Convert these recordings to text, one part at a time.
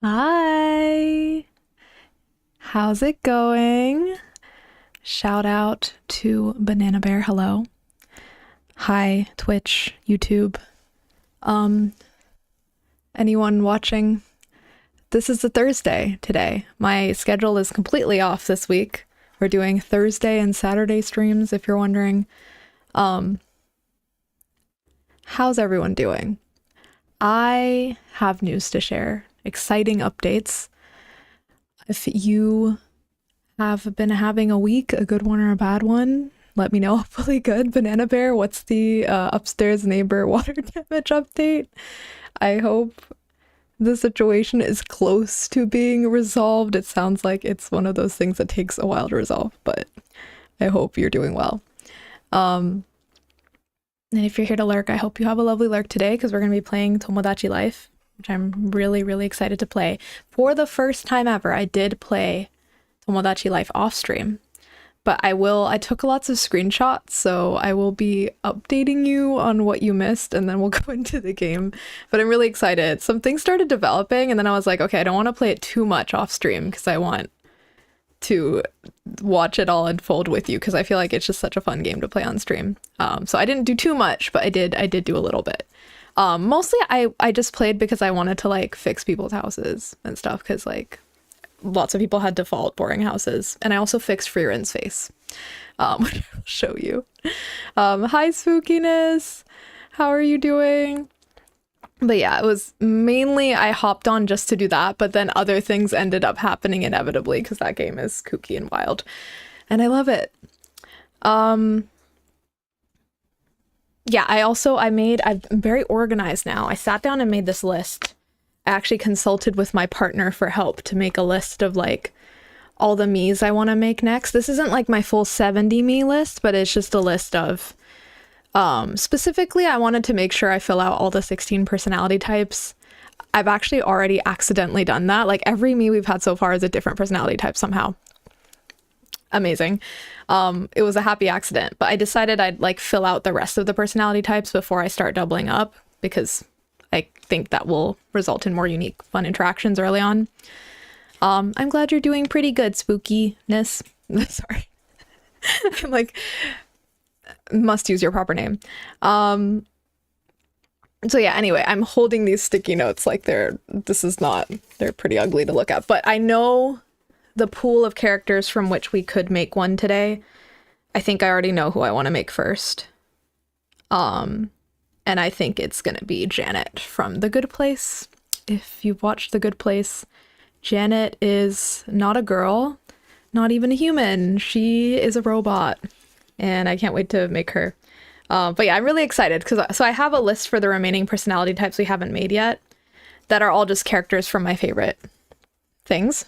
Hi, how's it going? Shout out to Banana Bear. Hello. Hi, Twitch, YouTube. Um, anyone watching? This is a Thursday today. My schedule is completely off this week. We're doing Thursday and Saturday streams, if you're wondering. Um, how's everyone doing? I have news to share. Exciting updates. If you have been having a week, a good one or a bad one, let me know. Hopefully good. Banana Bear, what's the upstairs neighbor water damage update? I hope the situation is close to being resolved. It sounds like it's one of those things that takes a while to resolve, but I hope you're doing well. And if you're here to lurk, I hope you have a lovely lurk today because we're going to be playing Tomodachi Life, which I'm really, really excited to play. For the first time ever, I did play Tomodachi Life off stream, but I took lots of screenshots, so I will be updating you on what you missed and then we'll go into the game. But I'm really excited. Some things started developing and then I was like, okay, I don't want to play it too much off stream because I want to watch it all unfold with you because I feel like it's just such a fun game to play on stream. So I didn't do too much, but I did do a little bit. Mostly I just played because I wanted to like fix people's houses and stuff because like lots of people had default boring houses, and I also fixed Freeren's face, which I'll show you. Hi Spookiness, how are you doing? But yeah, it was mainly I hopped on just to do that, but then other things ended up happening inevitably because that game is kooky and wild, and I love it. Yeah, I'm very organized now. I sat down and made this list. I actually consulted with my partner for help to make a list of like all the me's I want to make next. This isn't like my full 70 me list, but it's just a list of specifically I wanted to make sure I fill out all the 16 personality types. I've actually already accidentally done that. Like every me we've had so far is a different personality type somehow. Amazing. It was a happy accident, but I decided I'd like fill out the rest of the personality types before I start doubling up because I think that will result in more unique, fun interactions early on. I'm glad you're doing pretty good, spookiness. Sorry. I'm like, must use your proper name. So yeah, anyway, I'm holding these sticky notes like they're pretty ugly to look at, but I know the pool of characters from which we could make one today. I think I already know who I want to make first. And I think it's gonna be Janet from The Good Place. If you've watched The Good Place, Janet is not a girl, not even a human. She is a robot, and I can't wait to make her. But yeah, I'm really excited because I have a list for the remaining personality types we haven't made yet that are all just characters from my favorite things.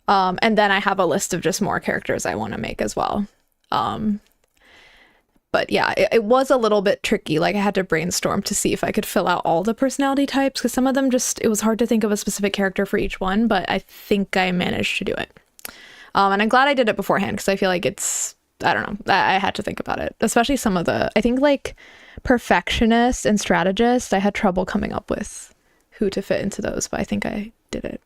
And then I have a list of just more characters I want to make as well. But yeah, it was a little bit tricky. Like I had to brainstorm to see if I could fill out all the personality types because some of them it was hard to think of a specific character for each one, but I think I managed to do it. And I'm glad I did it beforehand because I feel like I don't know, I had to think about it, especially some of I think like perfectionist and strategist, I had trouble coming up with who to fit into those, but I think I did it.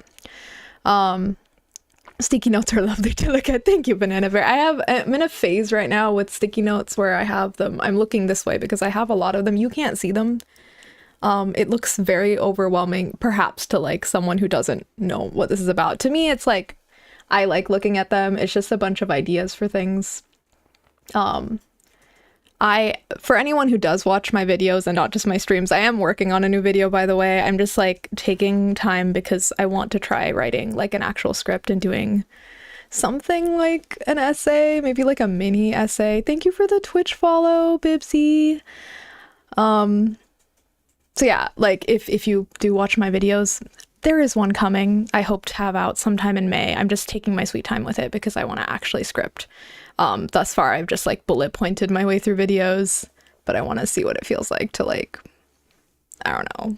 Sticky notes are lovely to look at. Thank you, Banana Bear. I'm in a phase right now with sticky notes where I have them. I'm looking this way because I have a lot of them. You can't see them. It looks very overwhelming, perhaps to like someone who doesn't know what this is about. To me, it's like, I like looking at them. It's just a bunch of ideas for things. For anyone who does watch my videos and not just my streams, I am working on a new video, by the way. I'm just like taking time because I want to try writing like an actual script and doing something like an essay, maybe like a mini essay. Thank you for the Twitch follow, Bibsy. So yeah, like if you do watch my videos, there is one coming. I hope to have out sometime in May. I'm just taking my sweet time with it because I want to actually script. Thus far, I've just like bullet pointed my way through videos, but I want to see what it feels like to like, I don't know,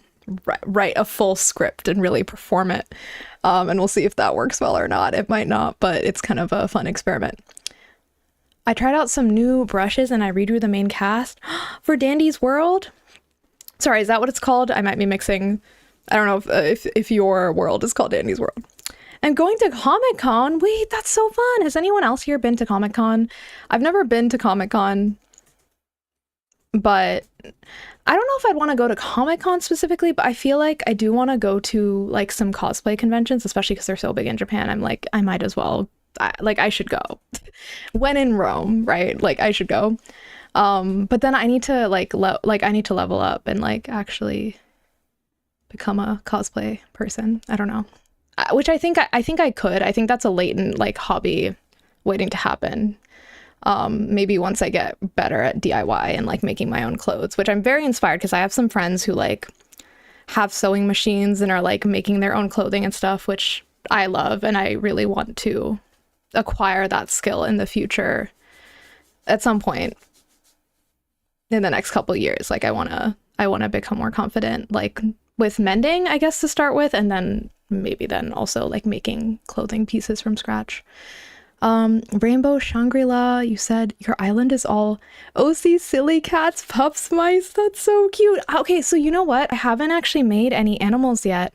write a full script and really perform it. And we'll see if that works well or not. It might not, but it's kind of a fun experiment. I tried out some new brushes and I redrew the main cast for Dandy's World. Sorry, is that what it's called? I might be mixing I don't know if your world is called Dandy's World. And going to Comic-Con. Wait, that's so fun. Has anyone else here been to Comic-Con? I've never been to Comic-Con, but I don't know if I'd want to go to Comic-Con specifically, but I feel like I do want to go to like some cosplay conventions, especially because they're so big in Japan. I'm like, I might as well. I should go. When in Rome, right? Like, I should go. But then I need to I need to level up and like actually become a cosplay person. I don't know. Which I think I could. I think that's a latent like hobby waiting to happen. Maybe once I get better at DIY and like making my own clothes, which I'm very inspired because I have some friends who like have sewing machines and are like making their own clothing and stuff, which I love, and I really want to acquire that skill in the future at some point in the next couple years. Like I want to become more confident like with mending, I guess, to start with, and then maybe then also like making clothing pieces from scratch. Rainbow Shangri-La, you said your island is all OC silly cats, pups, mice. That's so cute. Okay, so you know what? I haven't actually made any animals yet.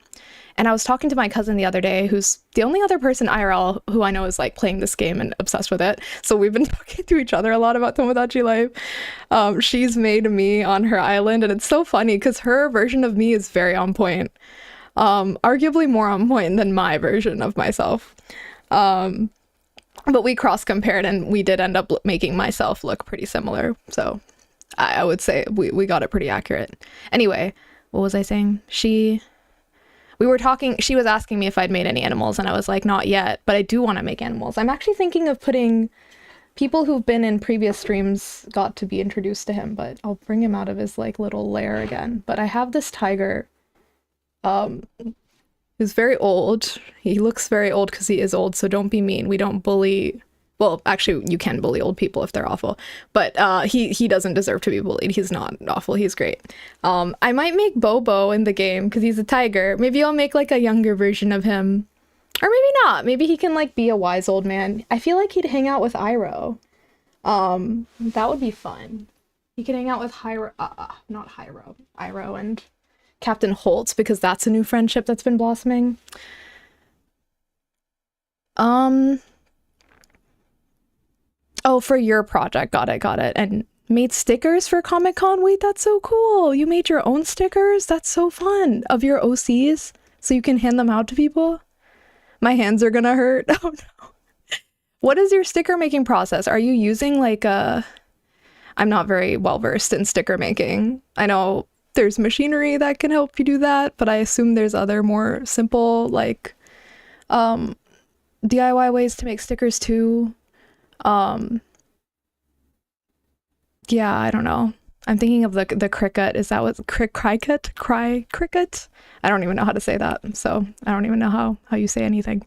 And I was talking to my cousin the other day, who's the only other person IRL who I know is like playing this game and obsessed with it. So we've been talking to each other a lot about Tomodachi Life. She's made me on her island, and it's so funny because her version of me is very on point. Arguably more on point than my version of myself. But we cross-compared, and we did end up making myself look pretty similar. So I would say we got it pretty accurate. Anyway, what was I saying? We were talking, she was asking me if I'd made any animals, and I was like, not yet, but I do want to make animals. I'm actually thinking of putting people who've been in previous streams got to be introduced to him, but I'll bring him out of his like little lair again. But I have this tiger who's very old. He looks very old because he is old, so don't be mean. We don't bully. Well, actually, you can bully old people if they're awful, but he doesn't deserve to be bullied. He's not awful. He's great. I might make Bobo in the game because he's a tiger. Maybe I'll make like a younger version of him, or maybe not. Maybe he can like be a wise old man. I feel like he'd hang out with Iroh. That would be fun. He could hang out with Iroh and Captain Holtz, because that's a new friendship that's been blossoming. Oh, for your project. Got it. And made stickers for Comic-Con? Wait, that's so cool. You made your own stickers? That's so fun. Of your OCs? So you can hand them out to people? My hands are gonna hurt. Oh no. What is your sticker making process? Are you using like I'm not very well versed in sticker making. I know there's machinery that can help you do that, but I assume there's other more simple like DIY ways to make stickers too. Yeah, I don't know. I'm thinking of the cricket. Is that what cricket? Cricket? I don't even know how to say that. So I don't even know how you say anything.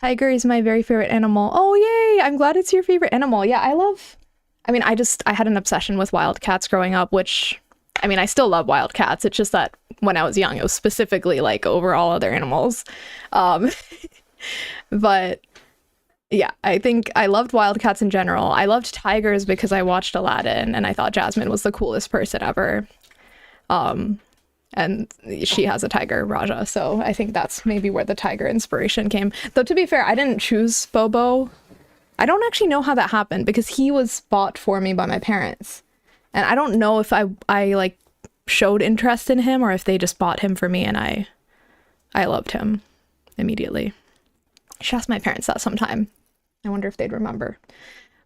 Tiger is my very favorite animal. Oh, yay. I'm glad it's your favorite animal. Yeah, I had an obsession with wild cats growing up, which, I mean, I still love wild cats. It's just that when I was young, it was specifically like over all other animals. But yeah, I think I loved wildcats in general. I loved tigers because I watched Aladdin and I thought Jasmine was the coolest person ever. And she has a tiger, Raja, so I think that's maybe where the tiger inspiration came. Though to be fair, I didn't choose Bobo. I don't actually know how that happened because he was bought for me by my parents. And I don't know if I like showed interest in him or if they just bought him for me and I loved him immediately. I should ask my parents that sometime. I wonder if they'd remember.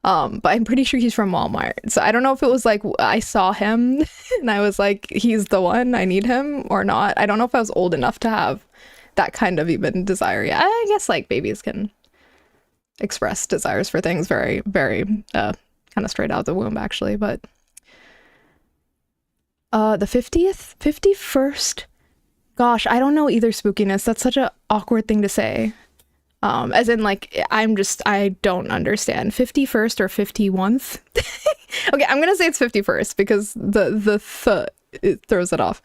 But I'm pretty sure he's from Walmart. So I don't know if it was like I saw him and I was like, he's the one, I need him, or not. I don't know if I was old enough to have that kind of even desire yet. I guess like babies can express desires for things very, very kind of straight out of the womb actually. But the 50th? 51st? Gosh, I don't know either, Spookiness. That's such an awkward thing to say. As in like, I don't understand. 51st or 51th? Okay, I'm gonna say it's 51st because it throws it off.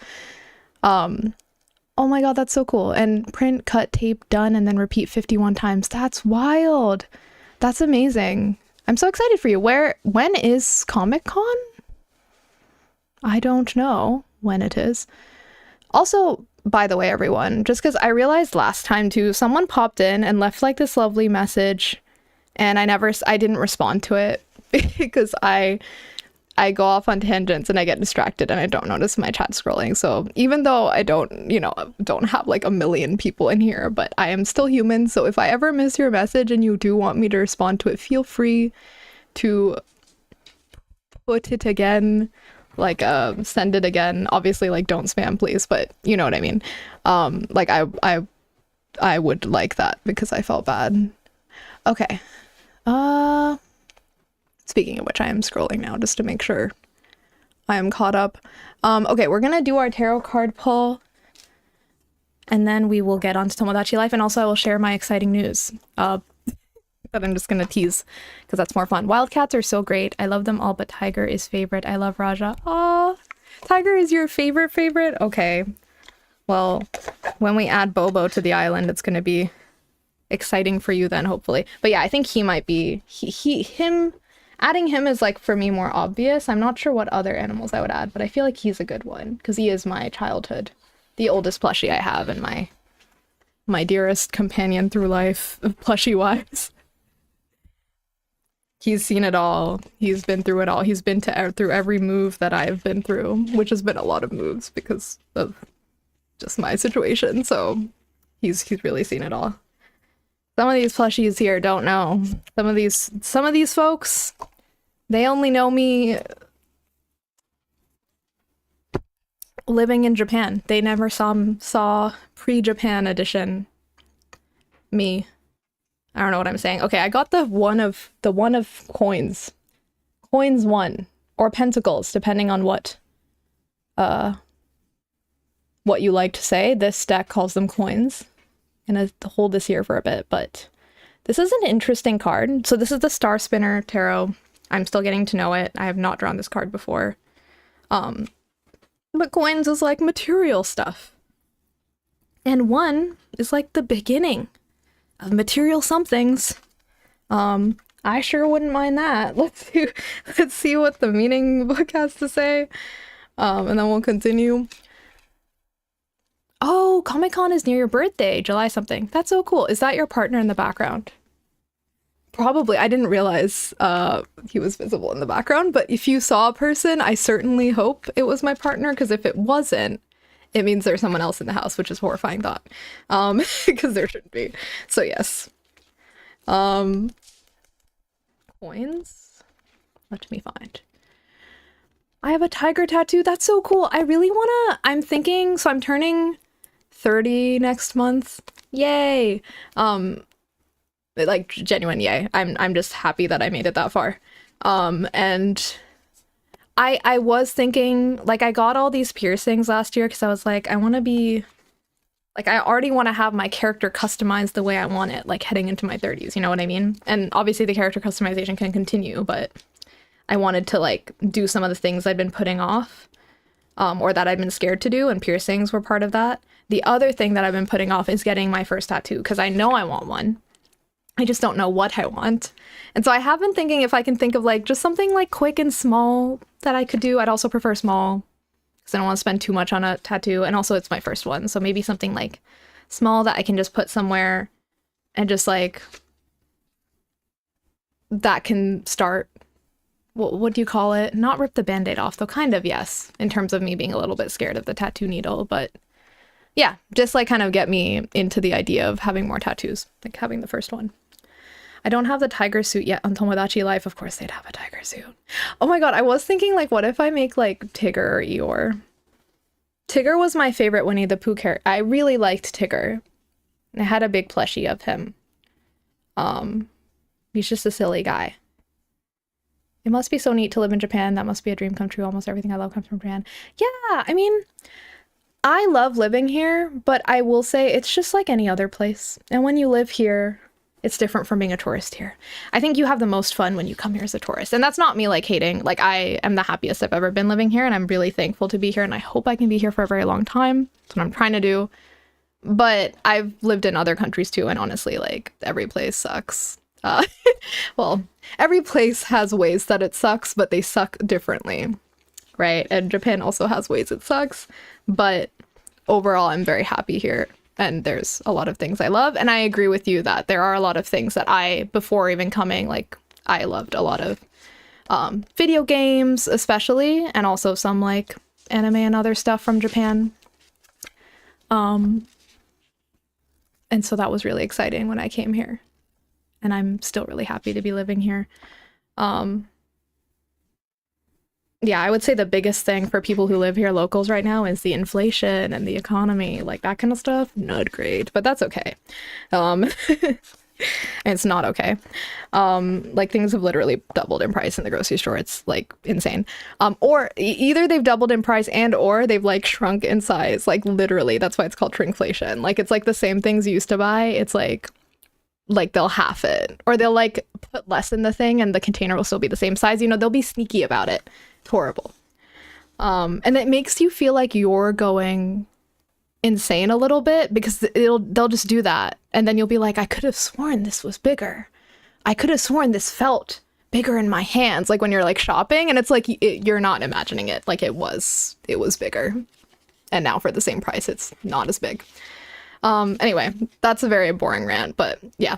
Oh my god, that's so cool. And print, cut, tape, done, and then repeat 51 times. That's wild. That's amazing. I'm so excited for you. When is Comic-Con? I don't know when it is. Also, by the way, everyone, just because I realized last time too, someone popped in and left like this lovely message, and I didn't respond to it because I go off on tangents and I get distracted and I don't notice my chat scrolling. So even though I don't have like a million people in here, but I am still human. So if I ever miss your message and you do want me to respond to it, feel free to put it again, like send it again. Obviously, like, don't spam, please, but you know what I mean. Like I would like that because I felt bad. Okay. Speaking of which, I am scrolling now just to make sure I am caught up. Okay, we're gonna do our tarot card pull, and then we will get on to Tomodachi Life, and also I will share my exciting news that I'm just gonna tease because that's more fun. Wildcats are so great. I love them all, but Tiger is favorite. I love Raja. Aw, Tiger is your favorite? Okay. Well, when we add Bobo to the island, it's gonna be exciting for you then, hopefully. But yeah, I think he might be, him... Adding him is, like, for me, more obvious. I'm not sure what other animals I would add, but I feel like he's a good one because he is my childhood, the oldest plushie I have, and my dearest companion through life, plushie-wise. He's seen it all. He's been through it all. He's been through every move that I've been through, which has been a lot of moves because of just my situation. So he's really seen it all. Some of these plushies here don't know. Some of these folks, they only know me living in Japan. They never saw pre-Japan edition me. I don't know what I'm saying. Okay, I got the one of coins. Coins 1 or pentacles, depending on what you like to say. This deck calls them coins. Gonna hold this here for a bit, but this is an interesting card. So this is the Star Spinner Tarot. I'm still getting to know it. I have not drawn this card before. But coins is like material stuff. And 1 is like the beginning of material somethings. I sure wouldn't mind that. Let's see what the meaning book has to say. And then we'll continue. Oh, Comic-Con is near your birthday, July something. That's so cool. Is that your partner in the background? Probably. I didn't realize he was visible in the background, but if you saw a person, I certainly hope it was my partner, because if it wasn't, it means there's someone else in the house, which is a horrifying thought. Because there shouldn't be. So yes. Coins? Let me find. I have a tiger tattoo. That's so cool. I really wanna, I'm thinking, so I'm turning 30 next month. Yay. Like, genuine yay. I'm just happy that I made it that far. And I was thinking, like, I got all these piercings last year because I was like, I want to be, like, I already want to have my character customized the way I want it, like, heading into my 30s, you know what I mean? And obviously the character customization can continue, but I wanted to, like, do some of the things I'd been putting off, or that I'd been scared to do, and piercings were part of that. The other thing that I've been putting off is getting my first tattoo, because I know I want one. I just don't know what I want. And so I have been thinking if I can think of, like, just something, like, quick and small that I could do. I'd also prefer small, because I don't want to spend too much on a tattoo, and also it's my first one, so maybe something, like, small that I can just put somewhere and just, like, that can start, what do you call it? Not rip the band-aid off, though, kind of, yes, in terms of me being a little bit scared of the tattoo needle, but yeah, just, like, kind of get me into the idea of having more tattoos, like having the first one. I don't have the tiger suit yet on Tomodachi Life. Of course they'd have a tiger suit. Oh my god, I was thinking, like, what if I make, like, Tigger or Eeyore? Tigger was my favorite Winnie the Pooh character. I really liked Tigger. I had a big plushie of him. He's just a silly guy. It must be so neat to live in Japan. That must be a dream come true. Almost everything I love comes from Japan. Yeah, I mean, I love living here, but I will say it's just like any other place. And when you live here, it's different from being a tourist here. I think you have the most fun when you come here as a tourist. And that's not me, like, hating. Like, I am the happiest I've ever been living here, and I'm really thankful to be here, and I hope I can be here for a very long time. That's what I'm trying to do. But I've lived in other countries too, and honestly, like, every place sucks. Well, every place has ways that it sucks, but they suck differently, right? And Japan also has ways it sucks, but overall, I'm very happy here. And there's a lot of things I love. And I agree with you that there are a lot of things that before even coming, like, I loved a lot of video games, especially, and also some like anime and other stuff from Japan. And so that was really exciting when I came here. And I'm still really happy to be living here. Yeah, I would say the biggest thing for people who live here, locals right now, is the inflation and the economy, like that kind of stuff. Not great, but that's okay. It's not okay. Like things have literally doubled in price in the grocery store. It's like insane. Or either they've doubled in price and or they've like shrunk in size. Like literally, that's why it's called shrinkflation. Like it's like the same things you used to buy. It's like they'll half it, or they'll like put less in the thing and the container will still be the same size. You know, they'll be sneaky about it. It's horrible. And it makes you feel like you're going insane a little bit because they'll just do that, and then you'll be like, I could have sworn this was bigger. I could have sworn this felt bigger in my hands, like when you're like shopping, and it's like you're not imagining it. Like it was bigger, and now for the same price it's not as big. Anyway, that's a very boring rant, but yeah,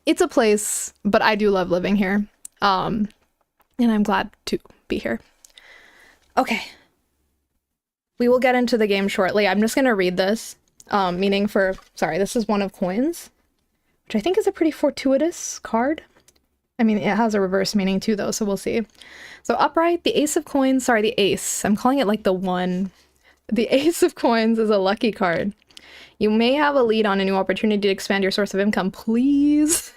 it's a place, but I do love living here, and I'm glad to be here. Okay, we will get into the game shortly. I'm just gonna read this, this is one of coins, which I think is a pretty fortuitous card. I mean, it has a reverse meaning too, though, so we'll see. So upright, the ace of coins, the ace. I'm calling it like the one. The ace of coins is a lucky card. You may have a lead on a new opportunity to expand your source of income. Please.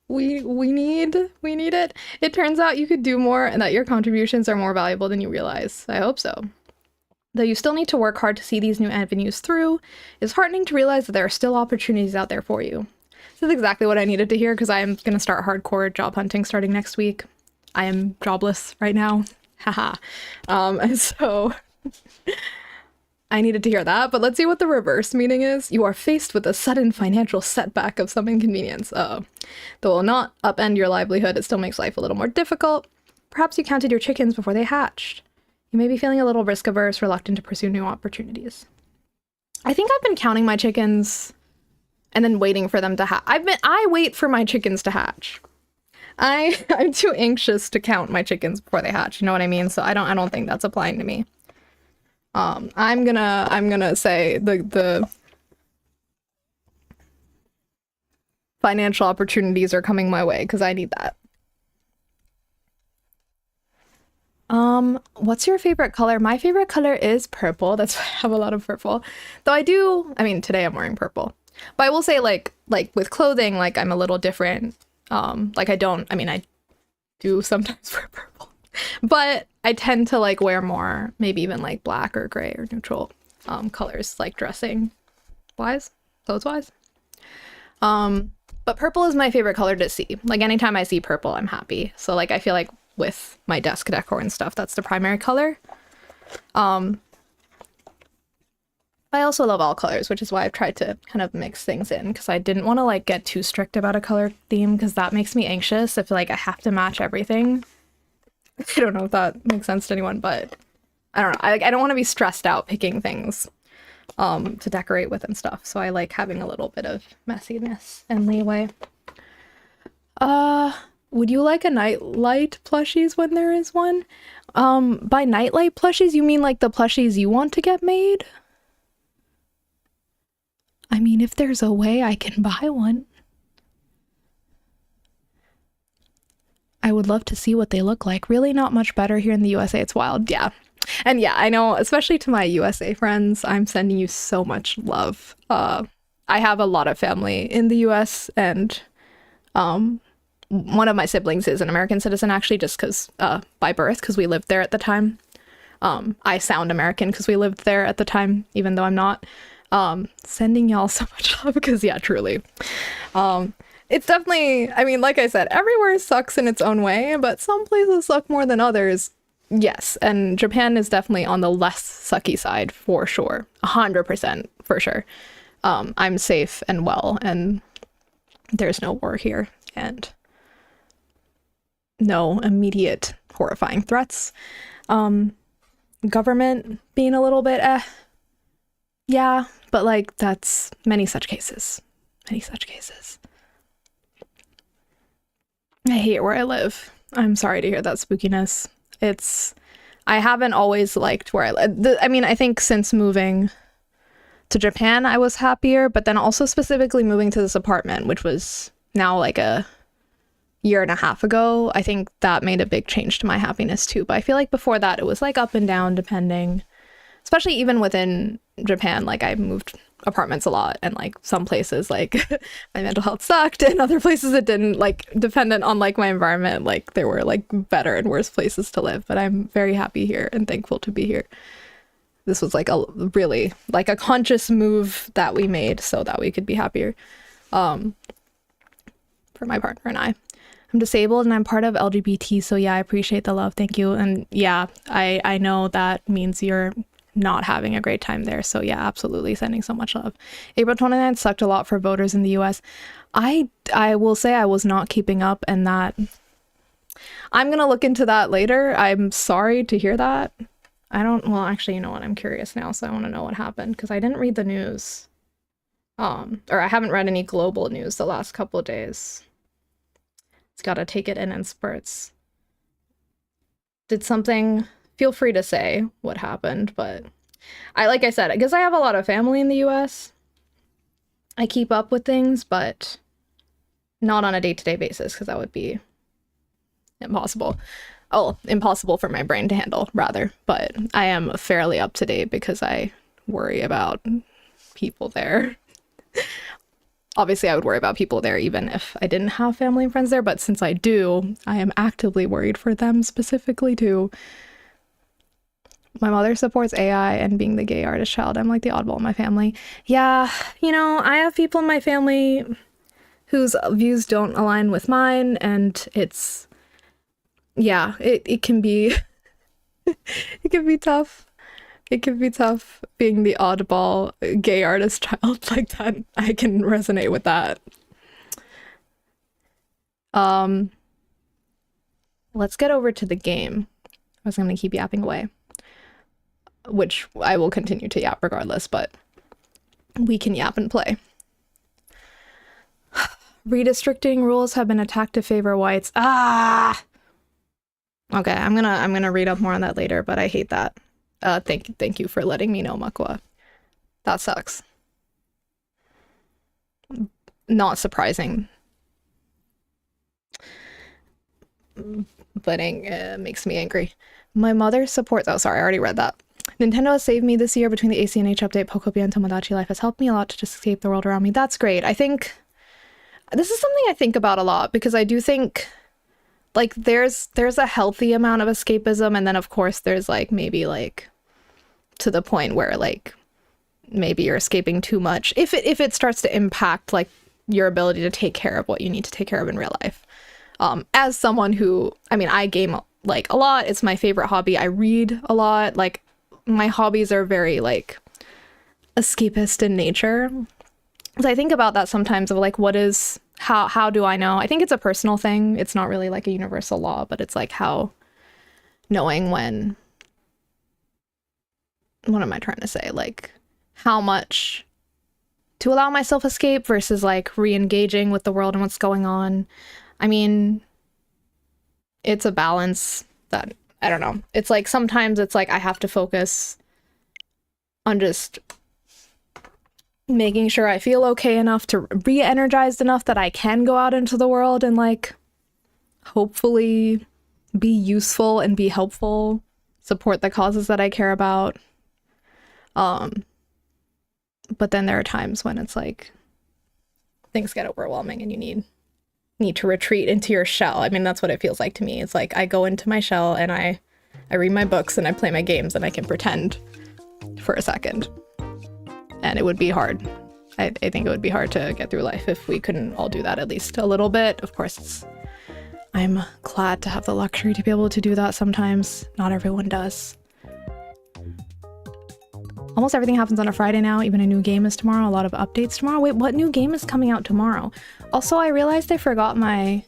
We need it. It turns out you could do more and that your contributions are more valuable than you realize. I hope so. Though you still need to work hard to see these new avenues through, it's heartening to realize that there are still opportunities out there for you. This is exactly what I needed to hear because I am going to start hardcore job hunting starting next week. I am jobless right now. Haha. And so I needed to hear that, but let's see what the reverse meaning is. You are faced with a sudden financial setback of some inconvenience. Though it will not upend your livelihood, it still makes life a little more difficult. Perhaps you counted your chickens before they hatched. You may be feeling a little risk averse, reluctant to pursue new opportunities. I think I've been counting my chickens and then waiting for them to hatch. I wait for my chickens to hatch. I'm too anxious to count my chickens before they hatch. You know what I mean? So I don't think that's applying to me. I'm gonna say the financial opportunities are coming my way because I need that. What's your favorite color? My favorite color is purple. That's why I have a lot of purple. Though today I'm wearing purple. But I will say like with clothing, like I'm a little different. I do sometimes wear purple. But I tend to like wear more, maybe even like black or gray or neutral colors, like dressing wise, clothes wise. But purple is my favorite color to see. Like anytime I see purple, I'm happy. So like I feel like with my desk decor and stuff, that's the primary color. I also love all colors, which is why I've tried to kind of mix things in because I didn't want to like get too strict about a color theme because that makes me anxious. I feel like I have to match everything. I don't know if that makes sense to anyone, but I don't know. I don't want to be stressed out picking things to decorate with and stuff. So I like having a little bit of messiness and leeway. Would you like a nightlight plushies when there is one? By nightlight plushies, you mean like the plushies you want to get made? I mean, if there's a way I can buy one. I would love to see what they look like. Really not much better here in the USA. It's wild. Yeah. And yeah, I know, especially to my USA friends, I'm sending you so much love. I have a lot of family in the US and one of my siblings is an American citizen actually just because by birth because we lived there at the time. I sound American because we lived there at the time, even though I'm not. Sending y'all so much love because yeah, truly. It's definitely, I mean, like I said, everywhere sucks in its own way, but some places suck more than others. Yes, and Japan is definitely on the less sucky side for sure. 100% for sure. I'm safe and well, and there's no war here, and no immediate horrifying threats. Government being a little bit Yeah, but like that's many such cases. Many such cases. I hate where I live. I'm sorry to hear that spookiness. I haven't always liked where I live. I mean, I think since moving to Japan, I was happier, but then also specifically moving to this apartment, which was now like a year and a half ago, I think that made a big change to my happiness too. But I feel like before that, it was like up and down depending, especially even within Japan. Like I moved apartments a lot, and like some places like my mental health sucked, and other places it didn't, like dependent on like my environment. Like there were like better and worse places to live, but I'm very happy here and thankful to be here. This was like a really like a conscious move that we made so that we could be happier, for my partner and I. I'm disabled and I'm part of LGBT, so yeah, I appreciate the love. Thank you. And yeah, I know that means you're not having a great time there. So yeah, absolutely sending so much love. April 29th sucked a lot for voters in the US. I will say I was not keeping up, and that I'm gonna look into that later. I'm sorry to hear that. Well, actually, you know what? I'm curious now, so I want to know what happened because I didn't read the news. Or I haven't read any global news the last couple of days. It's got to take it in spurts. Feel free to say what happened, but like I said, because I have a lot of family in the US, I keep up with things, but not on a day-to-day basis because that would be impossible. Oh, impossible for my brain to handle, rather. But I am fairly up to date because I worry about people there. Obviously, I would worry about people there even if I didn't have family and friends there, but since I do, I am actively worried for them specifically too. My mother supports AI and being the gay artist child. I'm like the oddball in my family. Yeah, I have people in my family whose views don't align with mine, and it's, yeah, it can be, it can be tough. It can be tough being the oddball gay artist child like that. I can resonate with that. Let's get over to the game. I was going to keep yapping away, which I will continue to yap regardless, but we can yap and play. Redistricting rules have been attacked to favor whites. Ah! Okay, I'm gonna read up more on that later, but I hate that. Thank you for letting me know, Makwa. That sucks. Not surprising. But it makes me angry. My mother supports... Oh, sorry, I already read that. Nintendo has saved me this year between the ACNH update, Pokopia, and Tomodachi Life has helped me a lot to just escape the world around me. That's great. I think... This is something I think about a lot, because I do think... Like, there's a healthy amount of escapism, and then, of course, there's, like, maybe, like... to the point where, like, maybe you're escaping too much. If it starts to impact, like, your ability to take care of what you need to take care of in real life. As someone who... I mean, I game, like, a lot. It's my favorite hobby. I read a lot. Like, my hobbies are very, like, escapist in nature. So I think about that sometimes of, like, what is... How do I know? I think it's a personal thing. It's not really, like, a universal law, but it's, like, how... knowing when... What am I trying to say? Like, how much to allow myself escape versus, like, re-engaging with the world and what's going on. I mean, it's a balance that, I don't know. It's like, sometimes it's like I have to focus on just making sure I feel okay enough to re-energized enough that I can go out into the world and, like, hopefully be useful and be helpful, support the causes that I care about. But then there are times when it's like things get overwhelming and you need to retreat into your shell. I mean, that's what it feels like to me. It's like I go into my shell and I read my books and I play my games and I can pretend for a second. And it would be hard. I think it would be hard to get through life if we couldn't all do that at least a little bit. Of course, I'm glad to have the luxury to be able to do that sometimes. Not everyone does. Almost everything happens on a Friday now. Even a new game is tomorrow. A lot of updates tomorrow. Wait, what new game is coming out tomorrow? Also, I realized I forgot my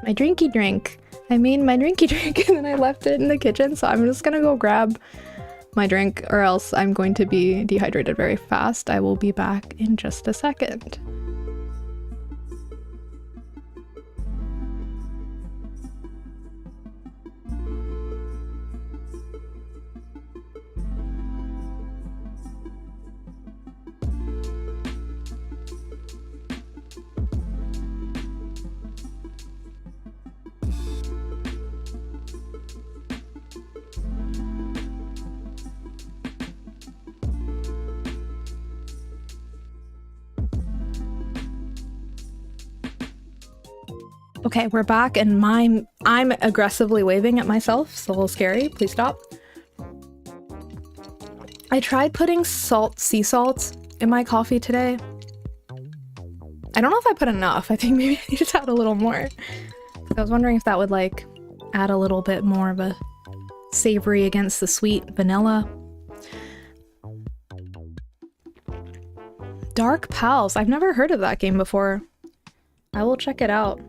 drinky drink. I made my drinky drink and then I left it in the kitchen. So I'm just gonna go grab my drink or else I'm going to be dehydrated very fast. I will be back in just a second. Okay, we're back, and I'm aggressively waving at myself. It's a little scary. Please stop. I tried putting sea salt in my coffee today. I don't know if I put enough. I think maybe I need to add a little more. I was wondering if that would like add a little bit more of a savory against the sweet vanilla. Dark Pals. I've never heard of that game before. I will check it out.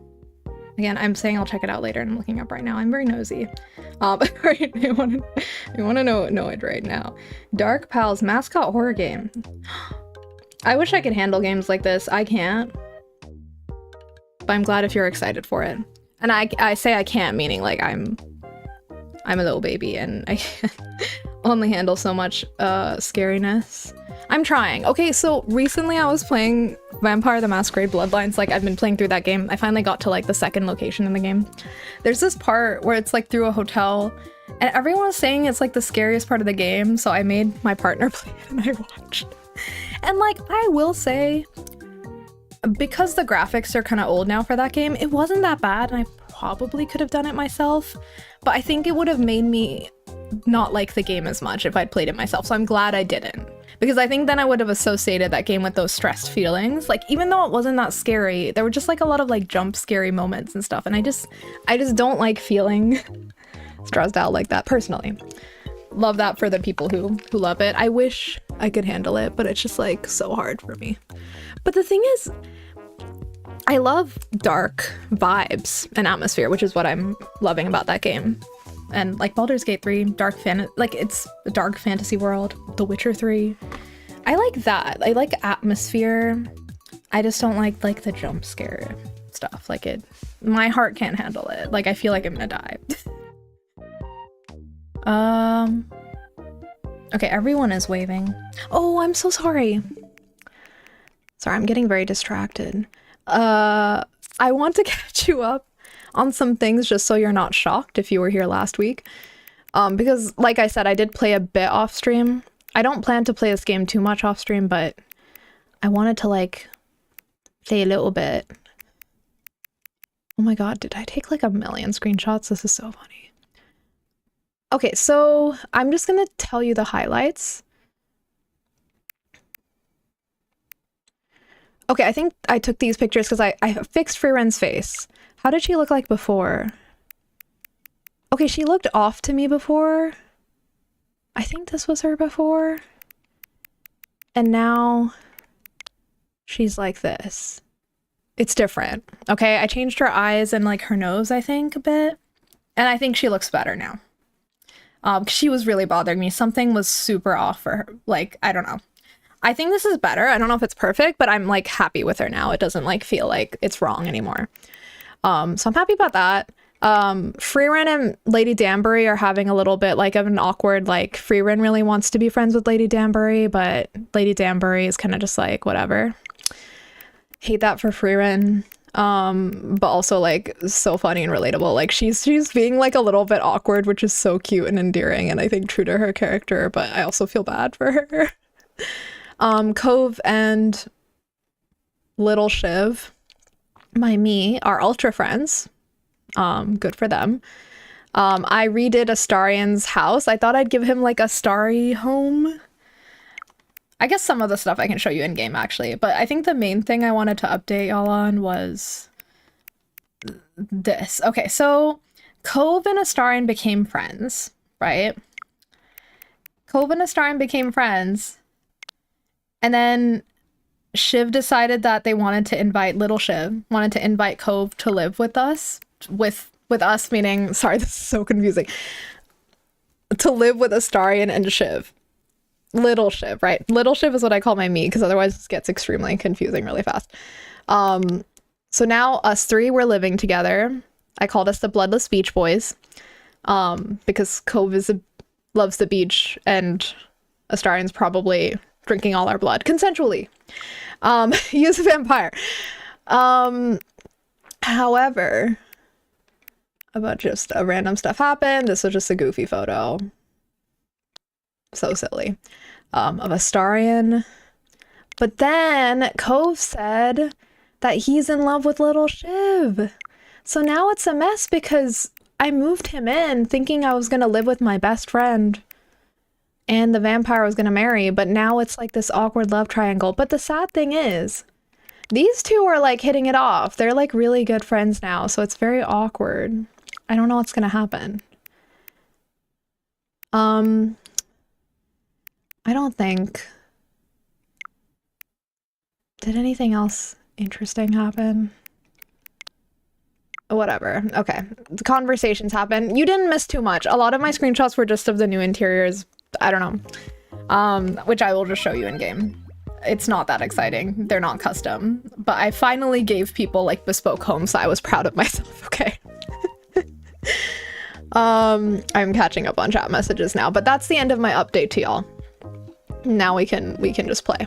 Again, I'm saying I'll check it out later, and I'm looking up right now. I'm very nosy. Right, I want to know it right now. Dark Pals mascot horror game. I wish I could handle games like this. I can't. But I'm glad if you're excited for it. And I say I can't, meaning like I'm a little baby and I can only handle so much scariness. I'm trying. Okay, so recently I was playing Vampire the Masquerade Bloodlines. Like, I've been playing through that game. I finally got to like the second location in the game. There's this part where it's like through a hotel, and everyone was saying it's like the scariest part of the game, so I made my partner play it and I watched. And like, I will say, because the graphics are kind of old now for that game, it wasn't that bad, and I probably could have done it myself, but I think it would have made me not like the game as much if I'd played it myself, so I'm glad I didn't. Because I think then I would have associated that game with those stressed feelings. Like, even though it wasn't that scary, there were just like a lot of like jump scary moments and stuff, and I just don't like feeling stressed out like that personally. Love that for the people who love it. I wish I could handle it, but it's just like so hard for me. But the thing is, I love dark vibes and atmosphere, which is what I'm loving about that game. And like Baldur's Gate 3, like it's a dark fantasy world. The Witcher 3, I like that. I like atmosphere. I just don't like the jump scare stuff. Like, my heart can't handle it. Like, I feel like I'm gonna die. Okay, everyone is waving. Oh, I'm so sorry. Sorry, I'm getting very distracted. I want to catch you up on some things just so you're not shocked if you were here last week. Because like I said, I did play a bit off stream. I don't plan to play this game too much off stream, but I wanted to like play a little bit. Oh my god, did I take like a million screenshots? This is so funny. Okay, so I'm just gonna tell you the highlights. Okay, I think I took these pictures because I fixed Freeren's face. How did she look like before? Okay, she looked off to me before. I think this was her before. And now she's like this. It's different. Okay, I changed her eyes and like her nose, I think, a bit. And I think she looks better now. She was really bothering me. Something was super off for her. Like, I don't know. I think this is better. I don't know if it's perfect, but I'm like happy with her now. It doesn't like feel like it's wrong anymore. So I'm happy about that. Freeren and Lady Danbury are having a little bit like of an awkward, like Freeren really wants to be friends with Lady Danbury, but Lady Danbury is kind of just like, whatever. Hate that for Freeren. But also like so funny and relatable. Like she's being like a little bit awkward, which is so cute and endearing, and I think true to her character, but I also feel bad for her. Cove and Little Shiv, are ultra friends. Good for them. I redid Astarion's house. I thought I'd give him like a starry home. I guess some of the stuff I can show you in game actually, but I think the main thing I wanted to update y'all on was this. Okay, so Cove and Astarion became friends, right? Cove and Astarion became friends, and then Shiv decided that they wanted to invite Little Shiv, wanted to invite Cove to live with us, with us meaning, sorry, this is so confusing. to live with Astarion and Shiv. Little Shiv, right? Little Shiv is what I call my me, because otherwise this gets extremely confusing really fast. So now us three were living together. I called us the Bloodless Beach Boys, because Cove loves the beach and Astarion's probably drinking all our blood consensually. He is a vampire. However, a bunch of random stuff happened. This was just a goofy photo. So silly. Of Astarion. But then Cove said that he's in love with little Shiv. So now it's a mess because I moved him in thinking I was going to live with my best friend and the vampire I was going to marry, but now it's like this awkward love triangle. But the sad thing is, these two are like hitting it off. They're like really good friends now, so it's very awkward. I don't know what's going to happen. I don't think... Did anything else interesting happen? Whatever. Okay. The conversations happen. You didn't miss too much. A lot of my screenshots were just of the new interiors. I don't know. Which I will just show you in game. It's not that exciting. They're not custom. But I finally gave people like bespoke homes, so I was proud of myself, okay? I'm catching up on chat messages now, but that's the end of my update to y'all. Now we can just play.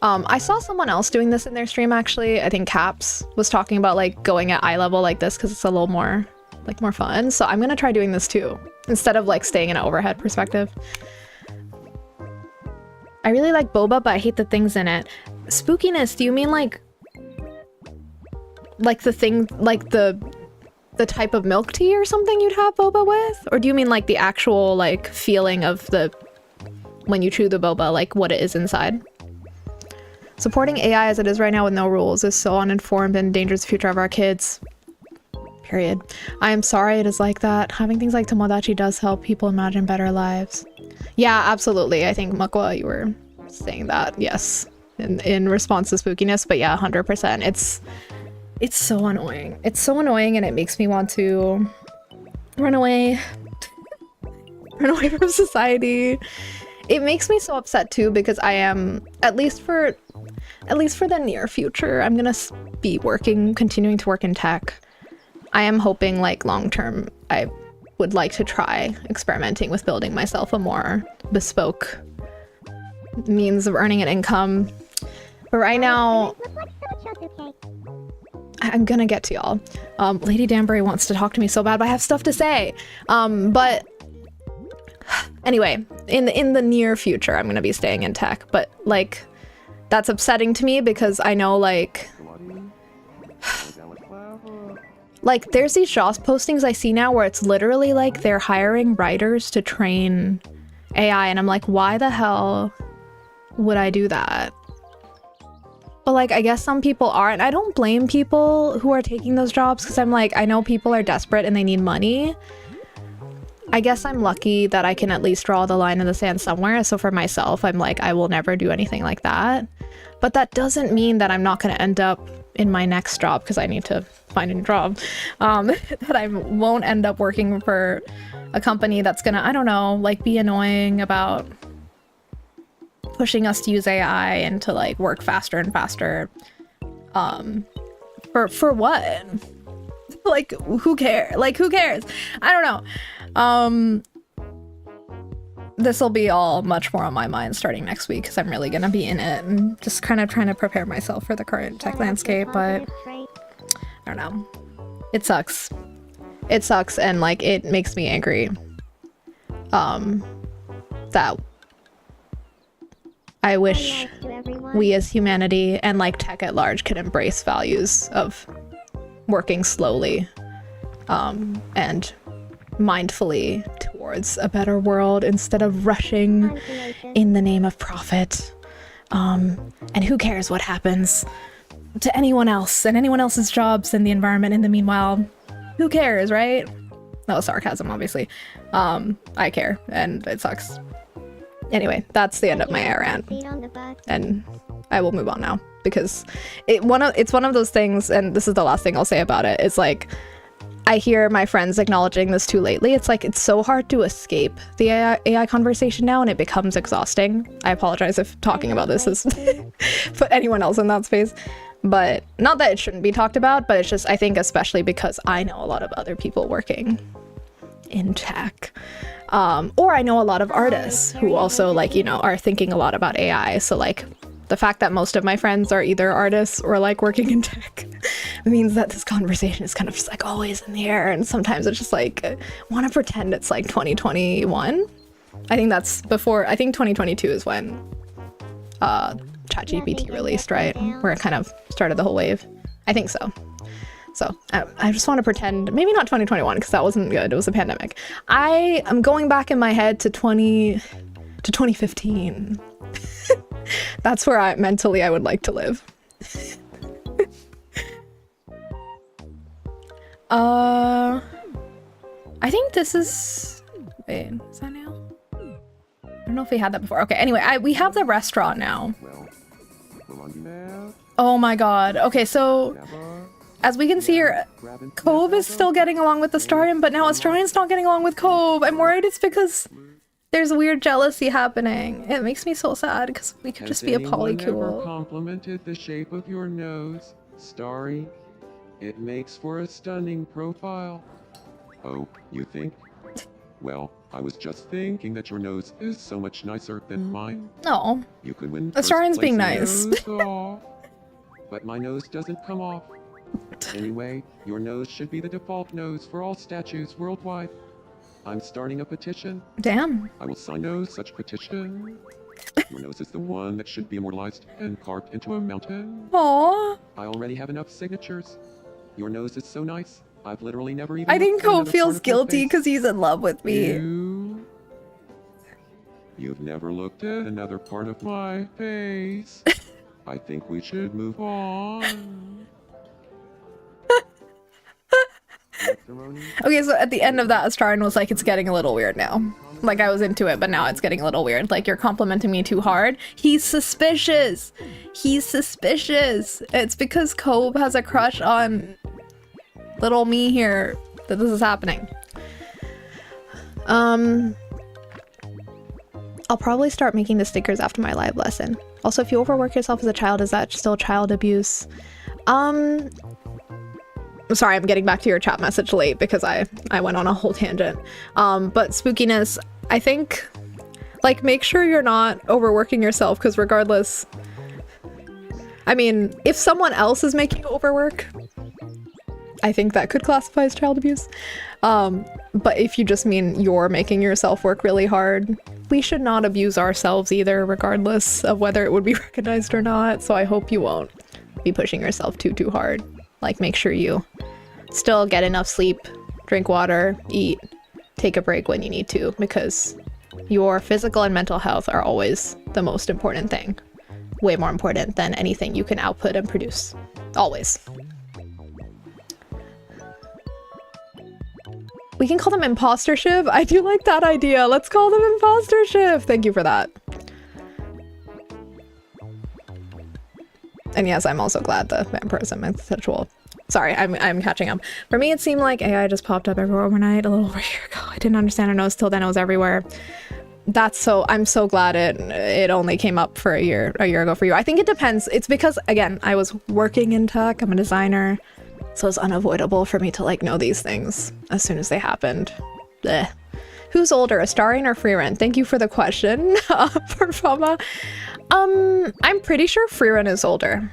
I saw someone else doing this in their stream actually. I think Caps was talking about like going at eye level like this because it's a little more fun. So I'm gonna try doing this too instead of like staying in an overhead perspective. I really like boba, but I hate the things in it. Spookiness, do you mean like the thing, like the type of milk tea or something you'd have boba with? Or do you mean like the actual like feeling of the, when you chew the boba, like what it is inside? Supporting AI as it is right now with no rules is so uninformed and endangers the future of our kids. Period. I am sorry it is like that. Having things like tomodachi does help people imagine better lives. Yeah, absolutely. I think Mukwa, you were saying that, yes, in response to spookiness, but yeah, 100%. It's so annoying. It's so annoying and it makes me want to run away. Run away from society. It makes me so upset too because I am, at least for the near future, I'm gonna be continuing to work in tech. I am hoping like long term, I would like to try experimenting with building myself a more bespoke means of earning an income. But right now, I'm gonna get to y'all. Lady Danbury wants to talk to me so bad, but I have stuff to say. But anyway, in the near future, I'm gonna be staying in tech, but like that's upsetting to me because I know like there's these job postings I see now where it's literally like they're hiring writers to train AI and I'm like, why the hell would I do that? But like, I guess some people are, and I don't blame people who are taking those jobs because I'm like, I know people are desperate and they need money. I guess I'm lucky that I can at least draw the line in the sand somewhere. So for myself, I'm like, I will never do anything like that. But that doesn't mean that I'm not going to end up in my next job because I need to find a new job. That I won't end up working for a company that's gonna, I don't know, like be annoying about pushing us to use AI and to like work faster and faster. For what? Like, who cares? Like, who cares? I don't know. This will be all much more on my mind starting next week because I'm really gonna be in it and just kind of trying to prepare myself for the current tech landscape, but I don't know. It sucks. It sucks and like it makes me angry. That I wish we as humanity and like tech at large could embrace values of working slowly and mindfully towards a better world instead of rushing in the name of profit. And who cares what happens to anyone else and anyone else's jobs and the environment in the meanwhile? Who cares, right? That was sarcasm, obviously. I care, and it sucks. Anyway, that's the end of my rant, and I will move on now because it's one of those things, and this is the last thing I'll say about it. It's like I hear my friends acknowledging this too lately. It's like, it's so hard to escape the AI conversation now, and it becomes exhausting. I apologize if talking about this has put anyone else in that space. But not that it shouldn't be talked about, but it's just, I think especially because I know a lot of other people working in tech. Or I know a lot of artists who also, like, you know, are thinking a lot about AI. So like the fact that most of my friends are either artists or like working in tech means that this conversation is kind of just like always in the air. And sometimes it's just like, I want to pretend it's like 2021. I think that's before, I think 2022 is when ChatGPT released, right? Where it kind of started the whole wave. I think so. So I just want to pretend, maybe not 2021 because that wasn't good. It was a pandemic. I am going back in my head to 2015. That's where I would like to live. I think this is, wait, is that now? I don't know if we had that before. Okay, anyway, we have the restaurant now. Oh my god. Okay, so as we can see here, Cove is still getting along with Astarion, but now Astarion's not getting along with Cove. I'm worried it's because there's weird jealousy happening. It makes me so sad because we could just be a polycule. Ever complimented the shape of your nose, Starry? It makes for a stunning profile. Oh, you think? Well, I was just thinking that your nose is so much nicer than mine. No. You could win. Astarion's being nice. But my nose doesn't come off. Anyway, your nose should be the default nose for all statues worldwide. I'm starting a petition. Damn. I will sign no such petition. Your nose is the one that should be immortalized and carved into a mountain. Aww. I already have enough signatures. Your nose is so nice. I've literally never even. I think Cove feels guilty because he's in love with me. You've never looked at another part of my face. I think we should move on. Okay, so at the end of that, Astarion was like, it's getting a little weird now. Like, I was into it, but now it's getting a little weird. Like, you're complimenting me too hard. He's suspicious. He's suspicious. It's because Cove has a crush on little me here that this is happening. I'll probably start making the stickers after my live lesson. Also, if you overwork yourself as a child, is that still child abuse? Sorry, I'm getting back to your chat message late because I went on a whole tangent. But spookiness, I think, like, make sure you're not overworking yourself because regardless, I mean, if someone else is making you overwork, I think that could classify as child abuse. But if you just mean you're making yourself work really hard, we should not abuse ourselves either, regardless of whether it would be recognized or not. So I hope you won't be pushing yourself too hard. Like, make sure you still get enough sleep, drink water, eat, take a break when you need to, because your physical and mental health are always the most important thing. Way more important than anything you can output and produce. Always. We can call them imposter ship. I do like that idea. Let's call them imposter ship. Thank you for that. And yes, I'm also glad the vampires are bisexual. Sorry, I'm catching up. For me, it seemed like AI just popped up everywhere overnight a little over a year ago. I didn't understand her nose till then. It was everywhere. I'm so glad it only came up for a year ago for you. I think it depends. It's because, again, I was working in tech. I'm a designer. So it's unavoidable for me to like know these things as soon as they happened. Blech. Who's older, Astarion or Freerun? Thank you for the question, Parfama. I'm pretty sure Freerun is older.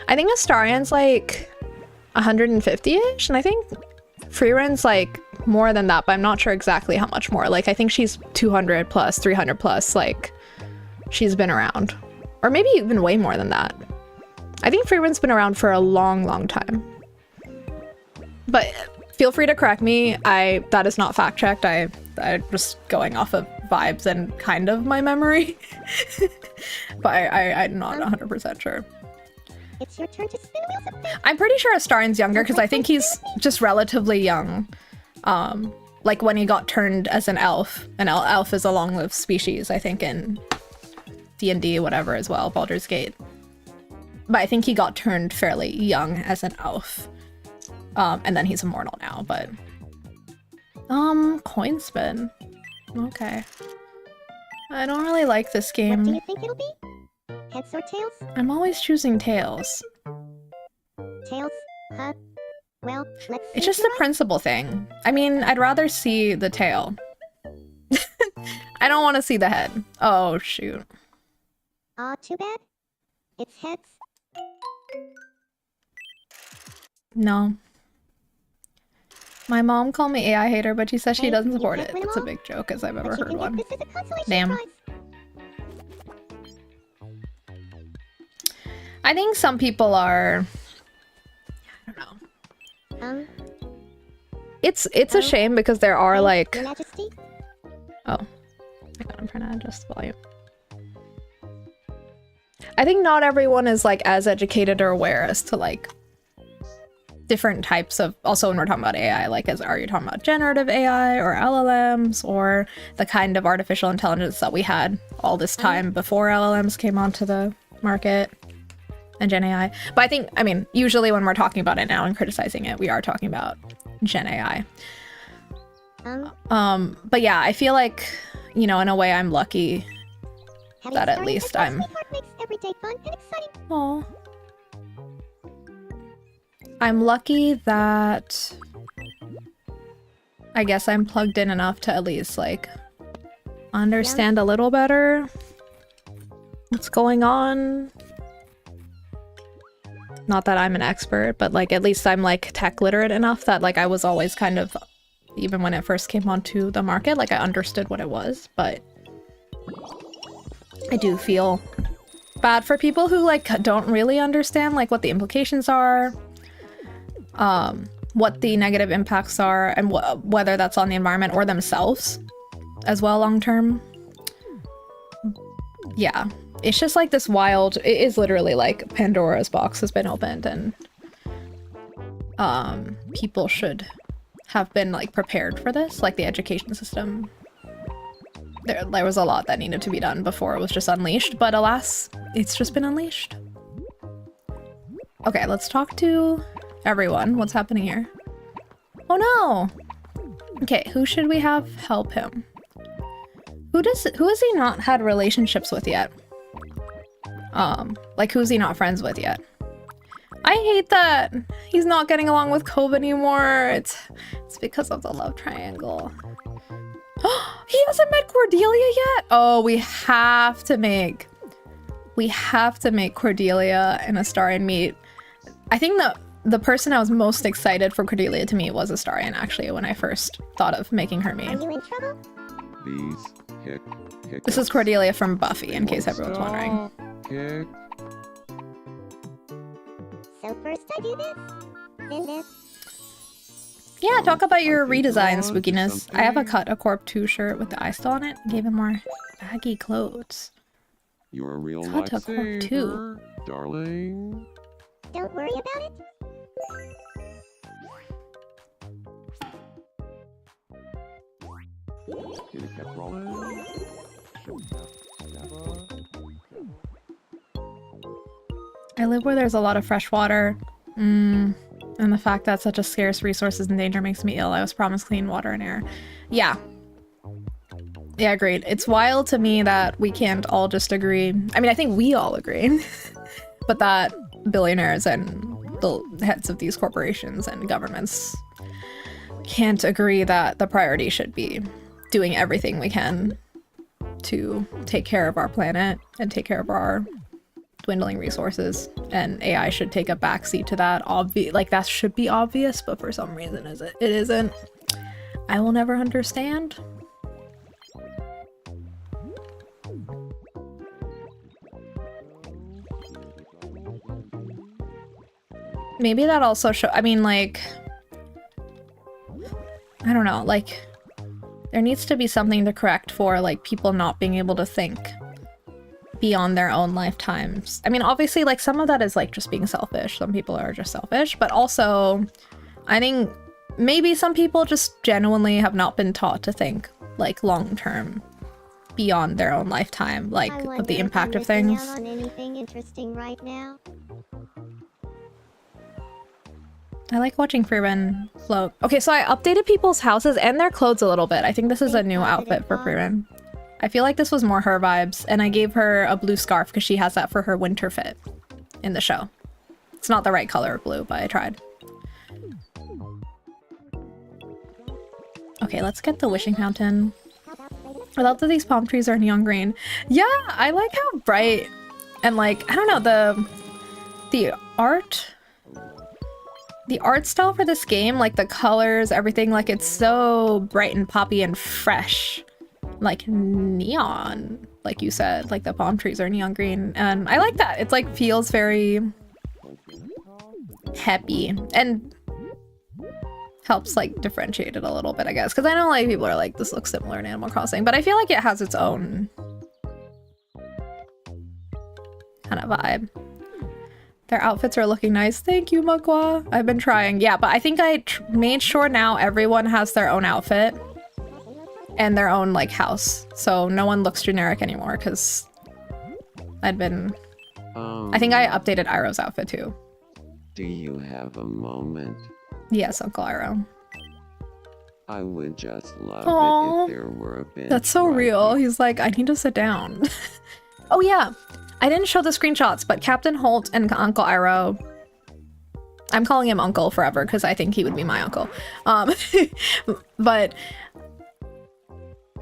I think Astarion's like 150-ish, and I think Freerun's like more than that, but I'm not sure exactly how much more. Like, I think she's 200 plus, 300 plus, like, she's been around. Or maybe even way more than that. I think Freerun's been around for a long time. But feel free to correct me. That is not fact checked. I'm just going off of vibes and kind of my memory. But I'm not 100% sure. It's your turn to spin wheels. I'm pretty sure Astarion's younger because I think he's just relatively young. Like when he got turned as an elf. An elf is a long-lived species, I think, in D&D, whatever as well, Baldur's Gate. But I think he got turned fairly young as an elf. And then he's immortal now, but coin spin. Okay. I don't really like this What do game. you think it'll be? Heads or tails? I'm always choosing tails. Tails? Huh? Well, let's see It's if just you're the right. principle thing. I mean, I'd rather see the tail. I don't want to see the head. Oh, shoot. Aw, too bad. It's heads. No. My mom called me AI hater, but she says she Hey, doesn't you support can't it. win 'em It's a all, big joke as I've ever but you heard can one. get this as a consolation Damn. prize. I think some people are... I don't know. It's a shame because there are Hey, like... Your Majesty? Oh. Hang on, I'm trying to adjust the volume. I think not everyone is like as educated or aware as to like different types of, also when we're talking about AI, like are you talking about generative AI or LLMs or the kind of artificial intelligence that we had all this time before LLMs came onto the market and Gen AI. But I think, I mean, usually when we're talking about it now and criticizing it, we are talking about Gen AI. But yeah, I feel like, you know, in a way I'm lucky that at least I'm... Makes every day fun and exciting. Oh. I'm lucky that I guess I'm plugged in enough to at least like understand a little better what's going on. Not that I'm an expert, but like at least I'm like tech literate enough that like I was always kind of, even when it first came onto the market, like I understood what it was, but I do feel bad for people who like don't really understand like what the implications are, what the negative impacts are, and whether that's on the environment or themselves as well long term. Yeah, it's just like this wild, it is literally like Pandora's box has been opened, and people should have been like prepared for this, like the education system. There was a lot that needed to be done before it was just unleashed, but alas, it's just been unleashed. Okay, let's talk to everyone. What's happening here? Oh no! Okay, who should we have help him? Who has he not had relationships with yet? Like who's he not friends with yet? I hate that he's not getting along with Cove anymore. It's because of the love triangle. He hasn't met Cordelia yet? Oh, we have to make Cordelia and Astarion meet. I think the person I was most excited for Cordelia to meet was Astarion, actually, when I first thought of making her meet. Are you in trouble? These hiccups. This is Cordelia from Buffy, in case everyone's wondering. Hic. So first I do this, then this. Yeah, talk about your I think redesign, you're onto spookiness. I have a something. Cut a Corp 2 shirt with the eye still on it. Gave him more baggy clothes. You're a real Cut a Corp 2. lifesaver, darling. Don't worry about it. Get it kept rolling. I live where there's a lot of fresh water. And the fact that such a scarce resource is in danger makes me ill. I was promised clean water and air. Yeah. Yeah, agreed. It's wild to me that we can't all just agree. I mean, I think we all agree. But that billionaires and the heads of these corporations and governments can't agree that the priority should be doing everything we can to take care of our planet and take care of our dwindling resources, and AI should take a backseat to that. Like that should be obvious, but for some reason it isn't. I will never understand. Maybe that also I mean, like, I don't know, like there needs to be something to correct for like people not being able to think beyond their own lifetimes. I mean, obviously, like some of that is like just being selfish. Some people are just selfish, but also I think maybe some people just genuinely have not been taught to think like long term beyond their own lifetime, like of the impact of things. Out on anything interesting right now? I like watching Freeman float. Okay, so I updated people's houses and their clothes a little bit. I think this is a new outfit for Freeman. I feel like this was more her vibes, and I gave her a blue scarf because she has that for her winter fit in the show. It's not the right color of blue, but I tried. Okay, let's get the wishing fountain. I love that these palm trees are neon green. Yeah, I like how bright and like, I don't know, the art style for this game, like the colors, everything, like it's so bright and poppy and fresh. Like neon, like you said, like the palm trees are neon green, and I like that. It's like feels very happy and helps like differentiate it a little bit, I guess, because I know like people are like, this looks similar to Animal Crossing, but I feel like it has its own kind of vibe. Their outfits are looking nice. Thank you, Magua. I've been trying. Yeah, but I think I made sure now everyone has their own outfit and their own like house, so no one looks generic anymore, because I'd been I think I updated Iroh's outfit too. Do you have a moment? Yes, Uncle Iroh. I would just love Aww. it if there were a bit. That's so real. He's like, I need to sit down. Oh yeah, I didn't show the screenshots, but Captain Holt and Uncle Iroh, I'm calling him Uncle forever because I think he would be my uncle. But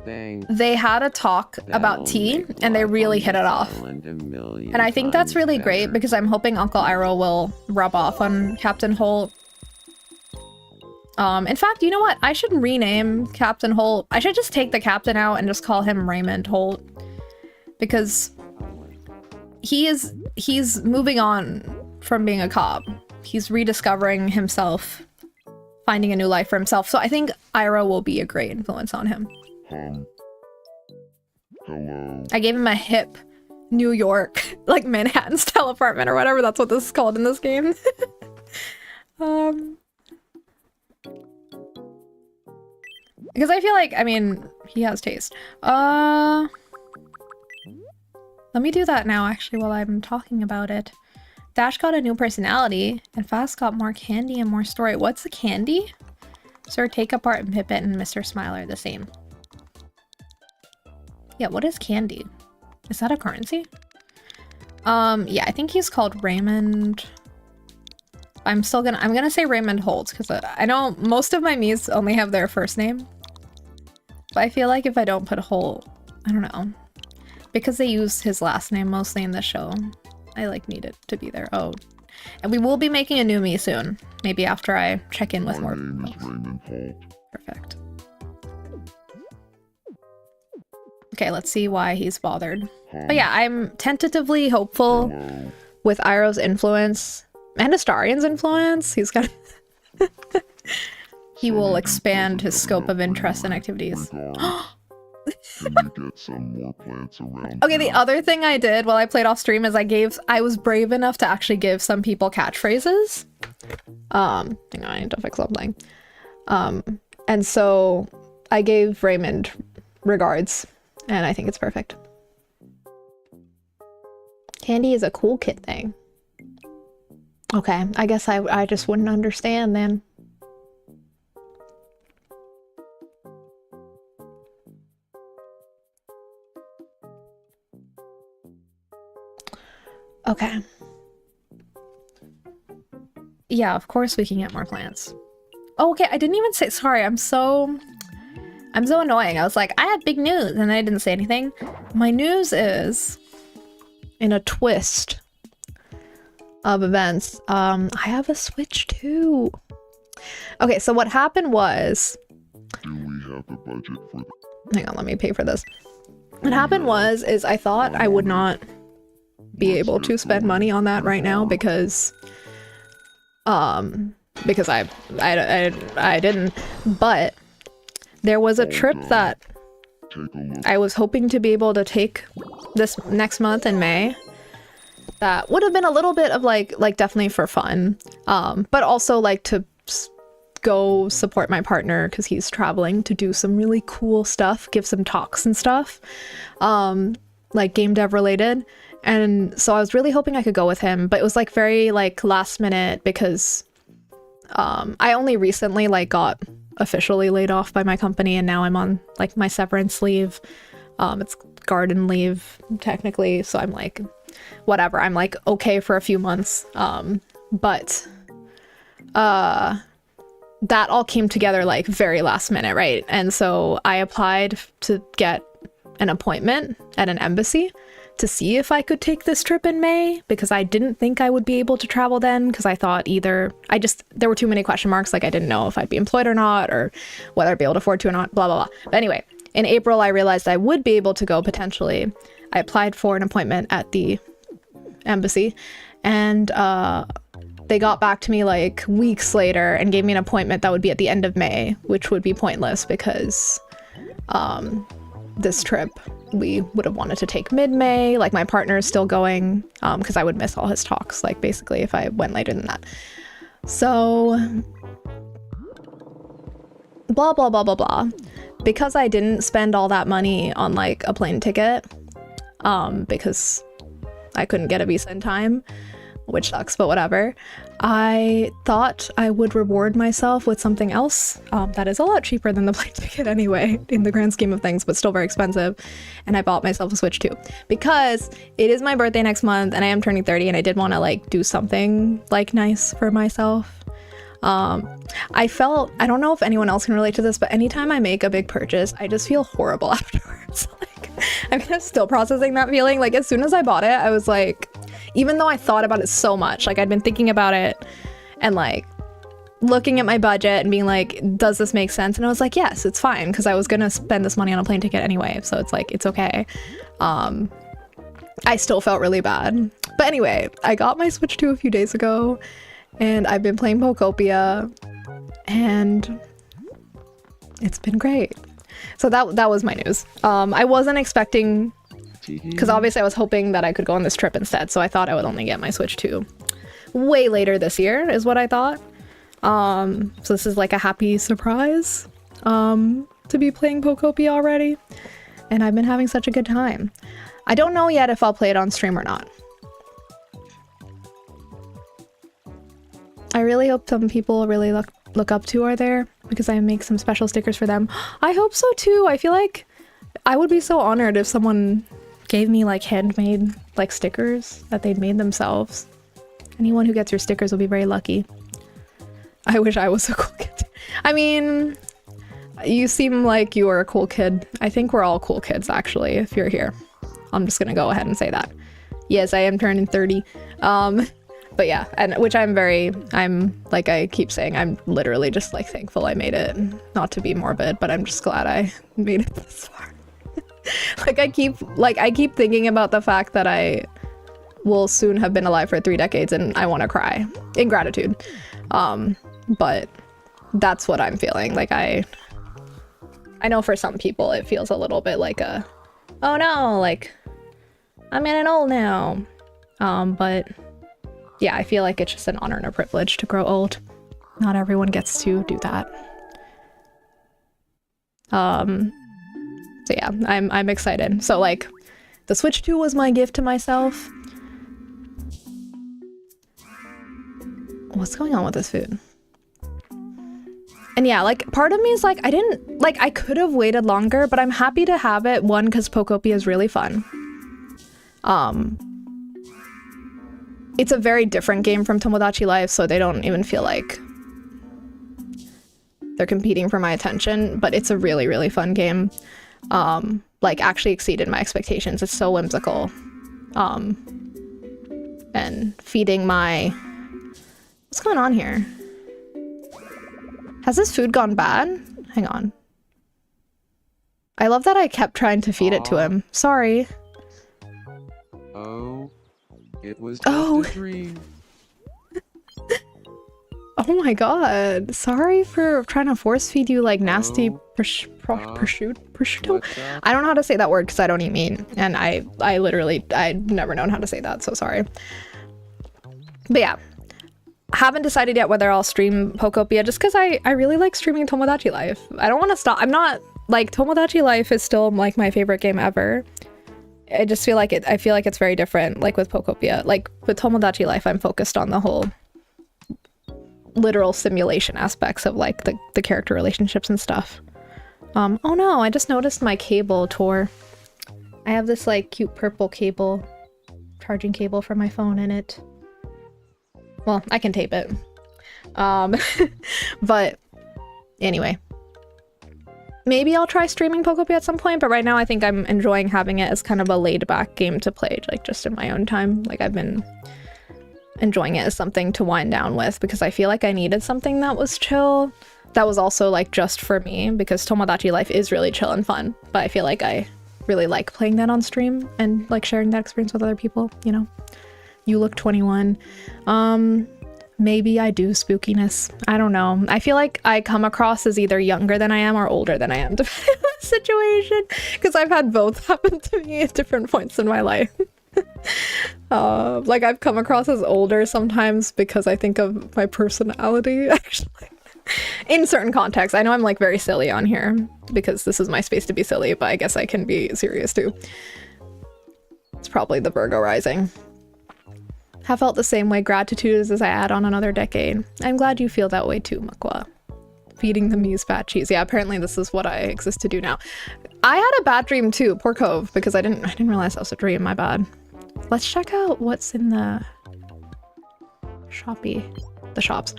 they had a talk about tea, and they really hit it off. And I think that's really great because I'm hoping Uncle Iroh will rub off on Captain Holt. In fact, you know what? I should rename Captain Holt. I should just take the captain out and just call him Raymond Holt, because he's moving on from being a cop. He's rediscovering himself, finding a new life for himself. So I think Iroh will be a great influence on him. Hello. I gave him a hip New York, like Manhattan style apartment or whatever. That's what this is called in this game. Because I feel like, I mean, he has taste. Let me do that now, actually, while I'm talking about it. Dash got a new personality, and Fast got more candy and more story. What's the candy? Sir Take Apart and Pippet and Mr. Smile are the same. Yeah, what is candy? Is that a currency? Yeah, I think he's called Raymond. I'm gonna say Raymond Holt, because I know most of my Miis only have their first name. But I feel like if I don't put Holt, I don't know. Because they use his last name mostly in the show, I like need it to be there. Oh, and we will be making a new Mii soon. Maybe after I check in with more. My name is Raymond Holt. Perfect. Okay, let's see why he's bothered. But yeah, I'm tentatively hopeful Hello. with Iroh's influence and Astarion's influence. He's got he will expand his scope of interests and activities. Can you get some more plants around? Okay, the other thing I did while I played off stream is I was brave enough to actually give some people catchphrases. Hang on, I need to fix something. And so I gave Raymond regards, and I think it's perfect. Candy is a cool kid thing. Okay, I guess I just wouldn't understand then. Okay. Yeah, of course we can get more plants. Oh, okay, I didn't even say, sorry, I'm so annoying. I was like, I had big news, and I didn't say anything. My news is, in a twist of events, I have a Switch too. Okay, so what happened was... Do we have the budget for that? Hang on, let me pay for this. What happened was, I thought I would not be able to spend money on that right now because I didn't, but there was a trip that I was hoping to be able to take this next month in May that would have been a little bit of like definitely for fun, but also like to go support my partner because he's traveling to do some really cool stuff, give some talks and stuff, like game dev related. And so I was really hoping I could go with him, but it was like very like last minute because I only recently like got officially laid off by my company, and now I'm on like my severance leave. It's garden leave technically, so I'm like, whatever. I'm like okay for a few months. But that all came together like very last minute, right? And so I applied to get an appointment at an embassy to see if I could take this trip in May, because I didn't think I would be able to travel then, because I thought there were too many question marks. Like I didn't know if I'd be employed or not, or whether I'd be able to afford to or not, blah, blah, blah. But anyway, in April, I realized I would be able to go potentially. I applied for an appointment at the embassy, and they got back to me like weeks later and gave me an appointment that would be at the end of May, which would be pointless because this trip we would have wanted to take mid-May. Like my partner is still going because I would miss all his talks, like basically if I went later than that. So blah, blah, blah, blah, blah. Because I didn't spend all that money on like a plane ticket because I couldn't get a visa in time, which sucks, but whatever. I thought I would reward myself with something else that is a lot cheaper than the plane ticket anyway, in the grand scheme of things, but still very expensive. And I bought myself a Switch 2 because it is my birthday next month and I am turning 30, and I did want to like do something like nice for myself. I don't know if anyone else can relate to this, but anytime I make a big purchase, I just feel horrible afterwards. Like, I mean, I'm still processing that feeling. Like as soon as I bought it, I was like, even though I thought about it so much, like I'd been thinking about it and like looking at my budget and being like, does this make sense? And I was like, yes, it's fine, because I was gonna spend this money on a plane ticket anyway, so it's like, it's okay. I still felt really bad. But anyway, I got my Switch 2 a few days ago, and I've been playing Pokopia, and it's been great. So that was my news. I wasn't expecting, because obviously I was hoping that I could go on this trip instead, so I thought I would only get my Switch 2 way later this year, is what I thought. So this is like a happy surprise to be playing Pokopia already, and I've been having such a good time. I don't know yet if I'll play it on stream or not. I really hope some people really look up to are there, because I make some special stickers for them. I hope so too. I feel like I would be so honored if someone gave me like handmade like stickers that they'd made themselves. Anyone who gets your stickers will be very lucky. I wish I was a cool kid. I mean, you seem like you are a cool kid. I think we're all cool kids actually, if you're here. I'm just gonna go ahead and say that. Yes, I am turning 30. But yeah, and which I'm like I keep saying, I'm literally just like thankful I made it. Not to be morbid, but I'm just glad I made it this far. Like I keep thinking about the fact that I will soon have been alive for 3 decades, and I want to cry in gratitude. But that's what I'm feeling. Like I know for some people it feels a little bit like a, oh no, like I'm getting old now. But yeah, I feel like it's just an honor and a privilege to grow old. Not everyone gets to do that. So yeah, I'm excited. So like, the Switch 2 was my gift to myself. What's going on with this food? And yeah, like part of me is like, I could have waited longer, but I'm happy to have it. One, because Pokopia is really fun. It's a very different game from Tomodachi Life, so they don't even feel like they're competing for my attention, but it's a really, really fun game. Like actually exceeded my expectations. It's so whimsical. And feeding my... What's going on here? Has this food gone bad? Hang on. I love that I kept trying to feed it to him. Sorry. Oh, it was just a dream. Oh my god. Sorry for trying to force feed you like nasty prosciutto. I don't know how to say that word because I don't eat meat. And I've never known how to say that, so sorry. But yeah. Haven't decided yet whether I'll stream Pokopia just because I really like streaming Tomodachi Life. I don't want to stop. I'm not like Tomodachi Life is still like my favorite game ever. I just feel like I feel like it's very different like with Pokopia. Like with Tomodachi Life, I'm focused on the whole literal simulation aspects of like the character relationships and stuff. Oh no, I just noticed my cable tore. I have this like cute purple cable, charging cable for my phone in it. Well, I can tape it. But anyway. Maybe I'll try streaming Pocopi at some point, but right now I think I'm enjoying having it as kind of a laid-back game to play, like just in my own time. Like I've been enjoying it as something to wind down with because I feel like I needed something that was chill, that was also like just for me, because Tomodachi life is really chill and fun, but I feel like I really like playing that on stream and like sharing that experience with other people, you know? You look 21. Maybe I do spookiness. I don't know. I feel like I come across as either younger than I am or older than I am, depending on the situation, because I've had both happen to me at different points in my life. Like I've come across as older sometimes because I think of my personality, actually. In certain contexts. I know I'm like very silly on here because this is my space to be silly, but I guess I can be serious too. It's probably the Virgo rising. Have felt the same way gratitude as I add on another decade. I'm glad you feel that way too, Makwa. Feeding the Muse fat cheese. Yeah, apparently this is what I exist to do now. I had a bad dream too, poor Cove, because I didn't realize that was a dream, my bad. Let's check out what's in the shops.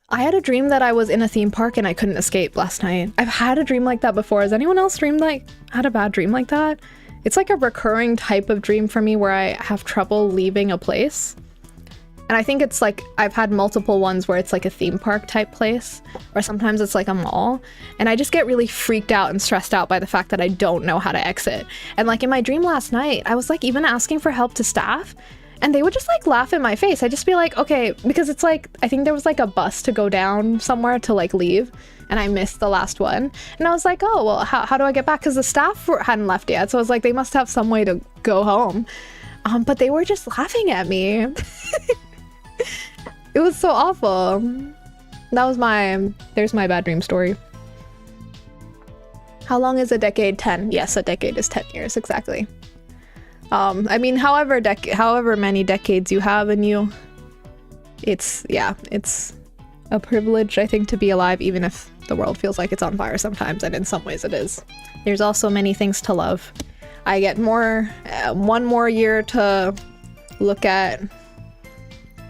I had a dream that I was in a theme park and I couldn't escape last night. I've had a dream like that before. Has anyone else had a bad dream like that? It's like a recurring type of dream for me where I have trouble leaving a place. And I think it's like, I've had multiple ones where it's like a theme park type place, or sometimes it's like a mall. And I just get really freaked out and stressed out by the fact that I don't know how to exit. And like in my dream last night, I was like even asking for help to staff, and they would just like laugh in my face. I'd just be like, okay, because it's like, I think there was like a bus to go down somewhere to like leave, and I missed the last one. And I was like, oh, well, how do I get back? Because the staff hadn't left yet. So I was like, they must have some way to go home. But they were just laughing at me. It was so awful. That was there's my bad dream story. How long is a decade? 10. Yes, a decade is 10 years, exactly. I mean, however many decades you have in you, it's a privilege, I think, to be alive, even if the world feels like it's on fire sometimes, and in some ways it is. There's also many things to love. I get one more year to look at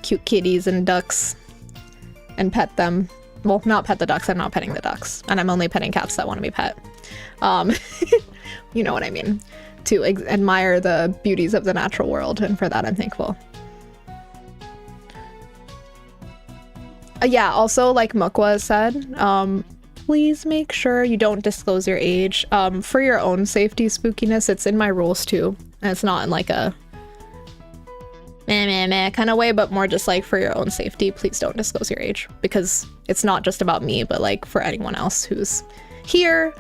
cute kitties and ducks and pet them. Well, not pet the ducks, I'm not petting the ducks, and I'm only petting cats that want to be pet. You know what I mean. To admire the beauties of the natural world, and for that I'm thankful. Yeah, also like Mukwa said, please make sure you don't disclose your age. For your own safety spookiness, it's in my rules too. And it's not in like a meh kind of way, but more just like for your own safety, please don't disclose your age, because it's not just about me, but like for anyone else who's here.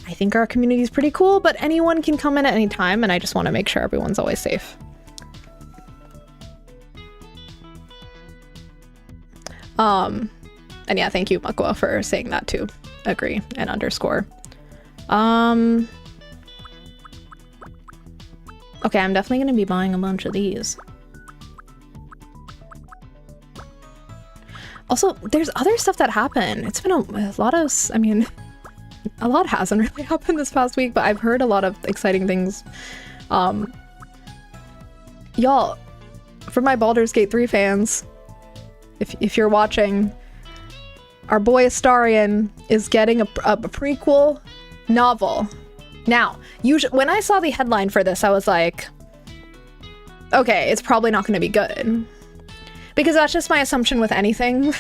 I think our community is pretty cool, but anyone can come in at any time, and I just want to make sure everyone's always safe. And yeah, thank you, Makwa, for saying that too. Agree and underscore. Okay, I'm definitely going to be buying a bunch of these. Also, there's other stuff that happened. It's been a lot of, I mean, a lot hasn't really happened this past week, but I've heard a lot of exciting things. Y'all, for my Baldur's Gate 3 fans, if you're watching, our boy Astarion is getting a prequel novel. Now, when I saw the headline for this, I was like, okay, it's probably not going to be good. Because that's just my assumption with anything.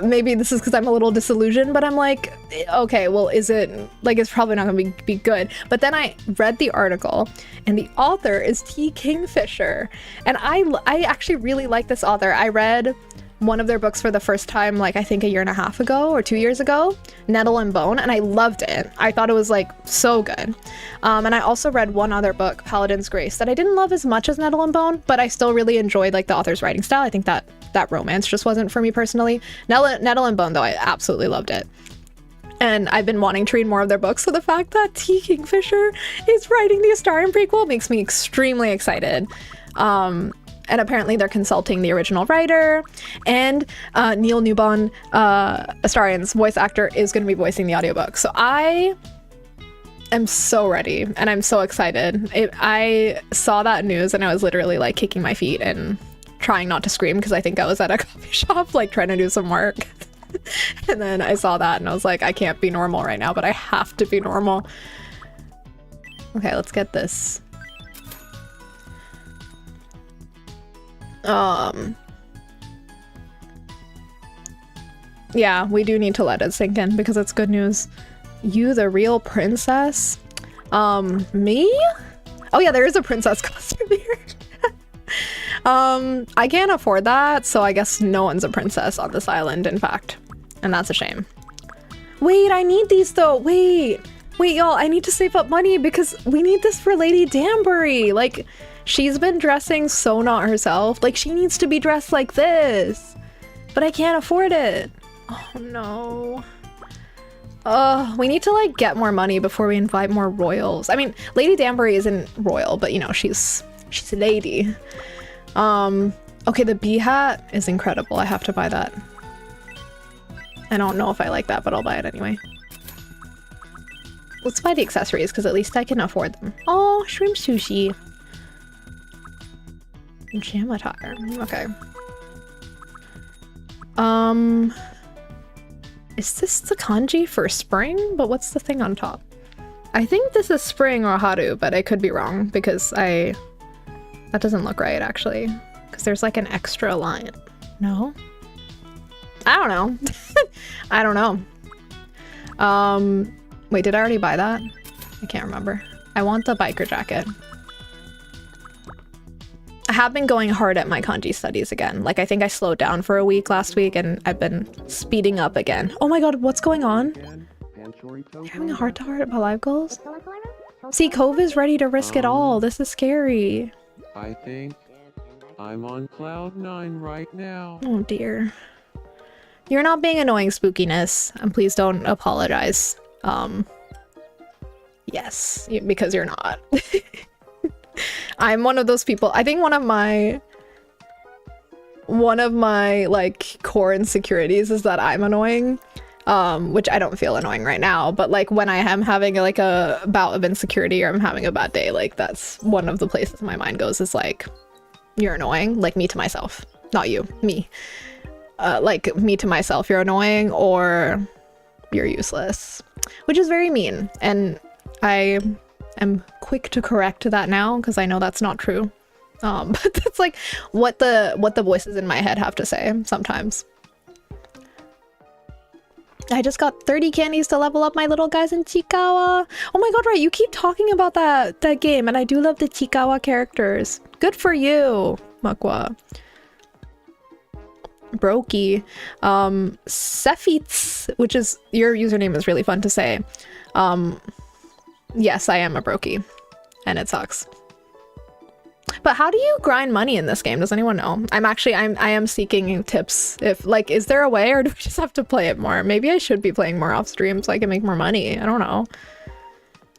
Maybe this is because I'm a little disillusioned, but I'm like, okay, well, is it, like, it's probably not going to be good. But then I read the article, and the author is T. Kingfisher. And I actually really like this author. I read one of their books for the first time, like, I think a year and a half ago or 2 years ago, Nettle and Bone, and I loved it. I thought it was, like, so good. And I also read one other book, Paladin's Grace, that I didn't love as much as Nettle and Bone, but I still really enjoyed, like, the author's writing style. I think that romance just wasn't for me personally. Nettle and Bone, though, I absolutely loved it. And I've been wanting to read more of their books, so the fact that T. Kingfisher is writing the Astarion prequel makes me extremely excited. and apparently they're consulting the original writer, and Neil Newbon, Astarian's voice actor, is going to be voicing the audiobook. So I am so ready, and I'm so excited. I saw that news and I was literally like kicking my feet and trying not to scream because I think I was at a coffee shop like trying to do some work. And then I saw that and I was like, I can't be normal right now, but I have to be normal. Okay, let's get this. Yeah, we do need to let it sink in because it's good news. You the real princess? Me? Oh yeah, there is a princess costume here. I can't afford that, so I guess no one's a princess on this island, in fact. And that's a shame. Wait, I need these though. Wait, y'all, I need to save up money because we need this for Lady Danbury. Like, she's been dressing so not herself. Like, she needs to be dressed like this. But I can't afford it. Oh no. We need to like get more money before we invite more royals. I mean, Lady Danbury isn't royal, but you know, she's a lady. Okay, the bee hat is incredible. I have to buy that. I don't know if I like that, but I'll buy it anyway. Let's buy the accessories because at least I can afford them. Oh, shrimp sushi. Jam attire. Okay. Is this the kanji for spring? But what's the thing on top? I think this is spring or haru, but I could be wrong because that doesn't look right actually. Because there's like an extra line. No? I don't know. I don't know. Wait, did I already buy that? I can't remember. I want the biker jacket. I have been going hard at my kanji studies again. Like, I think I slowed down for a week last week and I've been speeding up again. Oh my god, what's going on? You're having a heart-to-heart about life goals? See, Cove is ready to risk it all. This is scary. I think I'm on cloud 9 right now. Oh dear. You're not being annoying, spookiness, and please don't apologize. Yes, because you're not. I'm one of those people. I think one of my like core insecurities is that I'm annoying, which I don't feel annoying right now, but like when I am having like a bout of insecurity or I'm having a bad day, like that's one of the places my mind goes is like, you're annoying, like me to myself, not you, me. Like me to myself, you're annoying or you're useless, which is very mean, and I am quick to correct that now because I know that's not true. But that's like what the voices in my head have to say sometimes. I just got 30 candies to level up my little guys in Chikawa. Oh my god, right, you keep talking about that game, and I do love the Chikawa characters. Good for you, Makwa. Brokey. Sefits, which is your username is really fun to say. Yes, I am a brokey, and it sucks. But how do you grind money in this game? Does anyone know? I am seeking tips. If like, is there a way, or do we just have to play it more? Maybe I should be playing more off stream so I can make more money. I don't know.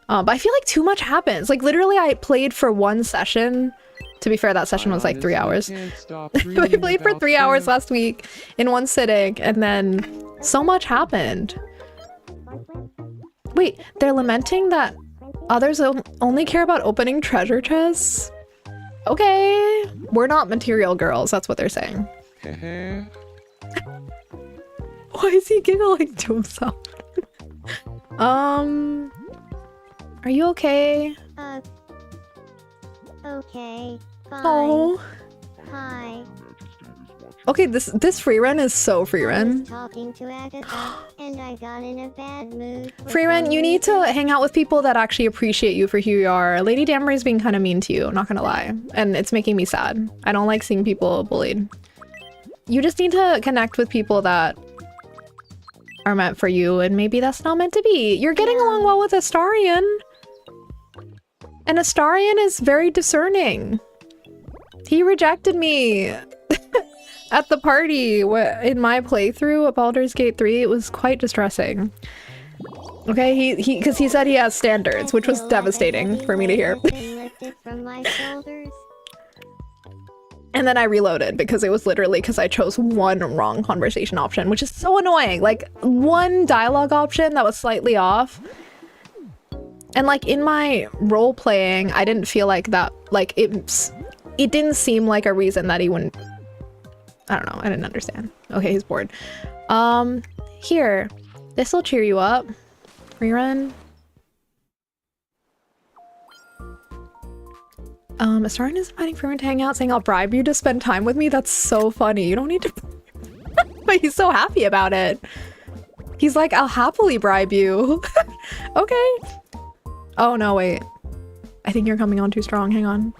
But I feel like too much happens. Like literally, I played for one session. To be fair, that session was like 3 hours. I played for 3 hours last week in one sitting, and then so much happened. Wait, they're lamenting that others only care about opening treasure chests? Okay, we're not material girls, that's what they're saying. Why is he giggling to himself? Are you okay? Okay. Bye. Oh. Hi. Okay, this free run is so free I run. was talking to Agatha, and I got in a bad mood. Free run, you need to hang out with people that actually appreciate you for who you are. Lady Danbury's being kind of mean to you, I'm not gonna lie. And it's making me sad. I don't like seeing people bullied. You just need to connect with people that are meant for you, and maybe that's not meant to be. You're getting along well with Astarian. And Astarian is very discerning. He rejected me at the party in my playthrough of Baldur's Gate 3. It was quite distressing. Okay, because he said he has standards, which was devastating for me to hear. And then I reloaded because it was literally because I chose one wrong conversation option, which is so annoying. Like one dialogue option that was slightly off. And like in my role playing, I didn't feel like that, like it didn't seem like a reason that he wouldn't, I don't know, I didn't understand. Okay, he's bored. Here, this will cheer you up. Rerun. Starring is inviting Freeman to hang out, saying I'll bribe you to spend time with me. That's so funny. You don't need to, but he's so happy about it. He's like, I'll happily bribe you. Okay. Oh no, wait. I think you're coming on too strong. Hang on.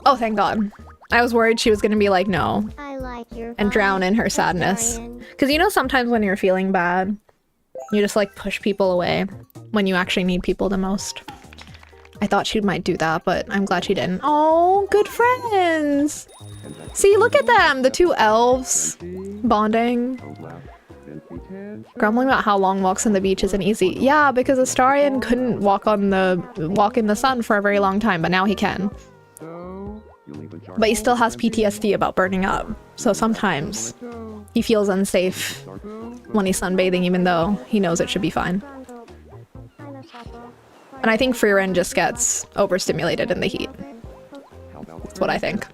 Oh, thank God. I was worried she was gonna be like, no, I like your and drown in her vibe, sadness. Astarion. Because you know, sometimes when you're feeling bad, you just like push people away when you actually need people the most. I thought she might do that, but I'm glad she didn't. Oh, good friends. See, look at them, the two elves bonding. Grumbling about how long walks on the beach isn't easy. Yeah, because Astarion couldn't walk in the sun for a very long time, but now he can. But he still has PTSD about burning up, so sometimes he feels unsafe when he's sunbathing, even though he knows it should be fine. And I think Frieren just gets overstimulated in the heat. That's what I think.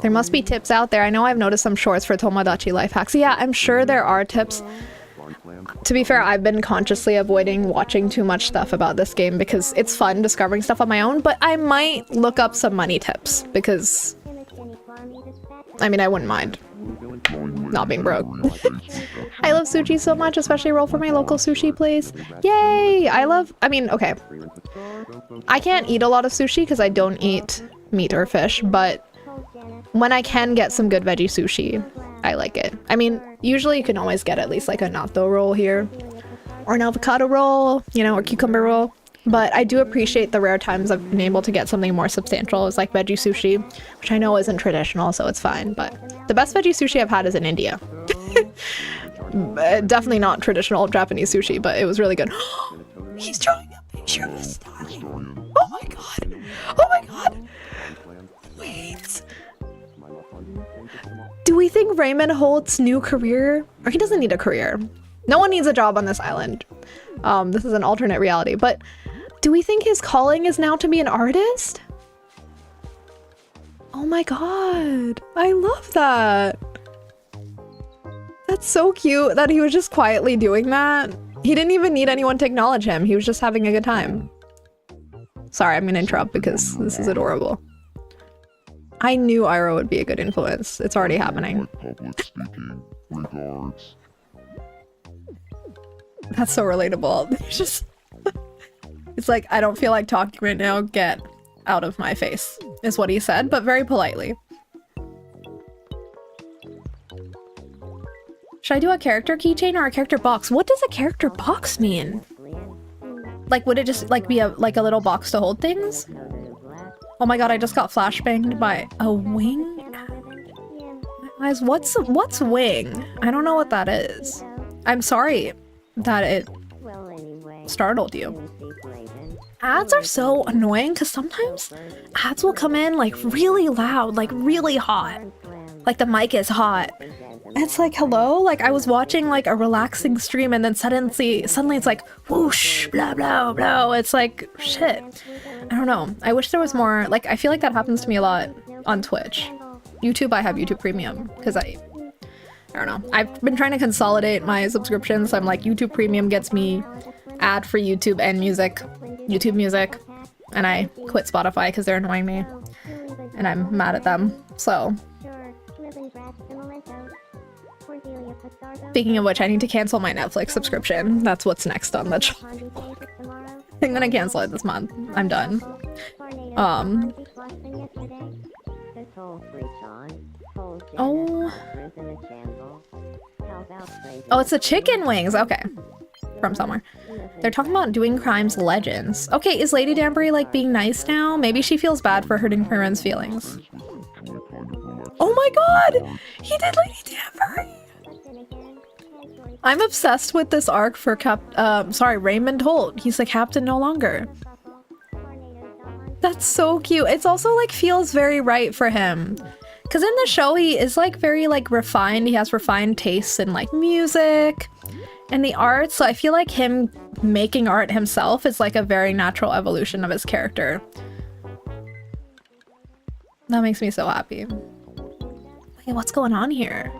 There must be tips out there. I know I've noticed some shorts for tomodachi life hacks. Yeah, I'm sure there are tips. To be fair, I've been consciously avoiding watching too much stuff about this game because it's fun discovering stuff on my own, but I might look up some money tips because, I mean, I wouldn't mind not being broke. I love sushi so much, especially roll for my local sushi place. Yay! I mean, okay. I can't eat a lot of sushi because I don't eat meat or fish, but when I can get some good veggie sushi, I like it. I mean, usually you can always get at least like a natto roll here, or an avocado roll, you know, or cucumber roll. But I do appreciate the rare times I've been able to get something more substantial as like veggie sushi, which I know isn't traditional, so it's fine. But the best veggie sushi I've had is in India. Definitely not traditional Japanese sushi, but it was really good. He's drawing a picture of a star. Oh my god! Oh my god! Wait. Do we think Raymond Holt's new career, or he doesn't need a career. No one needs a job on this island. This is an alternate reality, but do we think his calling is now to be an artist? Oh my god, I love that. That's so cute that he was just quietly doing that. He didn't even need anyone to acknowledge him. He was just having a good time. Sorry, I'm gonna interrupt because this is adorable. I knew Iroh would be a good influence. It's already happening. Public speaking. Regards. That's so relatable. It's just... It's like, I don't feel like talking right now. Get out of my face, is what he said, but very politely. Should I do a character keychain or a character box? What does a character box mean? Like, would it just like be a little box to hold things? Oh my god, I just got flashbanged by a wing? Guys, what's wing? I don't know what that is. I'm sorry that it startled you. Ads are so annoying because sometimes ads will come in like really loud, like really hot. Like the mic is hot. It's like, hello? Like I was watching like a relaxing stream and then suddenly it's like whoosh, blah, blah, blah. It's like, shit. I don't know. I wish there was more, like I feel like that happens to me a lot on Twitch. YouTube, I have YouTube Premium because I don't know. I've been trying to consolidate my subscriptions. So I'm like, YouTube Premium gets me ad-free YouTube and music, YouTube Music, and I quit Spotify because they're annoying me and I'm mad at them. So speaking of which, I need to cancel my Netflix subscription. That's what's next on the channel. I'm gonna cancel it this month. I'm done. Oh, it's the chicken wings. Okay, from somewhere. They're talking about doing crimes legends. Okay, is Lady Danbury like being nice now? Maybe she feels bad for hurting Perrin's feelings. Oh my god! He did Lady Danbury! I'm obsessed with this arc for Raymond Holt. He's the captain no longer. That's so cute. It's also like feels very right for him. Because in the show, he is like very like refined. He has refined tastes in like music and the art. So I feel like him making art himself is like a very natural evolution of his character. That makes me so happy. Wait, what's going on here?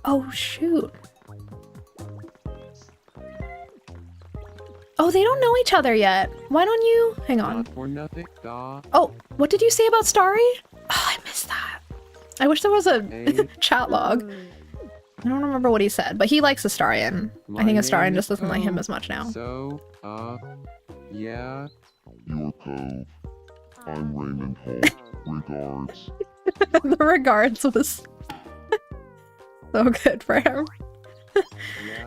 Oh, shoot. Oh, they don't know each other yet. Why don't you... Hang on. Not for nothing, da. Oh, what did you say about Starry? Oh, I missed that. I wish there was a Hey. chat log. I don't remember what he said, but he likes Astarion. I think My Astarion name just is doesn't like him Poe. as much now. So, yeah. You're Cove. I'm Raymond Hall. Regards. The regards was so good for him.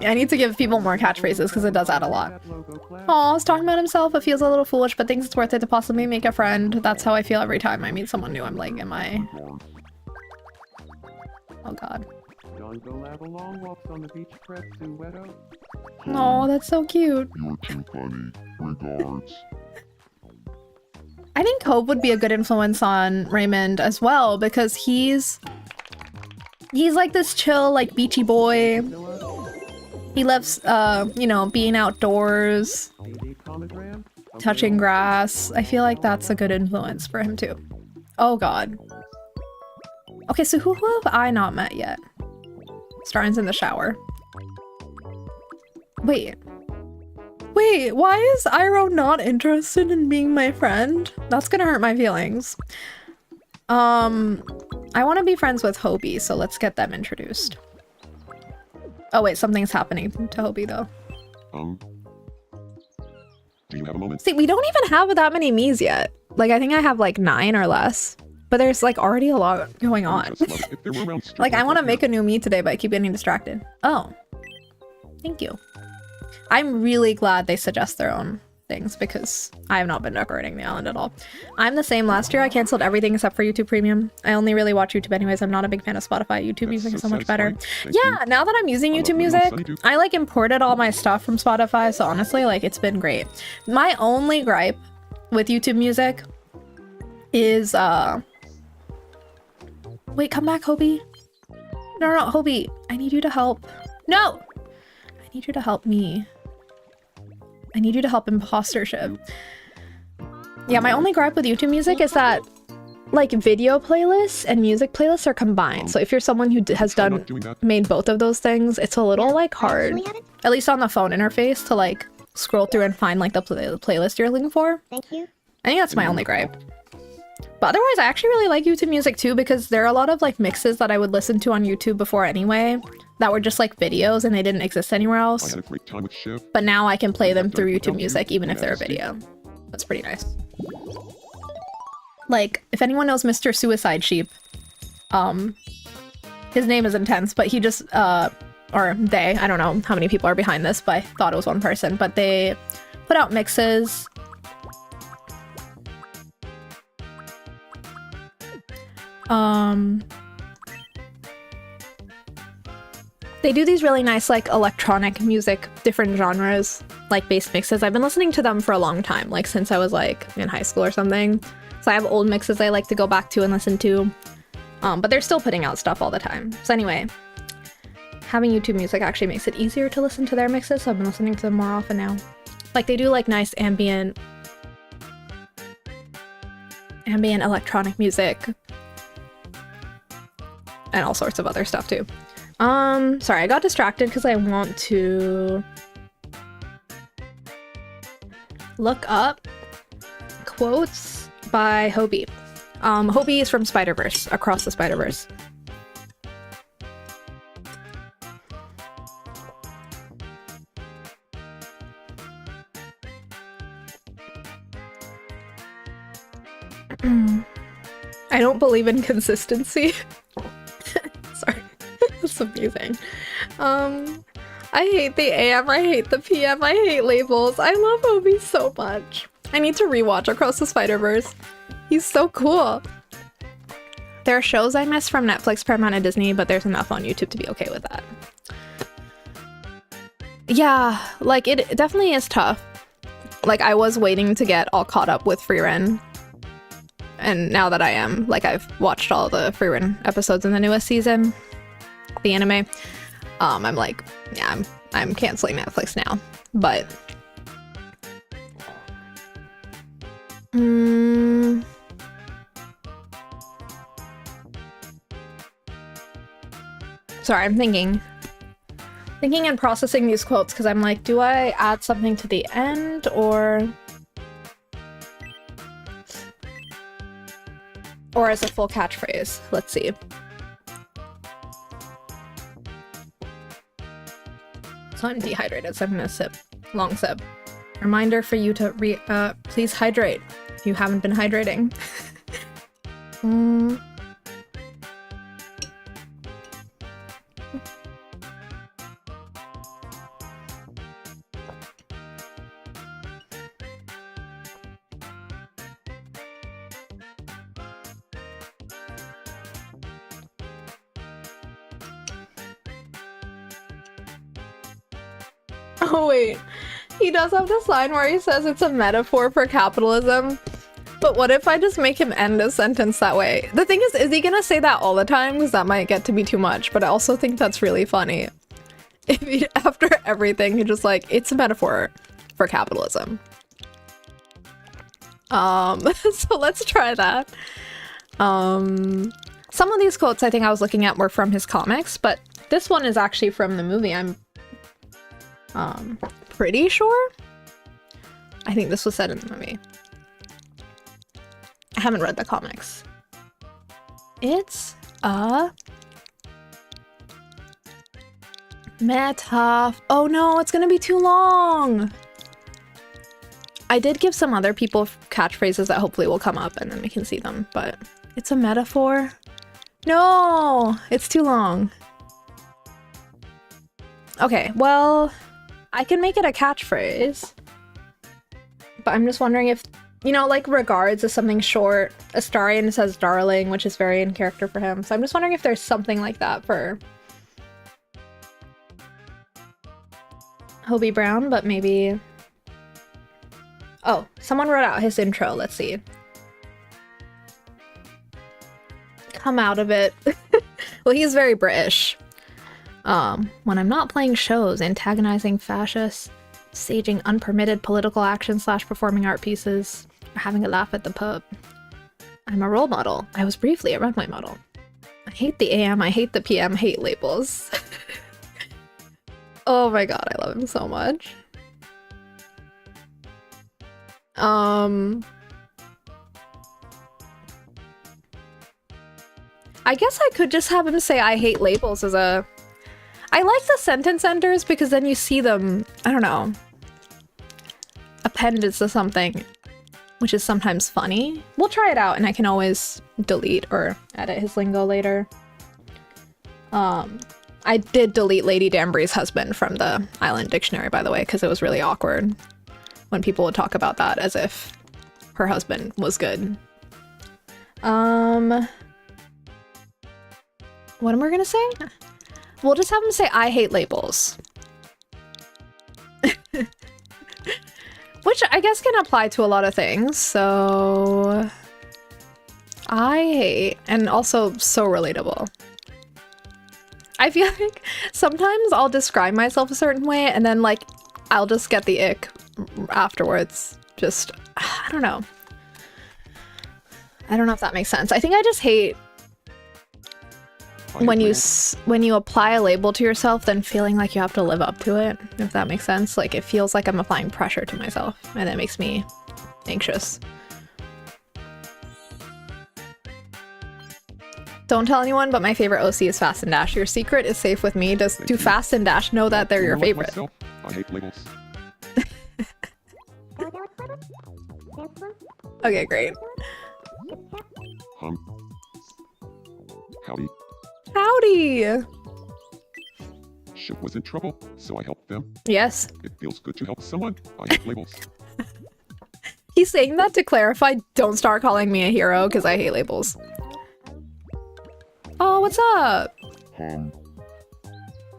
Yeah, I need to give people more catchphrases because it does add a lot. Aw, he's talking about himself. It feels a little foolish, but thinks it's worth it to possibly make a friend. That's how I feel every time I meet someone new. I'm like, am I... Regards. Oh god. Don't go have a long walks on the beach prep to Wedo. Oh, that's so cute. You're too funny. Regards. I think Hope would be a good influence on Raymond as well because he's like this chill, like beachy boy. He loves, you know, being outdoors, touching grass. I feel like that's a good influence for him too. Oh god. Okay, so who have I not met yet? Starion's in the shower. Wait, why is Iroh not interested in being my friend? That's gonna hurt my feelings. I want to be friends with Hobie, so let's get them introduced. Oh wait, something's happening to Hobie though. Do you have a moment? See, we don't even have that many Miis yet. Like, I think I have like 9 or less. But there's like already a lot going on. If there were around Like, I want to make a new Mii today, but I keep getting distracted. Oh. Thank you. I'm really glad they suggest their own things because I have not been decorating the island at all. I'm the same. Last year I canceled everything except for YouTube Premium. I only really watch YouTube anyways. I'm not a big fan of Spotify. YouTube Music is so much better. Yeah, now that I'm using YouTube Music, I like imported all my stuff from Spotify. So honestly, like, it's been great. My only gripe with YouTube Music is wait, come back, Hobie. No, Hobie, I need you to help. No! I need you to help me. I need you to help impostership. Yeah, my only gripe with YouTube Music is that, like, video playlists and music playlists are combined. So if you're someone who has made both of those things, it's a little, like, hard, at least on the phone interface, to, like, scroll through and find, like, the playlist you're looking for. Thank you. I think that's my only gripe. But otherwise, I actually really like YouTube Music too, because there are a lot of like mixes that I would listen to on YouTube before anyway, that were just like videos and they didn't exist anywhere I else. had a great time with Shiv. But now I can play them through YouTube Music, even if they're a video. That's pretty nice. Like, if anyone knows Mr. Suicide Sheep, his name is intense, but he just, or they, I don't know how many people are behind this, but I thought it was one person, but they put out mixes. They do these really nice, like, electronic music, different genres, like, bass mixes. I've been listening to them for a long time, like, since I was, like, in high school or something. So I have old mixes I like to go back to and listen to. But they're still putting out stuff all the time. So anyway, having YouTube Music actually makes it easier to listen to their mixes, so I've been listening to them more often now. Like, they do, like, nice ambient electronic music. And all sorts of other stuff, too. Sorry, I got distracted because I want to look up quotes by Hobie. Hobie is from Spider-Verse, Across the Spider-Verse. I don't believe in consistency. Sorry. That's amazing. I hate the AM, I hate the PM, I hate labels. I love Hobie so much. I need to rewatch Across the Spider-Verse. He's so cool. There are shows I miss from Netflix, Paramount, and Disney, but there's enough on YouTube to be okay with that. Yeah, like, it definitely is tough. Like, I was waiting to get all caught up with Frieren. And now that I am, like, I've watched all the Frieren episodes in the newest season, the anime. I'm like, yeah, I'm canceling Netflix now. But sorry, I'm thinking and processing these quotes because I'm like, do I add something to the end or as a full catchphrase? Let's see. So I'm dehydrated, so I'm gonna sip. Long sip. Reminder for you to please hydrate if you haven't been hydrating. Oh wait, he does have this line where he says it's a metaphor for capitalism. But what if I just make him end a sentence that way? The thing is he gonna say that all the time? Because that might get to be too much, but I also think that's really funny. If he, after everything, he just like, it's a metaphor for capitalism. So let's try that. Some of these quotes I think I was looking at were from his comics, but this one is actually from the movie. I'm pretty sure. I think this was said in the movie. I haven't read the comics. It's a oh no, it's gonna be too long. I did give some other people catchphrases that hopefully will come up and then we can see them, but it's a metaphor. No, it's too long. Okay, well, I can make it a catchphrase, but I'm just wondering if, you know, like regards is something short. Astarion says darling, which is very in character for him. So I'm just wondering if there's something like that for Hobie Brown, but maybe... Oh, someone wrote out his intro. Let's see. Come out of it. Well, he's very British. When I'm not playing shows, antagonizing fascists, staging unpermitted political action / performing art pieces, or having a laugh at the pub. I'm a role model. I was briefly a runway model. I hate the AM, I hate the PM, hate labels. Oh my god, I love him so much. I guess I could just have him say I hate labels as a... I like the sentence enders because then you see them, I don't know, appended to something, which is sometimes funny. We'll try it out and I can always delete or edit his lingo later. I did delete Lady Danbury's husband from the Island Dictionary, by the way, because it was really awkward when people would talk about that as if her husband was good. What am I gonna say? We'll just have him say, I hate labels. Which I guess can apply to a lot of things, so... I hate, and also so relatable. I feel like sometimes I'll describe myself a certain way, and then, like, I'll just get the ick afterwards. Just, I don't know. I don't know if that makes sense. I think I just hate when you apply a label to yourself, then feeling like you have to live up to it, if that makes sense. Like, it feels like I'm applying pressure to myself, and it makes me anxious. Don't tell anyone, but my favorite OC is Fast and Dash. Your secret is safe with me. Do Fast and Dash know that they're your favorite? Myself, I hate labels. Okay, great. Howdy. Howdy! Ship was in trouble, so I helped them. Yes. It feels good to help someone. I hate labels. He's saying that to clarify, don't start calling me a hero, because I hate labels. Oh, what's up? Care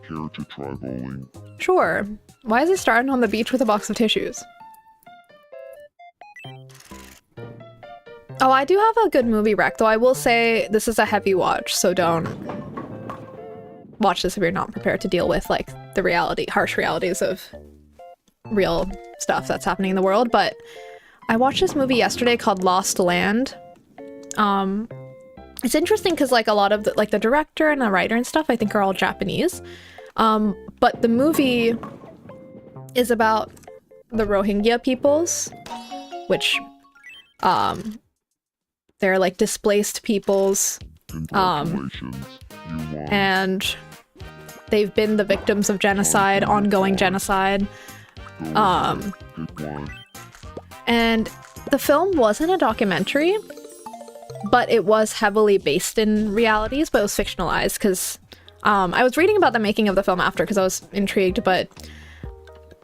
to try bowling? Sure. Why is he starting on the beach with a box of tissues? Oh, I do have a good movie rec, though I will say this is a heavy watch, so don't watch this if you're not prepared to deal with like the harsh realities of real stuff that's happening in the world. But I watched this movie yesterday called Lost Land. It's interesting because like a lot of the director and the writer and stuff I think are all Japanese. But the movie is about the Rohingya peoples, which they're like displaced peoples. Congratulations, you won. And they've been the victims of genocide, ongoing genocide. Good one. And the film wasn't a documentary, but it was heavily based in realities, but it was fictionalized because I was reading about the making of the film after because I was intrigued, but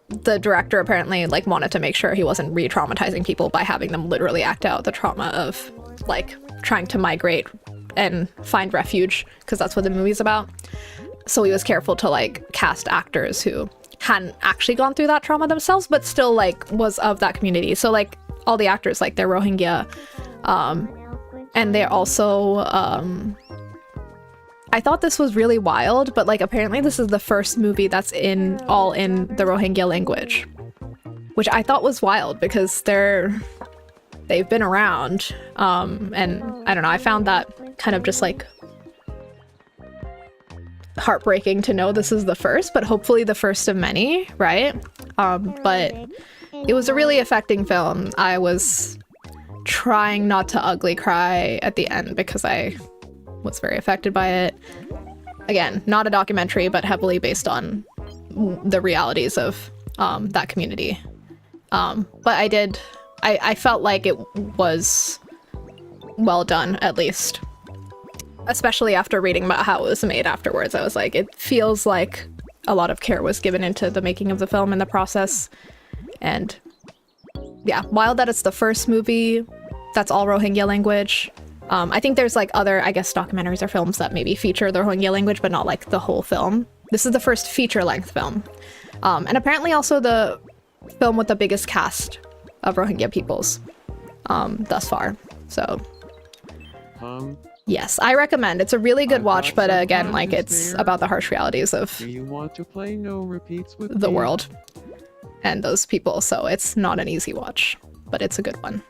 the director apparently like wanted to make sure he wasn't re-traumatizing people by having them literally act out the trauma of like trying to migrate and find refuge, because that's what the movie's about. So he was careful to like cast actors who hadn't actually gone through that trauma themselves, but still like was of that community. So like all the actors, like they're Rohingya, and they're also I thought this was really wild, but like apparently this is the first movie that's all in the Rohingya language, which I thought was wild because they've been around, and I don't know, I found that kind of just like heartbreaking to know this is the first, but hopefully the first of many, right? But it was a really affecting film. I was trying not to ugly cry at the end because I was very affected by it. Again, not a documentary, but heavily based on the realities of that community. But I felt like it was well done, at least. Especially after reading about how it was made afterwards. I was like, it feels like a lot of care was given into the making of the film and the process. And yeah, wild that it's the first movie that's all Rohingya language. I think there's like other, I guess, documentaries or films that maybe feature the Rohingya language, but not like the whole film. This is the first feature-length film. And apparently also the film with the biggest cast of Rohingya peoples thus far. So yes, I recommend. It's a really good watch, but again, like it's about the harsh realities of Do you want to play no repeats with the me? world and those people. So it's not an easy watch, but it's a good one.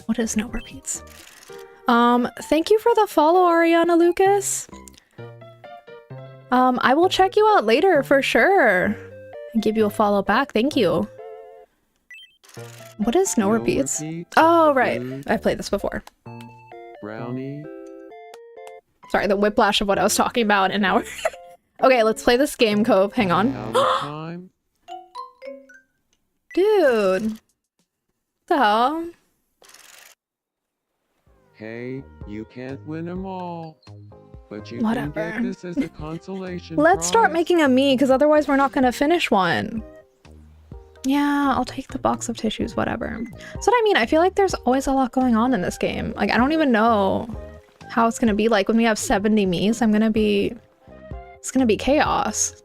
What is no repeats? Thank you for the follow, Ariana Lucas. I will check you out later for sure and give you a follow back. Thank you. What is no repeats? Oh, right. I played this before. Brownie. Sorry, the whiplash of what I was talking about, and now we're... Okay, let's play this game, Cove. Hang on. Out of time. Dude. What the hell? Hey, you can't win them all. But you Whatever. can get this as a consolation Let's start prize. making a me, because otherwise we're not going to finish one. Yeah, I'll take the box of tissues, whatever. That's what I mean. I feel like there's always a lot going on in this game. Like, I don't even know how it's going to be like when we have 70 me's. It's going to be chaos.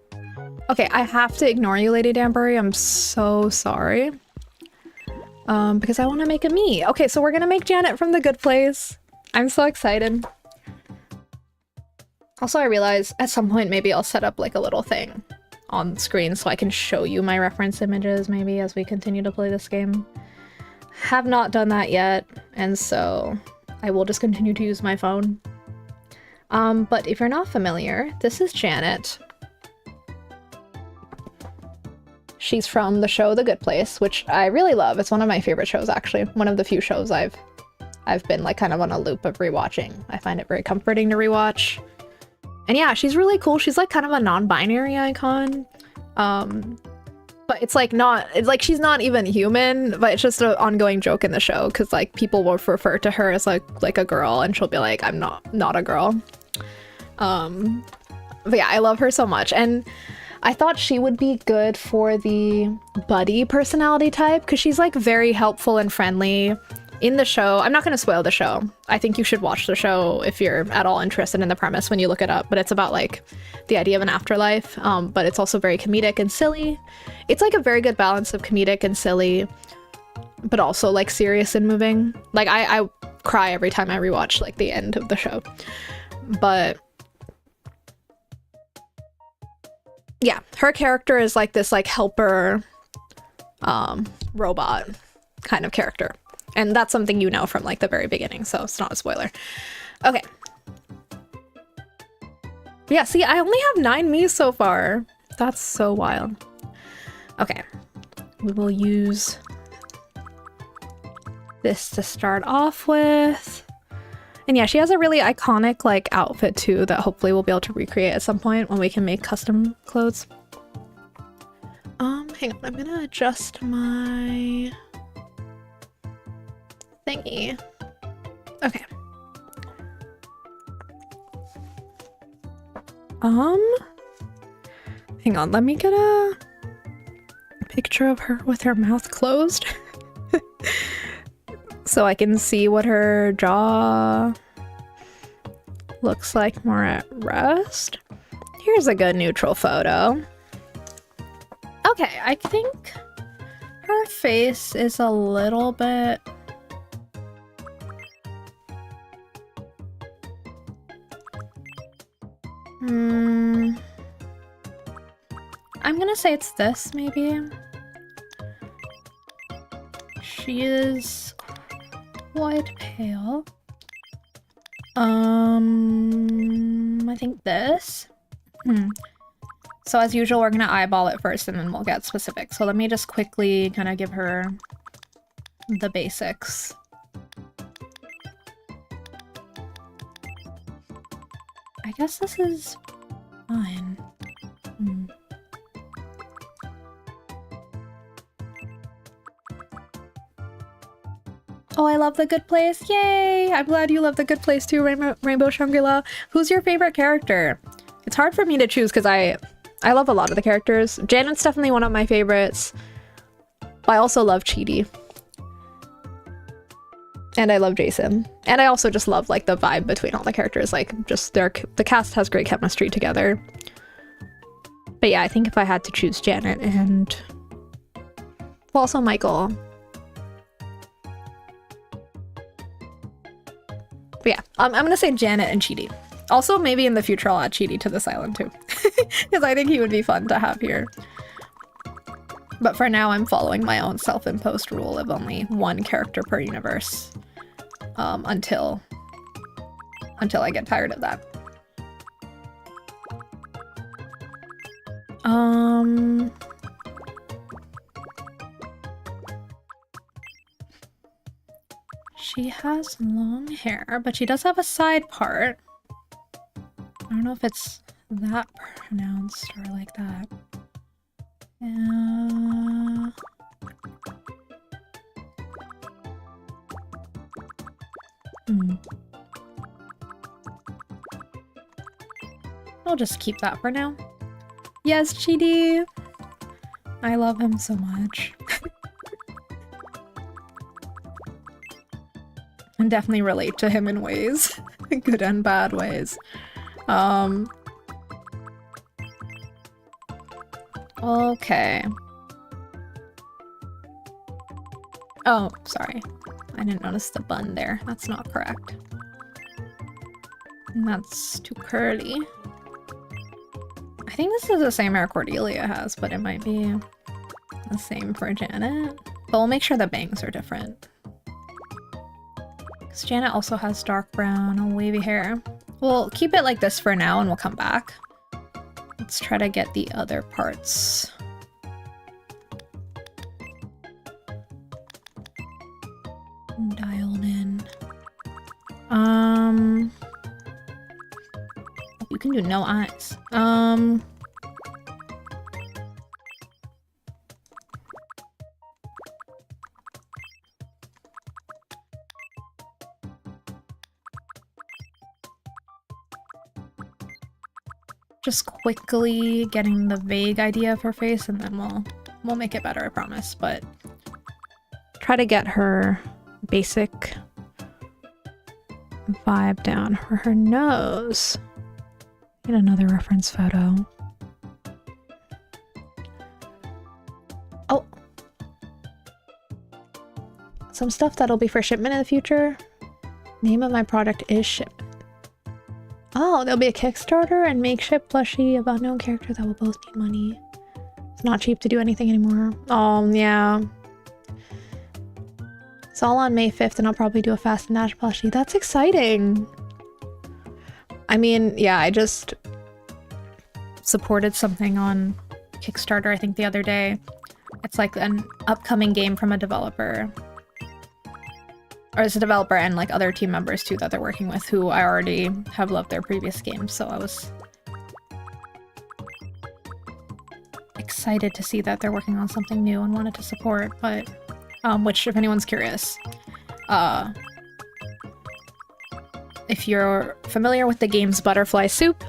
Okay, I have to ignore you, Lady Danbury. I'm so sorry. Because I want to make a me. Okay, so we're going to make Janet from The Good Place. I'm so excited. Also, I realize at some point maybe I'll set up like a little thing on screen so I can show you my reference images maybe as we continue to play this game. Have not done that yet, and so I will just continue to use my phone. But if you're not familiar, this is Janet. She's from the show The Good Place, which I really love. It's one of my favorite shows, actually. One of the few shows I've been like kind of on a loop of rewatching. I find it very comforting to rewatch. And yeah, she's really cool. She's like kind of a non-binary icon. But it's like she's not even human, but it's just an ongoing joke in the show because like people will refer to her as like a girl, and she'll be like, I'm not a girl. But yeah, I love her so much. And I thought she would be good for the buddy personality type because she's like very helpful and friendly in the show. I'm not going to spoil the show. I think you should watch the show if you're at all interested in the premise when you look it up, but it's about like the idea of an afterlife, but it's also very comedic and silly. It's like a very good balance of comedic and silly. but also like serious and moving. Like I cry every time I rewatch like the end of the show. But yeah, her character is like this like helper robot kind of character. And that's something you know from like the very beginning, so it's not a spoiler. Okay. Yeah, see, I only have 9 Miis so far. That's so wild. Okay. We will use this to start off with. And yeah, she has a really iconic like outfit too that hopefully we'll be able to recreate at some point when we can make custom clothes. Hang on, I'm gonna adjust my thingy. Okay. Hang on, let me get a picture of her with her mouth closed so I can see what her jaw looks like more at rest. Here's a good neutral photo. Okay, I think her face is a little bit... I'm gonna say it's this, maybe. She is quite pale. I think this. So as usual, we're gonna eyeball it first and then we'll get specific. So let me just quickly kind of give her the basics. I guess this is fine. Oh, I love The Good Place. Yay! I'm glad you love The Good Place too, Rainbow Shangri-La. Who's your favorite character? It's hard for me to choose because I love a lot of the characters. Janet's definitely one of my favorites. I also love Chidi. And I love Jason. And I also just love like the vibe between all the characters. Like just the cast has great chemistry together. But yeah, I think if I had to choose Janet and well, also Michael. But yeah, I'm gonna say Janet and Chidi. Also, maybe in the future I'll add Chidi to this island too. Because I think he would be fun to have here. But for now, I'm following my own self-imposed rule of only one character per universe. Until I get tired of that. She has long hair, but she does have a side part. I don't know if it's that pronounced or like that. I'll just keep that for now. Yes, Chidi! I love him so much. And definitely relate to him in ways. Good and bad ways. Okay. Oh, sorry. I didn't notice the bun there. That's not correct. And that's too curly. I think this is the same hair Cordelia has, but it might be the same for Janet. But we'll make sure the bangs are different. Because Janet also has dark brown and wavy hair. We'll keep it like this for now and we'll come back. Let's try to get the other parts. Dialed in. You can do no eyes. Just quickly getting the vague idea of her face and then we'll make it better, I promise. But try to get her basic vibe down for her nose. Get another reference photo. Oh. some stuff that'll be for shipment in the future. Name of my product is shipment. Oh, there'll be a Kickstarter and makeshift plushie of unknown character that will both need money. It's not cheap to do anything anymore. Oh, yeah. It's all on May 5th and I'll probably do a Fast and Dash plushie. That's exciting. I mean, yeah, I just supported something on Kickstarter, I think the other day. It's like an upcoming game from a developer. Or it's a developer and like other team members too that they're working with who I already have loved their previous games, so I was excited to see that they're working on something new and wanted to support, but which, if anyone's curious, if you're familiar with the games Butterfly Soup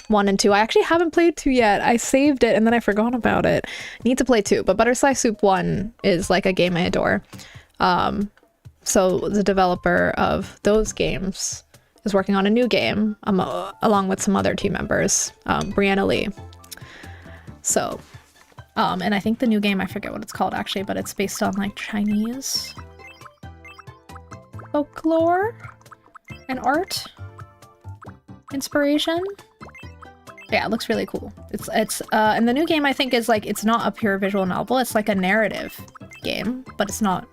1 and 2, I actually haven't played 2 yet. I saved it and then I forgot about it. Need to play 2, but Butterfly Soup 1 is like a game I adore. So the developer of those games is working on a new game along with some other team members, Brianna Lee. So, and I think the new game, I forget what it's called actually, but it's based on like Chinese folklore and art inspiration. Yeah, it looks really cool. And the new game I think is like, it's not a pure visual novel, it's like a narrative game, but it's not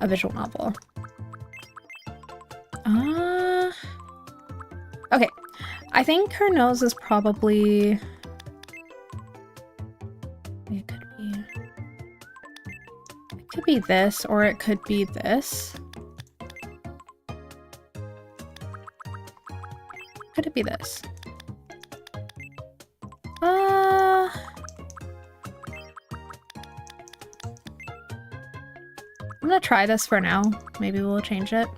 a visual novel. Okay. I think her nose is probably... It could be this, or it could be this. Could it be this? I'm gonna try this for now. Maybe we'll change it.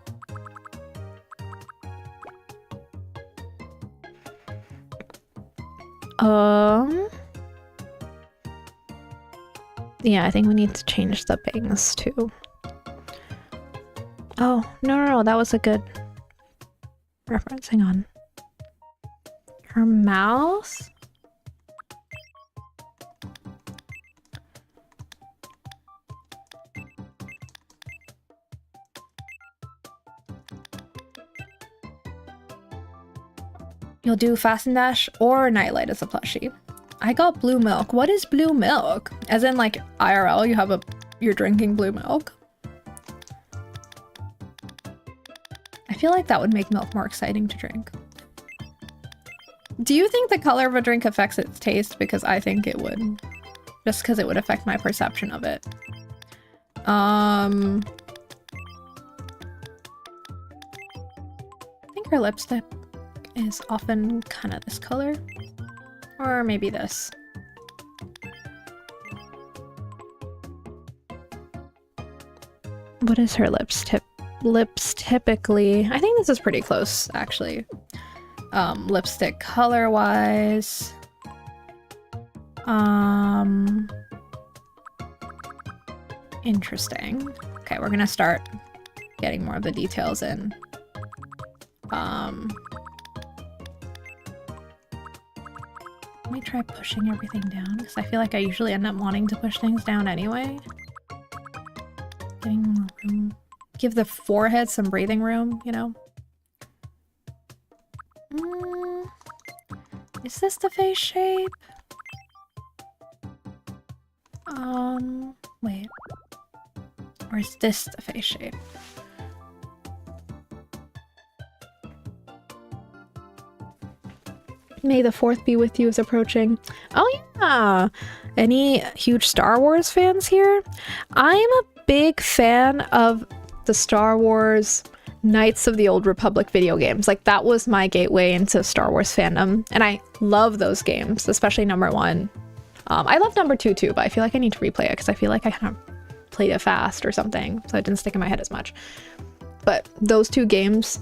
Yeah, I think we need to change the bangs too. Oh, no, that was a good reference. Hang on. Her mouth? You'll do Fast and Dash or Nightlight as a plushie. I got blue milk. What is blue milk? As in like IRL, you're drinking blue milk? I feel like that would make milk more exciting to drink. Do you think the color of a drink affects its taste? Because I think it would. Just because it would affect my perception of it. I think her lipstick is often kind of this color. Or maybe this. What is her lips typically? I think this is pretty close, actually. Lipstick color-wise. Interesting. Okay, we're gonna start getting more of the details in. Let me try pushing everything down, because I feel like I usually end up wanting to push things down anyway. Getting more room. Give the forehead some breathing room, you know? Is this the face shape? Wait. Or is this the face shape? May the 4th be with you is approaching. Oh yeah! Any huge Star Wars fans here? I'm a big fan of the Star Wars Knights of the Old Republic video games. Like, that was my gateway into Star Wars fandom, and I love those games, especially number 1. I love number 2 too, but I feel like I need to replay it because I feel like I kind of played it fast or something, so it didn't stick in my head as much. But those 2 games,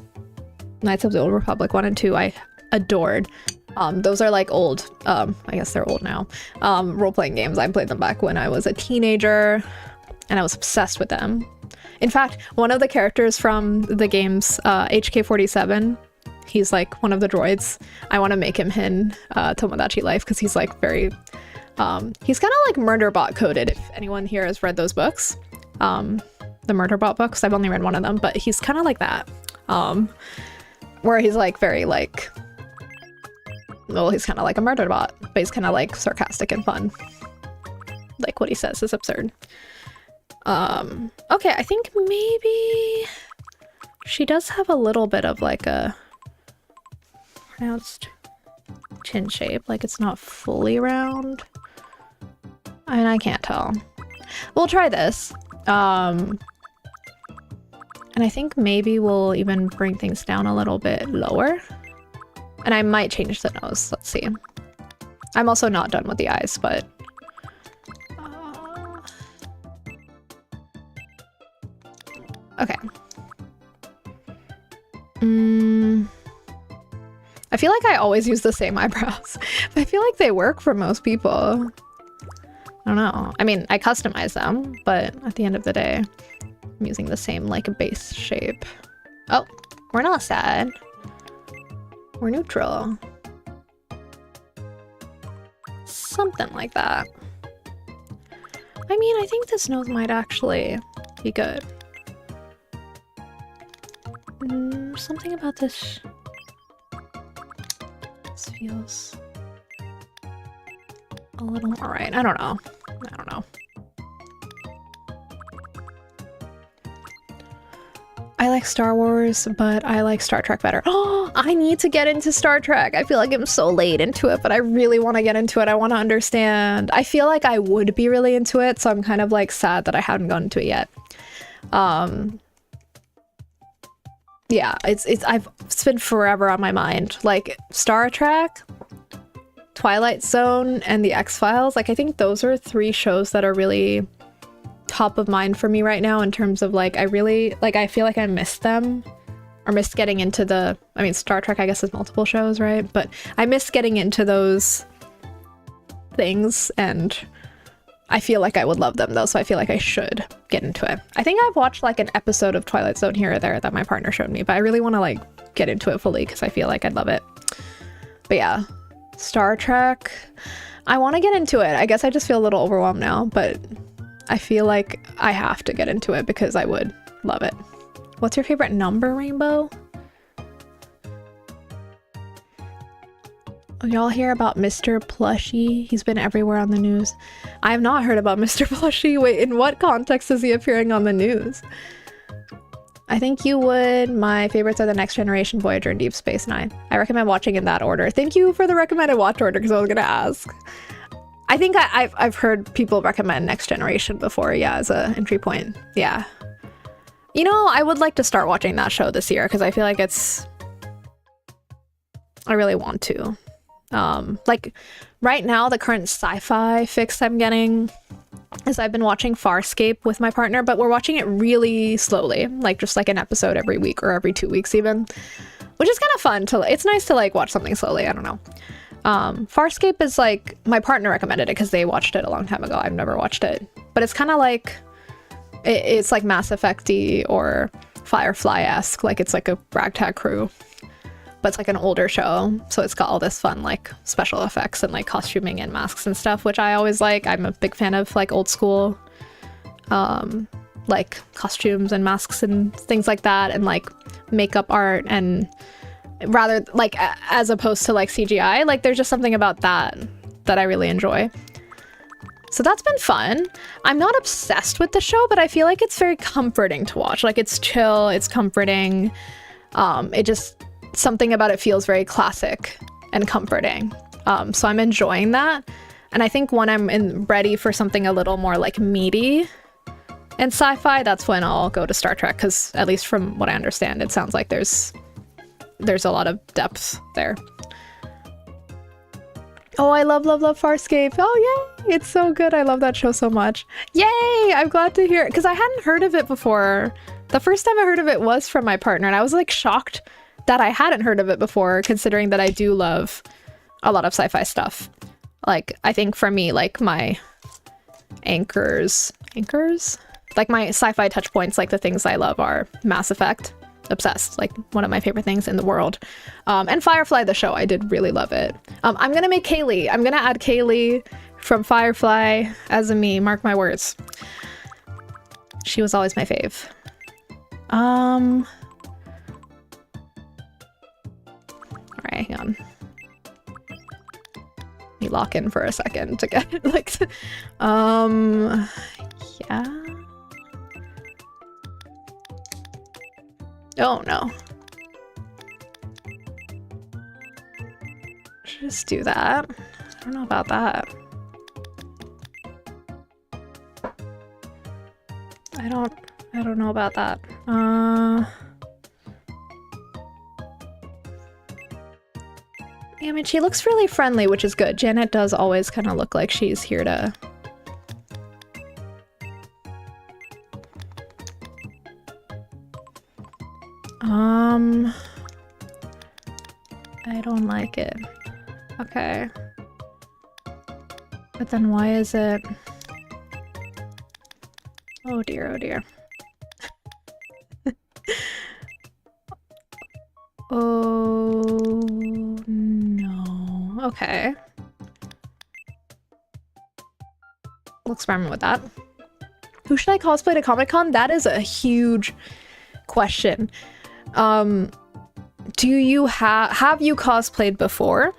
Knights of the Old Republic 1 and 2, I adored. Those are like old, I guess they're old now, role-playing games. I played them back when I was a teenager, and I was obsessed with them. In fact, one of the characters from the games, HK-47, he's like one of the droids. I want to make him in Tomodachi Life, because he's like very, he's kind of like Murderbot coded, if anyone here has read those books. the Murderbot books. I've only read one of them, but he's kind of like that. Where he's like very like, well, he's kind of like a Murderbot, but he's kind of like sarcastic and fun. Like what he says is absurd. Okay, I think maybe she does have a little bit of like a pronounced chin shape, like it's not fully round. I mean, I can't tell. We'll try this. And I think maybe we'll even bring things down a little bit lower. And I might change the nose. Let's see. I'm also not done with the eyes, but... okay. I feel like I always use the same eyebrows. But I feel like they work for most people. I don't know. I mean, I customize them, but at the end of the day, I'm using the same like base shape. Oh, we're not sad. We're neutral. Something like that. I mean, I think this nose might actually be good. Something about this feels a little more right. I don't know. I don't know. I like Star Wars, but I like Star Trek better. Oh, I need to get into Star Trek. I feel like I'm so late into it, but I really want to get into it. I want to understand. I feel like I would be really into it, so I'm kind of like sad that I haven't gotten into it yet. Yeah, it's been forever on my mind. Like Star Trek, Twilight Zone, and the X-Files. Like I think those are 3 shows that are really top of mind for me right now in terms of like I feel like I missed them or missed getting into the, I mean Star Trek I guess is multiple shows, right? But I missed getting into those things and I feel like I would love them though, so I feel like I should get into it. I think I've watched like an episode of Twilight Zone here or there that my partner showed me, but I really want to like get into it fully because I feel like I'd love it. But yeah, Star Trek, I want to get into it. I guess I just feel a little overwhelmed now, but I feel like I have to get into it because I would love it. What's your favorite number, Rainbow? Y'all hear about Mr. Plushie? He's been everywhere on the news. I have not heard about Mr. Plushie. Wait, in what context is he appearing on the news? I think you would. My favorites are The Next Generation, Voyager, and Deep Space Nine. I recommend watching in that order. Thank you for the recommended watch order because I was gonna ask. I think I've heard people recommend Next Generation before, yeah, as an entry point. Yeah. You know, I would like to start watching that show this year because I feel like I really want to. Like right now, the current sci-fi fix I'm getting is I've been watching Farscape with my partner, but we're watching it really slowly, like just like an episode every week or every 2 weeks even, which is kind of fun it's nice to like watch something slowly. I don't know. Farscape is like, my partner recommended it because they watched it a long time ago. I've never watched it, but it's kind of like, it's like Mass Effect-y or Firefly-esque, like it's like a ragtag crew, but it's like an older show. So it's got all this fun like special effects and like costuming and masks and stuff, which I always like. I'm a big fan of like old school, like costumes and masks and things like that, and like makeup art, and rather like as opposed to like CGI, like there's just something about that I really enjoy. So that's been fun. I'm not obsessed with the show, but I feel like it's very comforting to watch. Like it's chill, it's comforting. It just, something about it feels very classic and comforting. So I'm enjoying that. And I think when I'm ready for something a little more like meaty and sci-fi, that's when I'll go to Star Trek, because at least from what I understand, it sounds like there's a lot of depth there. Oh, I love Farscape. Oh, yay! It's so good. I love that show so much. Yay! I'm glad to hear it, because I hadn't heard of it before. The first time I heard of it was from my partner, and I was like shocked that I hadn't heard of it before, considering that I do love a lot of sci-fi stuff. Like, I think for me, like my anchors? Like my sci-fi touch points, like the things I love are Mass Effect. Obsessed, like one of my favorite things in the world. And Firefly, the show, I did really love it. I'm gonna make Kaylee. I'm gonna add Kaylee from Firefly as a me, mark my words. She was always my fave. Alright, hang on. Let me lock in for a second to get like yeah. Oh no. Just do that. I don't know about that. I don't know about that. Yeah, I mean, she looks really friendly, which is good. Janet does always kind of look like she's here to... I don't like it. Okay. But then why is it... Oh dear, oh dear. Oh no. Okay. We'll experiment with that. Who should I cosplay to Comic-Con? That is a huge question. Do you have you cosplayed before?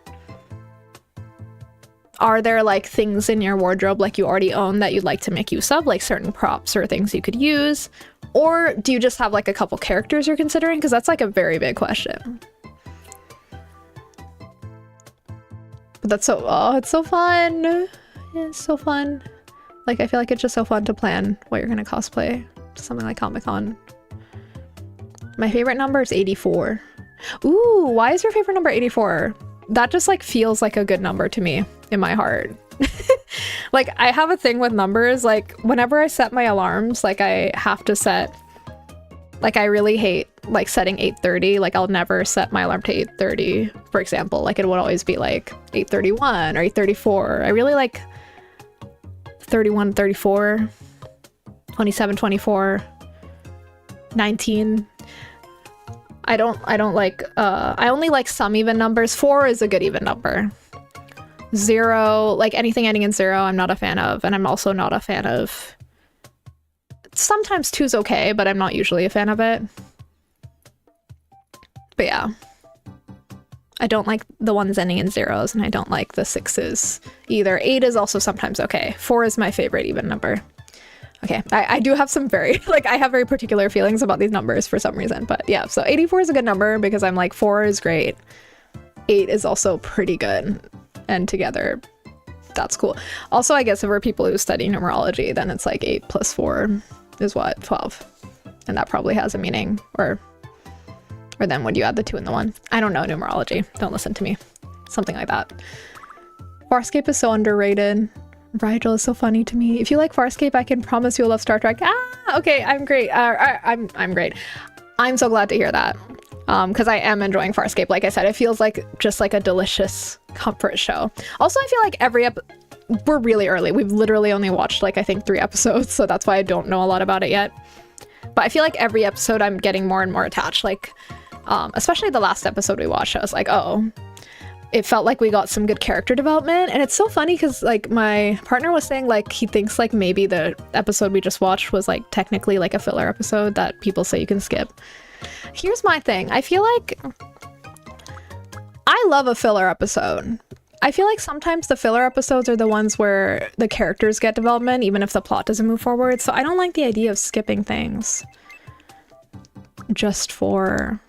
Are there like things in your wardrobe like you already own that you'd like to make use of, like certain props or things you could use? Or do you just have like a couple characters you're considering? Because that's like a very big question. But that's so, oh, it's so fun. It's so fun. Like, I feel like it's just so fun to plan what you're gonna cosplay to something like Comic-Con. My favorite number is 84. Ooh, why is your favorite number 84? That just like feels like a good number to me in my heart. Like, I have a thing with numbers, like whenever I set my alarms, like I have to set, like I really hate like setting 8:30. Like I'll never set my alarm to 8:30, for example. Like it would always be like 8:31 or 8:34. I really like 31, 34, 27, 24, 19. I don't like, I only like some even numbers. 4 is a good even number. 0, like anything ending in 0, I'm not a fan of. And I'm also not a fan of, sometimes 2's okay, but I'm not usually a fan of it. But yeah. I don't like the ones ending in 0s, and I don't like the 6s either. 8 is also sometimes okay. 4 is my favorite even number. Okay, I do have some very, like, I have very particular feelings about these numbers for some reason, but yeah, so 84 is a good number because I'm like, 4 is great. 8 is also pretty good, and together, that's cool. Also, I guess if we're people who study numerology, then it's like 8 plus 4 is what? 12. And that probably has a meaning, or then would you add the 2 and the 1? I don't know numerology, don't listen to me. Something like that. Farscape is so underrated. Rigel is so funny to me. If you like Farscape, I can promise you'll love Star Trek. Ah, okay, I'm great. I'm great. I'm so glad to hear that. Because I am enjoying Farscape. Like I said, it feels like just like a delicious comfort show. Also, I feel like we're really early. We've literally only watched like, I think 3 episodes, so that's why I don't know a lot about it yet. But I feel like every episode I'm getting more and more attached. Like, especially the last episode we watched, I was like, oh, it felt like we got some good character development. And it's so funny because like my partner was saying like he thinks like maybe the episode we just watched was like technically like a filler episode that people say you can skip. Here's my thing. I feel like I love a filler episode. I feel like sometimes the filler episodes are the ones where the characters get development even if the plot doesn't move forward. So I don't like the idea of skipping things just for,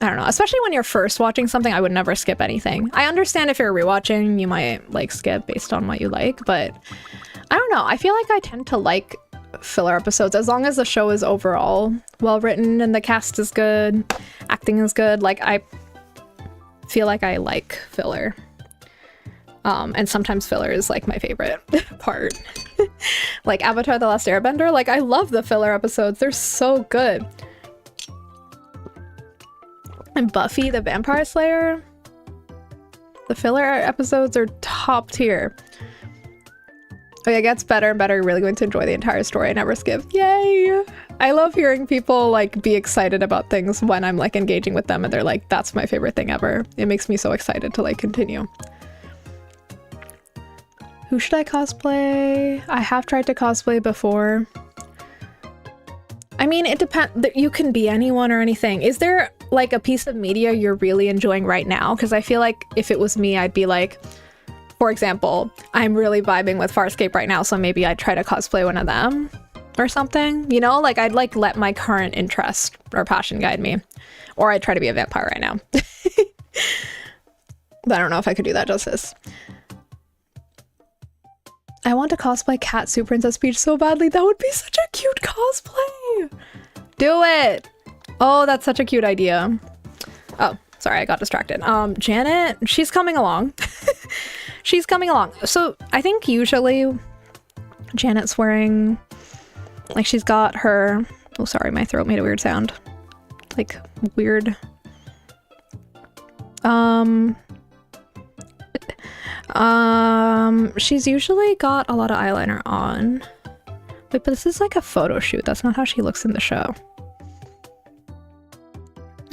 I don't know, especially when you're first watching something. I would never skip anything. I understand if you're rewatching, you might like skip based on what you like, but I don't know. I feel like I tend to like filler episodes as long as the show is overall well written and the cast is good, acting is good. Like I feel like I like filler. And sometimes filler is like my favorite part. Like Avatar: The Last Airbender, like I love the filler episodes. They're so good. And Buffy the Vampire Slayer, the filler episodes are top tier. Okay, it gets better and better. You're really going to enjoy the entire story. I never skip. Yay! I love hearing people like be excited about things when I'm like engaging with them and they're like, that's my favorite thing ever. It makes me so excited to like continue. Who should I cosplay? I have tried to cosplay before. I mean, it depends. You can be anyone or anything. Is there like a piece of media you're really enjoying right now? Because I feel like if it was me, I'd be like, for example, I'm really vibing with Farscape right now, so maybe I'd try to cosplay one of them or something. You know, like I'd like let my current interest or passion guide me. Or I'd try to be a vampire right now. But I don't know if I could do that justice. I want to cosplay Katsu Princess Peach so badly. That would be such a cute cosplay. Do it. Oh, that's such a cute idea. Oh, sorry, I got distracted. Janet, she's coming along. She's coming along. So I think usually Janet's wearing, like she's got her, oh sorry, my throat made a weird sound. Like weird. She's usually got a lot of eyeliner on. Wait, but this is like a photo shoot. That's not how she looks in the show.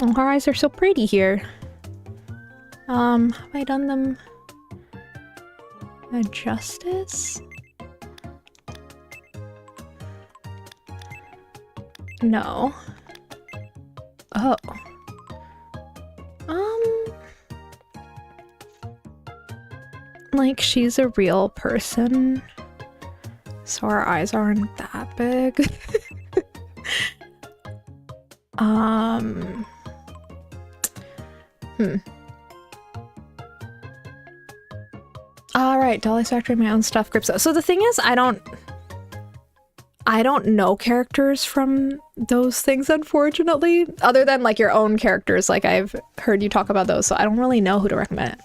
Oh, her eyes are so pretty here. Have I done them justice? No. Oh. Like she's a real person, so our eyes aren't that big. All right, Dolly's factory, my own stuff, grips. So the thing is, I don't know characters from those things, unfortunately, other than like your own characters. Like I've heard you talk about those, so I don't really know who to recommend.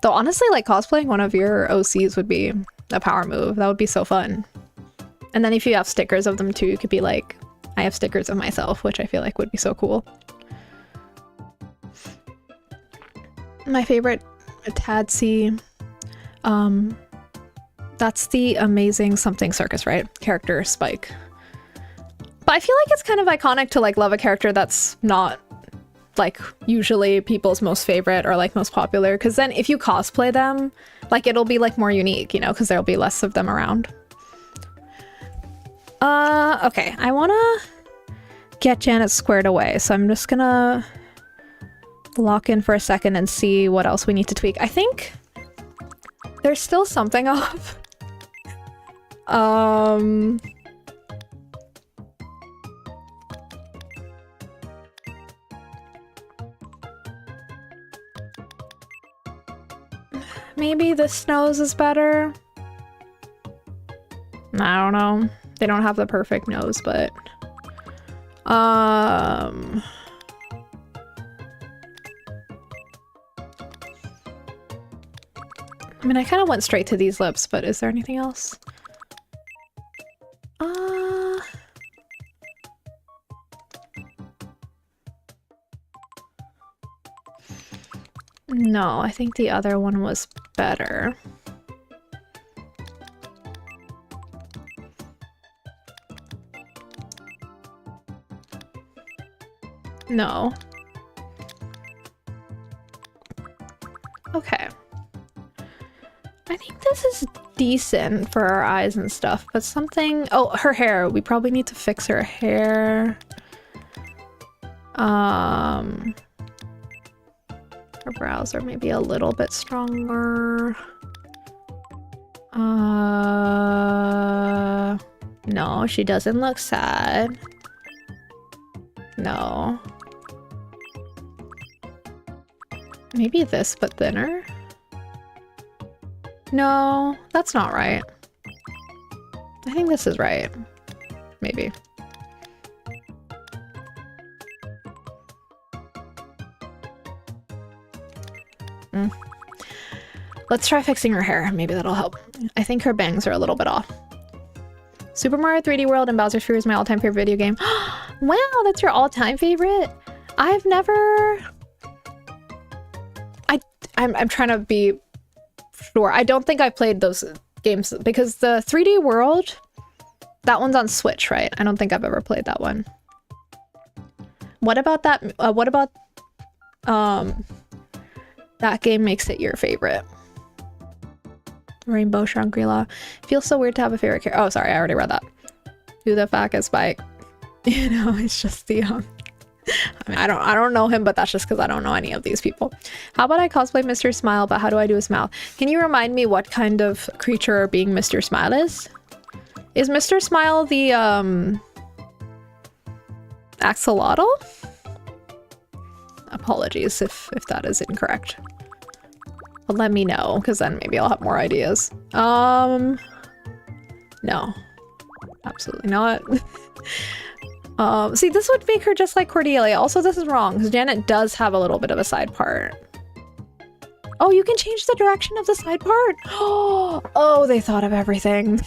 Though honestly, like cosplaying one of your OCs would be a power move. That would be so fun. And then if you have stickers of them too, you could be like, I have stickers of myself, which I feel like would be so cool. My favorite Tadsy, that's the Amazing Something Circus, right? Character Spike. But I feel like it's kind of iconic to like love a character that's not like usually people's most favorite or like most popular, because then if you cosplay them, like it'll be like more unique, you know, because there'll be less of them around. Okay, I want to get Janet squared away, so I'm just gonna lock in for a second and see what else we need to tweak. I think there's still something off. Maybe this nose is better. I don't know. They don't have the perfect nose, but I mean, I kind of went straight to these lips, but is there anything else? No, I think the other one was better. No. Okay. I think this is decent for our eyes and stuff, but something... Oh, her hair. We probably need to fix her hair. Her brows are maybe a little bit stronger. No, she doesn't look sad. No. Maybe this, but thinner? No, that's not right. I think this is right. Maybe. Let's try fixing her hair. Maybe that'll help. I think her bangs are a little bit off. Super Mario 3D World and Bowser's Fury is my all-time favorite video game. Wow, that's your all-time favorite? I've never... I'm trying to be sure. I don't think I played those games because the 3D World, that one's on Switch, right? I don't think I've ever played that one. What about that? What about that game makes it your favorite? Rainbow Shangri-La. Feels so weird to have a favorite character. Oh, sorry, I already read that. Who the fuck is Spike? You know, it's just the I mean, I don't know him, but that's just because I don't know any of these people. How about I cosplay Mr. Smile, but how do I do his mouth? Can you remind me what kind of creature being Mr. Smile is? Is Mr. Smile the axolotl? Apologies if that is incorrect. But let me know, because then maybe I'll have more ideas. No. Absolutely not. See, this would make her just like Cordelia. Also, this is wrong, because Janet does have a little bit of a side part. Oh, you can change the direction of the side part? Oh, they thought of everything.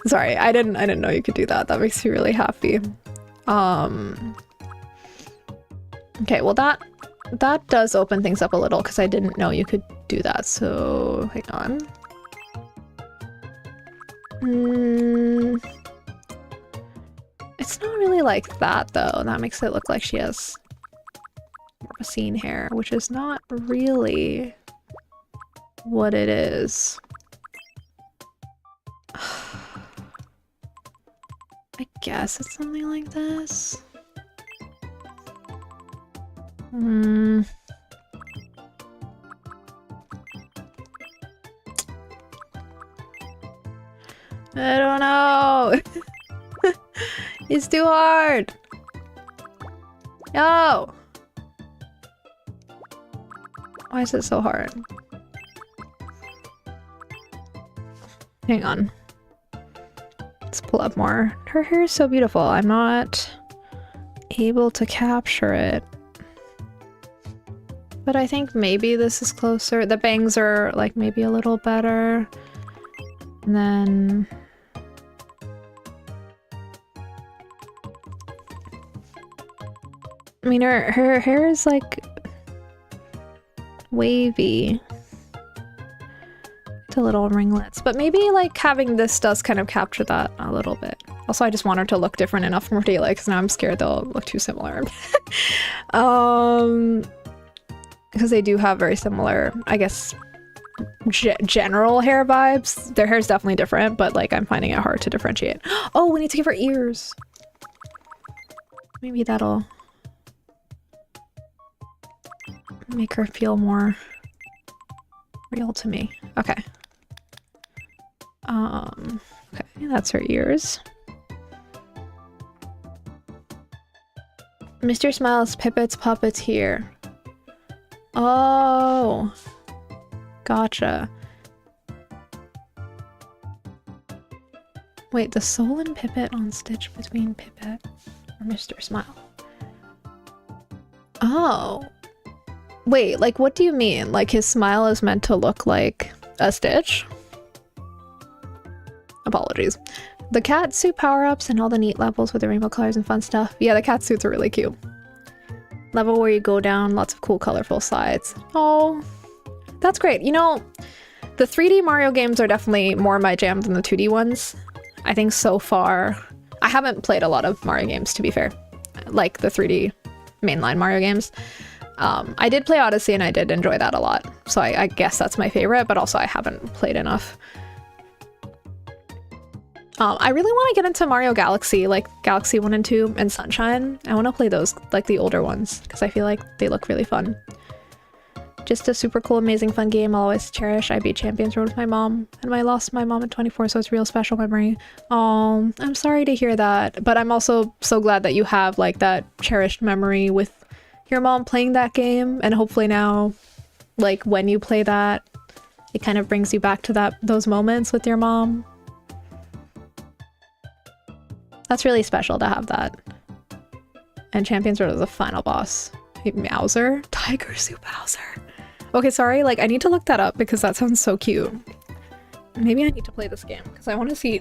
Sorry, I didn't know you could do that. That makes me really happy. Okay, well that does open things up a little, because I didn't know you could do that. So, hang on. It's not really like that, though. That makes it look like she has more of a scene hair, which is not really what it is. I guess it's something like this. I don't know. It's too hard. No. Why is it so hard? Hang on. Let's pull up more. Her hair is so beautiful. I'm not able to capture it. But I think maybe this is closer. The bangs are like maybe a little better. And then... I mean, her hair is like wavy. It's a little ringlets, but maybe like having this does kind of capture that a little bit. Also, I just want her to look different enough from Cordelia because now I'm scared they'll look too similar. Because they do have very similar, I guess, general hair vibes. Their hair is definitely different, but like I'm finding it hard to differentiate. Oh, we need to give her ears. Maybe that'll make her feel more real to me. Okay. Okay, that's her ears. Mr. Smile's Pipit's puppeteer. Oh, gotcha. Wait, the soul and Pipit on Stitch between Pipit or Mr. Smile? Oh. Wait, like what do you mean? Like his smile is meant to look like a Stitch? Apologies. The cat suit power-ups and all the neat levels with the rainbow colors and fun stuff. Yeah, the cat suits are really cute. Level where you go down, lots of cool colorful slides. Oh, that's great. You know, the 3D Mario games are definitely more my jam than the 2D ones. I think so far, I haven't played a lot of Mario games, to be fair. Like the 3D mainline Mario games. I did play Odyssey and I did enjoy that a lot. So I guess that's my favorite, but also I haven't played enough. I really want to get into Mario Galaxy, like Galaxy 1 and 2 and Sunshine. I want to play those, like the older ones, because I feel like they look really fun. Just a super cool, amazing, fun game I'll always cherish. I beat Champions Road with my mom, and I lost my mom at 24, so it's a real special memory. Oh, I'm sorry to hear that, but I'm also so glad that you have like that cherished memory with your mom playing that game, and hopefully now, like when you play that, it kind of brings you back to those moments with your mom. That's really special to have that. And Champions Road is the final boss. Hey, Mouser? Tiger Soup Mouser. Okay, sorry, like I need to look that up because that sounds so cute. Maybe I need to play this game because I want to see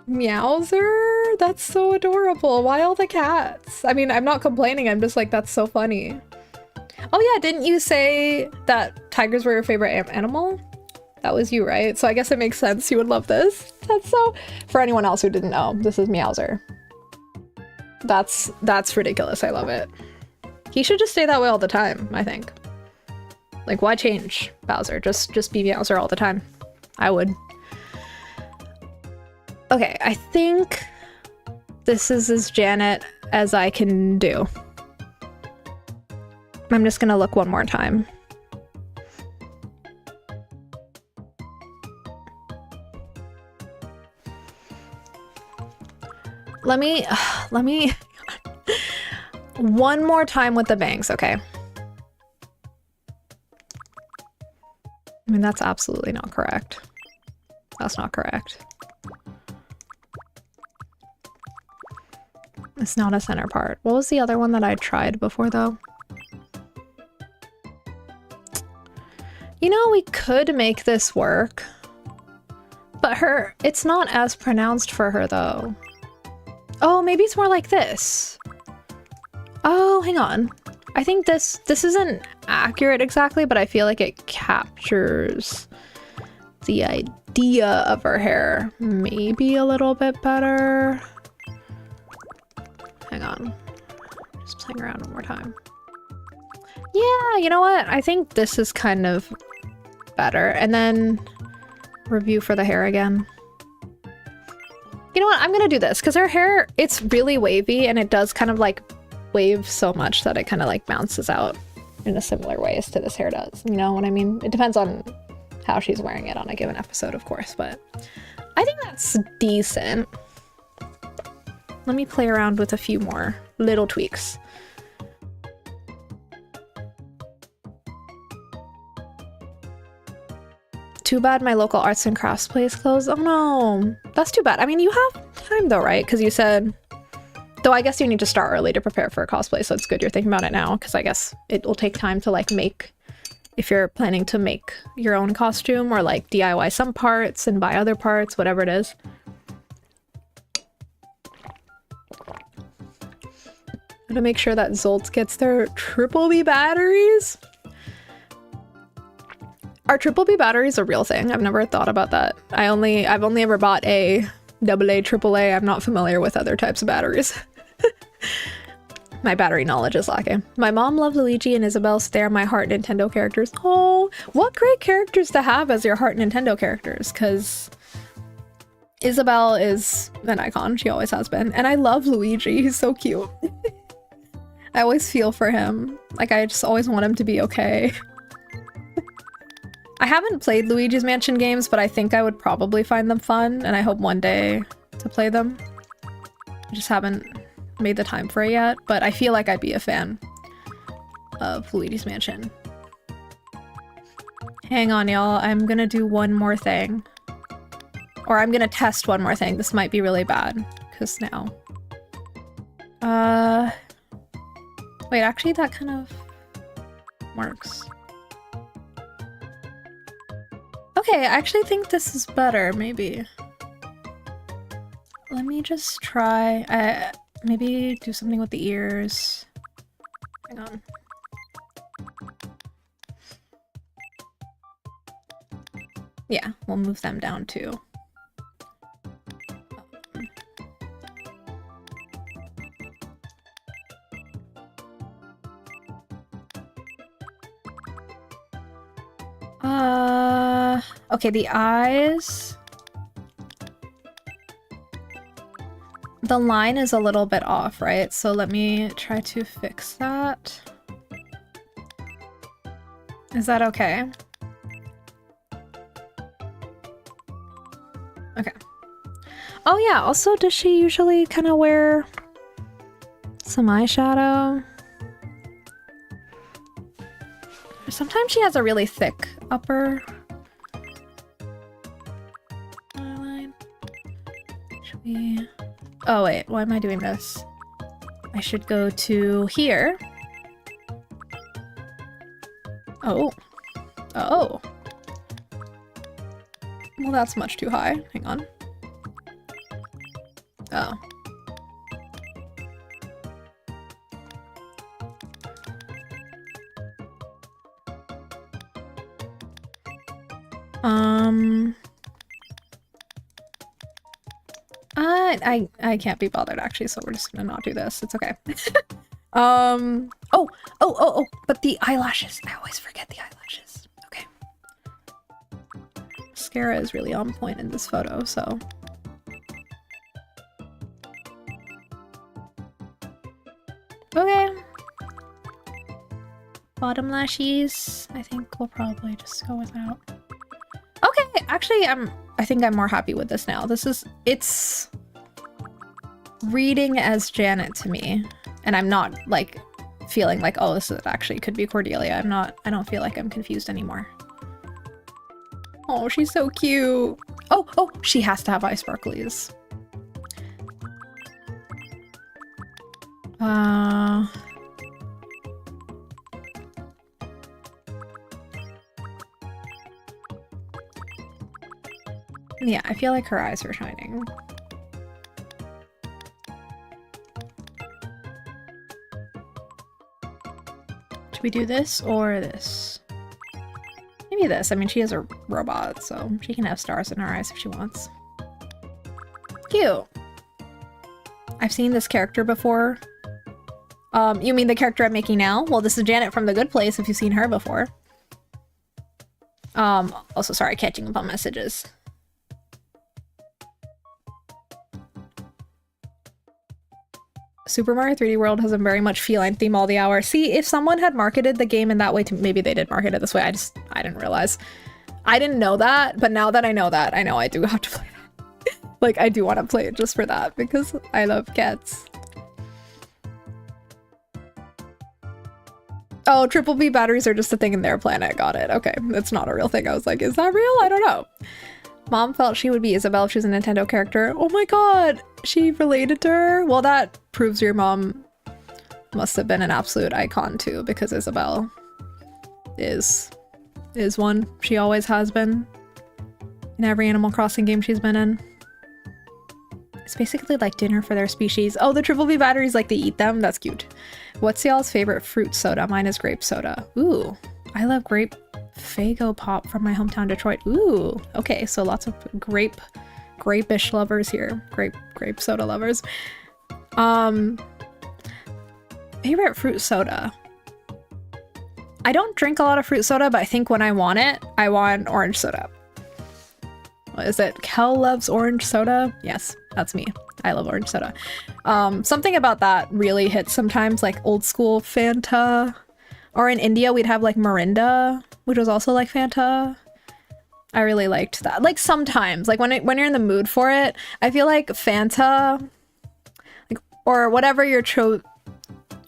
Meowser? That's so adorable. Why all the cats? I mean, I'm not complaining. I'm just like, that's so funny. Oh yeah, didn't you say that tigers were your favorite animal? That was you, right? So I guess it makes sense you would love this. That's so... For anyone else who didn't know, this is Meowser. That's ridiculous. I love it. He should just stay that way all the time, I think. Like, why change Bowser? Just be Bowser all the time. I would. Okay, I think this is as Janet as I can do. I'm just gonna look one more time. Let me one more time with the bangs, okay? I mean, that's absolutely not correct. That's not correct. It's not a center part. What was the other one that I tried before, though? You know, we could make this work. But it's not as pronounced for her, though. Oh, maybe it's more like this. Oh, hang on. I think this isn't accurate exactly, but I feel like it captures the idea of her hair maybe a little bit better. Hang on. Just playing around one more time. Yeah, you know what? I think this is kind of better. And then review for the hair again. You know what? I'm gonna do this because her hair, it's really wavy and it does kind of like wave so much that it kind of like bounces out in a similar way as to this hair does. You know what I mean? It depends on how she's wearing it on a given episode, of course, but I think that's decent. Let me play around with a few more little tweaks. Too bad my local arts and crafts place closed. Oh no, that's too bad. I mean, you have time though, right? Because you said, though I guess you need to start early to prepare for a cosplay, so it's good you're thinking about it now, because I guess it will take time to like make, if you're planning to make your own costume or like DIY some parts and buy other parts, whatever it is. To make sure that Zoltz gets their triple B batteries. Are triple B batteries a real thing? I've never thought about that. I've only ever bought a AA, AAA. I'm not familiar with other types of batteries. My battery knowledge is lacking. My mom loves Luigi and Isabelle, so they are my heart Nintendo characters. Oh, what great characters to have as your heart Nintendo characters, because Isabelle is an icon. She always has been. And I love Luigi. He's so cute. I always feel for him. Like, I just always want him to be okay. I haven't played Luigi's Mansion games, but I think I would probably find them fun, and I hope one day to play them. I just haven't made the time for it yet, but I feel like I'd be a fan of Luigi's Mansion. Hang on, y'all. I'm gonna do one more thing. Or I'm gonna test one more thing. This might be really bad, because now... Wait, actually that kind of works. Okay, I actually think this is better, maybe. Let me just try, maybe do something with the ears. Hang on. Yeah, we'll move them down too. Okay, the eyes. The line is a little bit off, right? So let me try to fix that. Is that okay? Okay. Oh yeah, also does she usually kind of wear some eyeshadow? Sometimes she has a really thick upper line. Should we... Oh wait, why am I doing this? I should go to here. Oh. Oh. Well, that's much too high. Hang on. Oh. I can't be bothered actually, so we're just gonna not do this. It's okay. But the eyelashes. I always forget the eyelashes. Okay. Mascara is really on point in this photo, so. Okay. Bottom lashes. I think we'll probably just go without. Okay, actually, I think I'm more happy with this now. It's reading as Janet to me, and I'm not like feeling like, oh, this actually could be Cordelia. I don't feel like I'm confused anymore. Oh, she's so cute. Oh, she has to have eye sparklies. Yeah, I feel like her eyes are shining. Should we do this or this? Maybe this. I mean, she is a robot, so she can have stars in her eyes if she wants. Cute. I've seen this character before. You mean the character I'm making now? Well, this is Janet from The Good Place, if you've seen her before. Also, sorry, catching up on messages. Super Mario 3D World has a very much feline theme all the hour. See, if someone had marketed the game in that way, maybe they did market it this way. I didn't realize. I didn't know that, but now that I know that, I know I do have to play that. Like, I do want to play it just for that, because I love cats. Oh, triple B batteries are just a thing in their planet. Got it. Okay, it's not a real thing. I was like, is that real? I don't know. Mom felt she would be Isabelle if she was a Nintendo character. Oh my god! She related to her? Well, that proves your mom must have been an absolute icon too, because Isabelle is one. She always has been. In every Animal Crossing game she's been in. It's basically like dinner for their species. Oh, the triple B batteries, like they eat them? That's cute. What's y'all's favorite fruit soda? Mine is grape soda. Ooh, I love grape Fago Pop from my hometown Detroit. Ooh, okay, so lots of grape-ish lovers here. Grape soda lovers. Favorite fruit soda. I don't drink a lot of fruit soda, but I think when I want it, I want orange soda. What is it? Kel loves orange soda? Yes, that's me. I love orange soda. Something about that really hits sometimes, like old school Fanta. Or in India, we'd have like Mirinda, which was also like Fanta. I really liked that. Like sometimes, like when you're in the mood for it, I feel like Fanta, like, or whatever your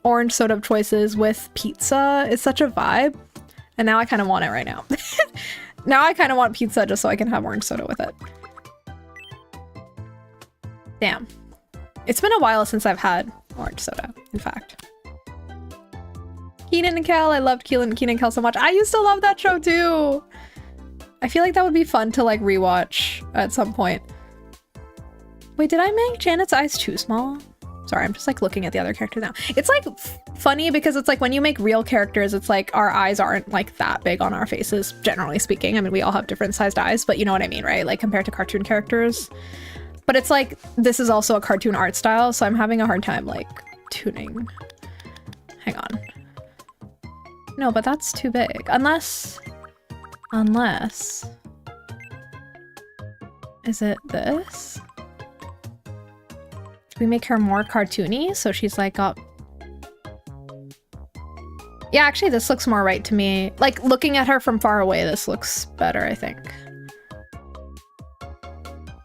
orange soda of choices with pizza is such a vibe. And now I kind of want it right now. Now I kind of want pizza just so I can have orange soda with it. Damn. It's been a while since I've had orange soda, in fact. Keenan and Kel, I loved Keenan and Kel so much. I used to love that show too. I feel like that would be fun to like rewatch at some point. Wait, did I make Janet's eyes too small? Sorry, I'm just like looking at the other characters now. It's like funny because it's like when you make real characters, it's like our eyes aren't like that big on our faces, generally speaking. I mean, we all have different sized eyes, but you know what I mean, right? Like compared to cartoon characters. But it's like, this is also a cartoon art style, so I'm having a hard time like tuning. Hang on. No, but that's too big. Unless, is it this? Do we make her more cartoony? So she's like up. Yeah, actually this looks more right to me. Like looking at her from far away, this looks better, I think.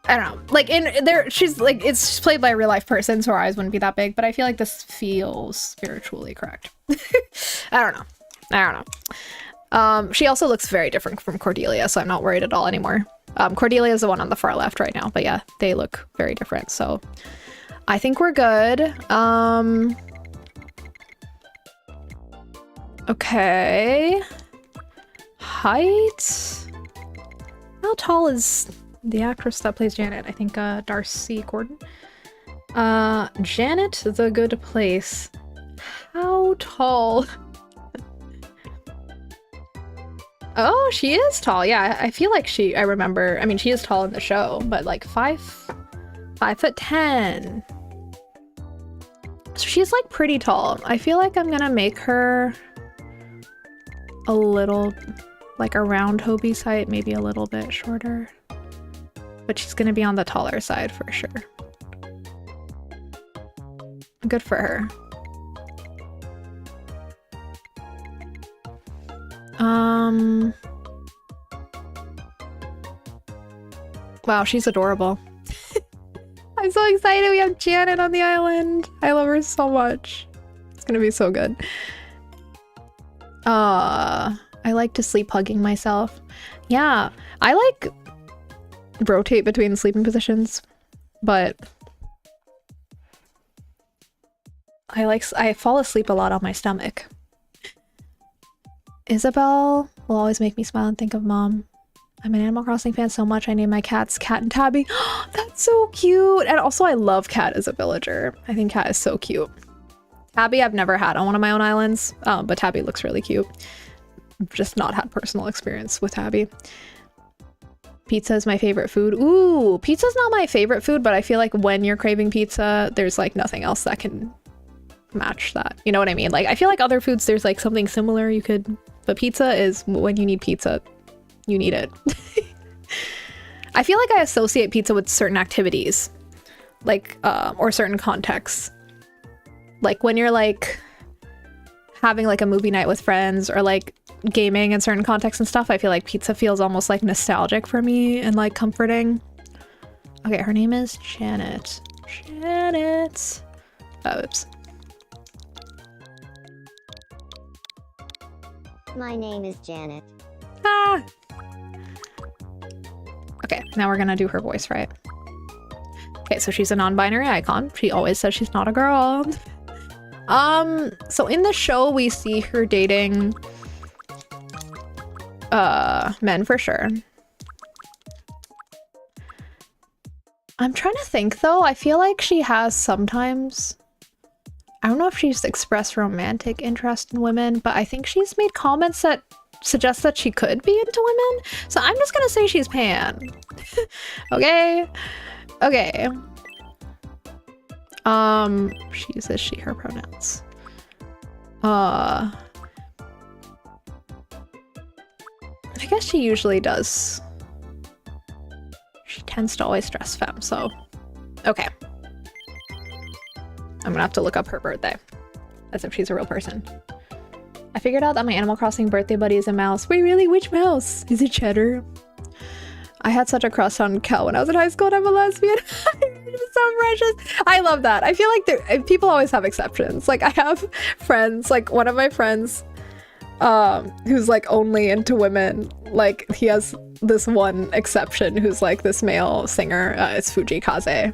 I don't know. Like in there, she's like, it's played by a real life person, so her eyes wouldn't be that big, but I feel like this feels spiritually correct. I don't know. She also looks very different from Cordelia, so I'm not worried at all anymore. Cordelia is the one on the far left right now, but yeah, they look very different, so I think we're good. Okay. Height. How tall is the actress that plays Janet? I think Darcy Gordon. Janet the Good Place. How tall? Oh, she is tall. Yeah, I feel like I remember, I mean, she is tall in the show, but like 5'10". So she's like pretty tall. I feel like I'm gonna make her a little, like around Hobie's height, maybe a little bit shorter. But she's gonna be on the taller side for sure. Good for her. Wow, she's adorable. I'm so excited we have Janet on the island. I love her so much. It's gonna be so good. I like to sleep hugging myself. Yeah, I like rotate between sleeping positions, but I fall asleep a lot on my stomach. Isabel will always make me smile and think of mom. I'm an Animal Crossing fan so much I named my cats Cat and Tabby. That's so cute! And also I love Cat as a villager. I think Cat is so cute. Tabby I've never had on one of my own islands, but Tabby looks really cute. I've just not had personal experience with Tabby. Pizza is my favorite food. Ooh, pizza's not my favorite food, but I feel like when you're craving pizza, there's like nothing else that can match that. You know what I mean? Like I feel like other foods, there's like something similar you could, but pizza is when you need pizza. You need it. I feel like I associate pizza with certain activities, like, or certain contexts. Like when you're like having like a movie night with friends or like gaming in certain contexts and stuff, I feel like pizza feels almost like nostalgic for me and like comforting. Okay, her name is Janet. Janet. Oops. My name is Janet. Ah! Okay, now we're gonna do her voice, right? Okay, so she's a non-binary icon. She always says she's not a girl. So in the show we see her dating men for sure. I'm trying to think though. I feel like she has sometimes, I don't know if she's expressed romantic interest in women, but I think she's made comments that suggest that she could be into women. So I'm just gonna say she's pan. Okay. Okay. She uses she, her pronouns. I guess she usually does. She tends to always dress femme, so okay. I'm gonna have to look up her birthday as if she's a real person. I figured out that my Animal Crossing birthday buddy is a mouse. Wait, really? Which mouse? Is it Cheddar? I had such a crush on Kel when I was in high school and I'm a lesbian. It's so precious. I love that. I feel like people always have exceptions. Like I have friends, like one of my friends who's like only into women. Like he has this one exception who's like this male singer. It's Fuji Kaze.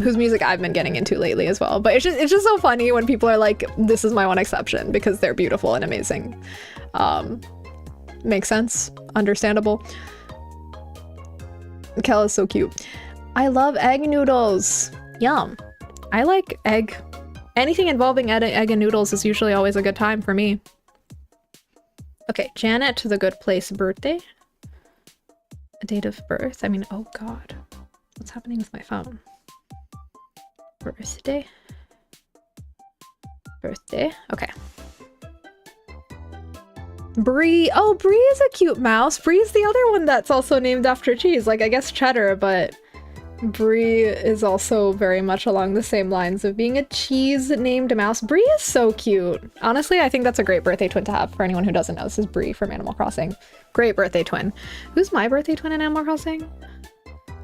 Whose music I've been getting into lately as well. But it's just so funny when people are like, this is my one exception because they're beautiful and amazing. Makes sense. Understandable. Kel is so cute. I love egg noodles. Yum. I like egg. Anything involving egg and noodles is usually always a good time for me. Okay, Janet to the Good Place birthday. Date of birth. I mean, oh god. What's happening with my phone? Birthday. Birthday. Okay. Bree. Oh, Bree is a cute mouse. Bree is the other one that's also named after cheese. Like, I guess cheddar, but Bree is also very much along the same lines of being a cheese-named mouse. Bree is so cute. Honestly, I think that's a great birthday twin to have. For anyone who doesn't know, this is Bree from Animal Crossing. Great birthday twin. Who's my birthday twin in Animal Crossing?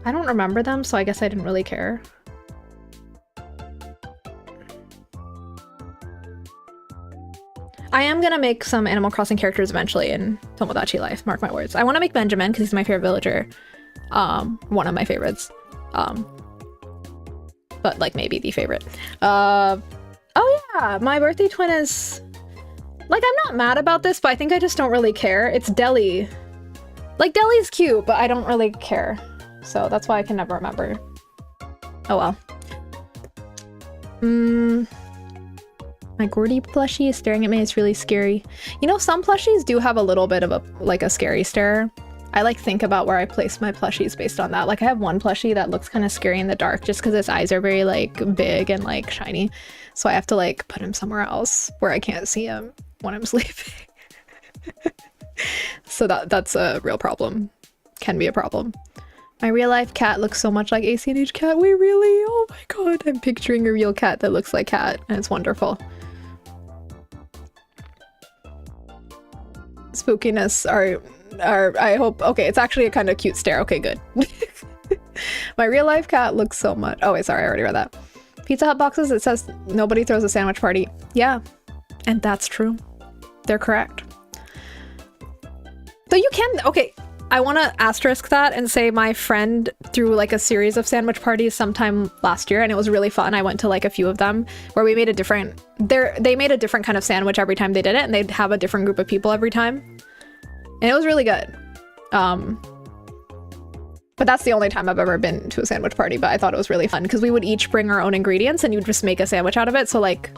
I don't remember them, so I guess I didn't really care. I am gonna make some Animal Crossing characters eventually in Tomodachi Life, mark my words. I want to make Benjamin because he's my favorite villager. One of my favorites. But like maybe the favorite. Oh yeah, my birthday twin is... Like, I'm not mad about this, but I think I just don't really care. It's Deli. Like, Deli's cute, but I don't really care. So that's why I can never remember. Oh well. My Gordy plushie is staring at me. It's really scary. You know, some plushies do have a little bit of a scary stare. I like think about where I place my plushies based on that. Like I have one plushie that looks kind of scary in the dark just because his eyes are very like big and like shiny. So I have to like put him somewhere else where I can't see him when I'm sleeping. So that's a real problem. Can be a problem. My real life cat looks so much like ACNH cat. Wait, really? Oh my god. I'm picturing a real cat that looks like cat and it's wonderful. Spookiness are I hope okay, it's actually a kind of cute stare. Okay, good. My real life cat looks so much. Oh wait, sorry, I already read that. Pizza Hut boxes, it says nobody throws a sandwich party. Yeah, and that's true. They're correct. So you can, okay, I want to asterisk that and say my friend threw like a series of sandwich parties sometime last year and it was really fun. I went to like a few of them where we made a different, they made a different kind of sandwich every time they did it and they'd have a different group of people every time. And it was really good. But that's the only time I've ever been to a sandwich party, but I thought it was really fun because we would each bring our own ingredients and you'd just make a sandwich out of it. So like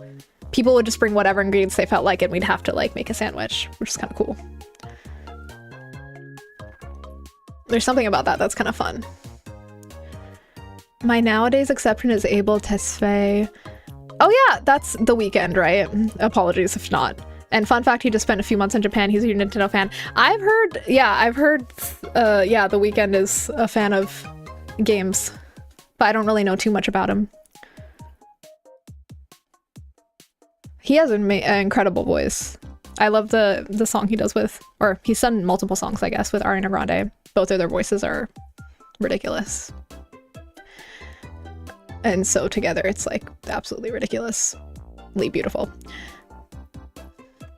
people would just bring whatever ingredients they felt like and we'd have to like make a sandwich, which is kind of cool. There's something about that that's kind of fun. My nowadays exception is able to say, oh yeah, that's The Weeknd, right? Apologies if not. And fun fact, he just spent a few months in Japan. He's a Nintendo fan. I've heard, The Weeknd is a fan of games, but I don't really know too much about him. He has an incredible voice. I love the song he does with, or he's done multiple songs, I guess, with Ariana Grande. Both of their voices are ridiculous. And so together, it's like absolutely ridiculously beautiful.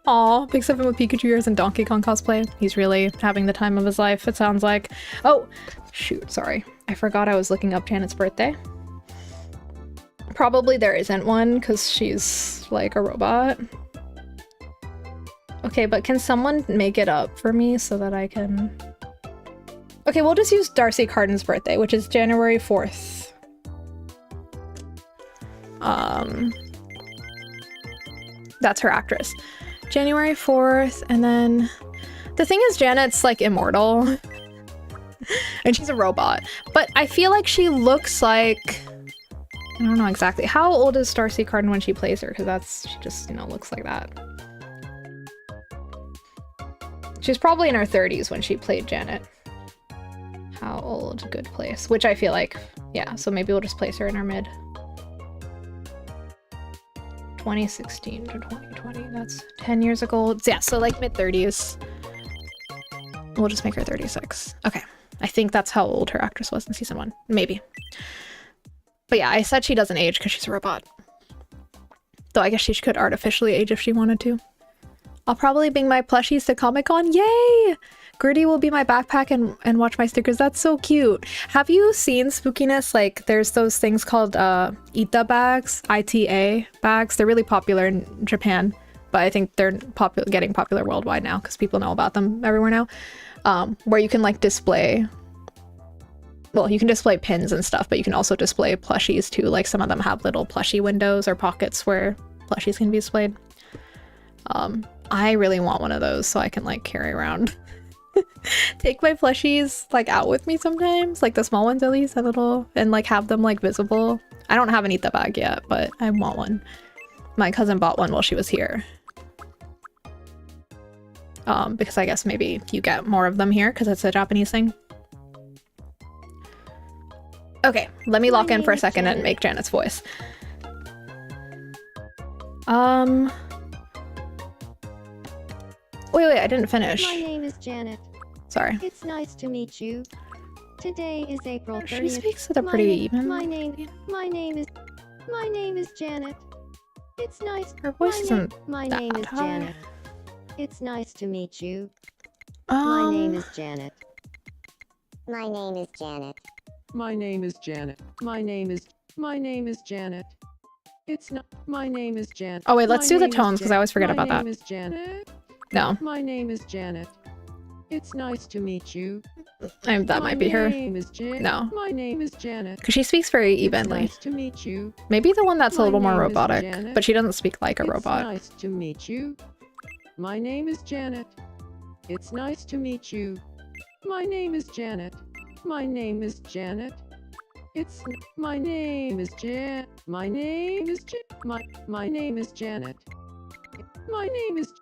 Aw, Big 7 with Pikachu ears and Donkey Kong cosplay. He's really having the time of his life, it sounds like. Oh, shoot, sorry. I forgot I was looking up Janet's birthday. Probably there isn't one because she's like a robot. Okay, but can someone make it up for me so that I can... Okay, we'll just use Darcy Carden's birthday, which is January 4th. That's her actress. January 4th, and then... The thing is, Janet's, like, immortal. And she's a robot. But I feel like she looks like... I don't know exactly. How old is Darcy Carden when she plays her? Because she just, you know, looks like that. She's probably in her 30s when she played Janet. How old? Good place. Which I feel like, yeah, so maybe we'll just place her in her mid. 2016 to 2020, that's 10 years ago. Yeah, so like mid 30s. We'll just make her 36. Okay, I think that's how old her actress was in season 1. Maybe. But yeah, I said she doesn't age because she's a robot. Though I guess she could artificially age if she wanted to. I'll probably bring my plushies to Comic-Con. Yay! Gertie will be my backpack and watch my stickers. That's so cute. Have you seen Spookiness? Like, there's those things called ITA bags, ITA bags. They're really popular in Japan, but I think they're getting popular worldwide now because people know about them everywhere now. Where you can like display, well, you can display pins and stuff, but you can also display plushies too. Like some of them have little plushie windows or pockets where plushies can be displayed. I really want one of those so I can like carry around. Take my plushies like out with me sometimes, like the small ones at least, a little, and like have them like visible. I don't have an Ita bag yet, but I want one. My cousin bought one while she was here. Because I guess maybe you get more of them here because it's a Japanese thing. Okay, let me lock in for a second and make Janet's voice. Wait, I didn't finish. My name is Janet. Sorry. It's nice to meet you. Today is April 30th. She speaks with a pretty even. My name is Janet. It's nice. Her voice isn't My that name is high. Janet. It's nice to meet you. My name is Janet. My name is Janet. My name is Janet. My name is Janet. It's not. My name is Janet. Oh wait, let's My do the name is tones because I always forget about My that. name is Janet. No, My name is Janet. It's nice to meet you. that might be her. My name is No. My name is Janet. Because she speaks very It's evenly. nice to meet you. Maybe the one that's a My little more name is robotic, Janet. but she doesn't speak like a It's robot. nice to meet you. My name is Janet. It's nice to meet you. My name is Janet. My name is Janet. It's my name is Jan. My name is my name is Janet. My name is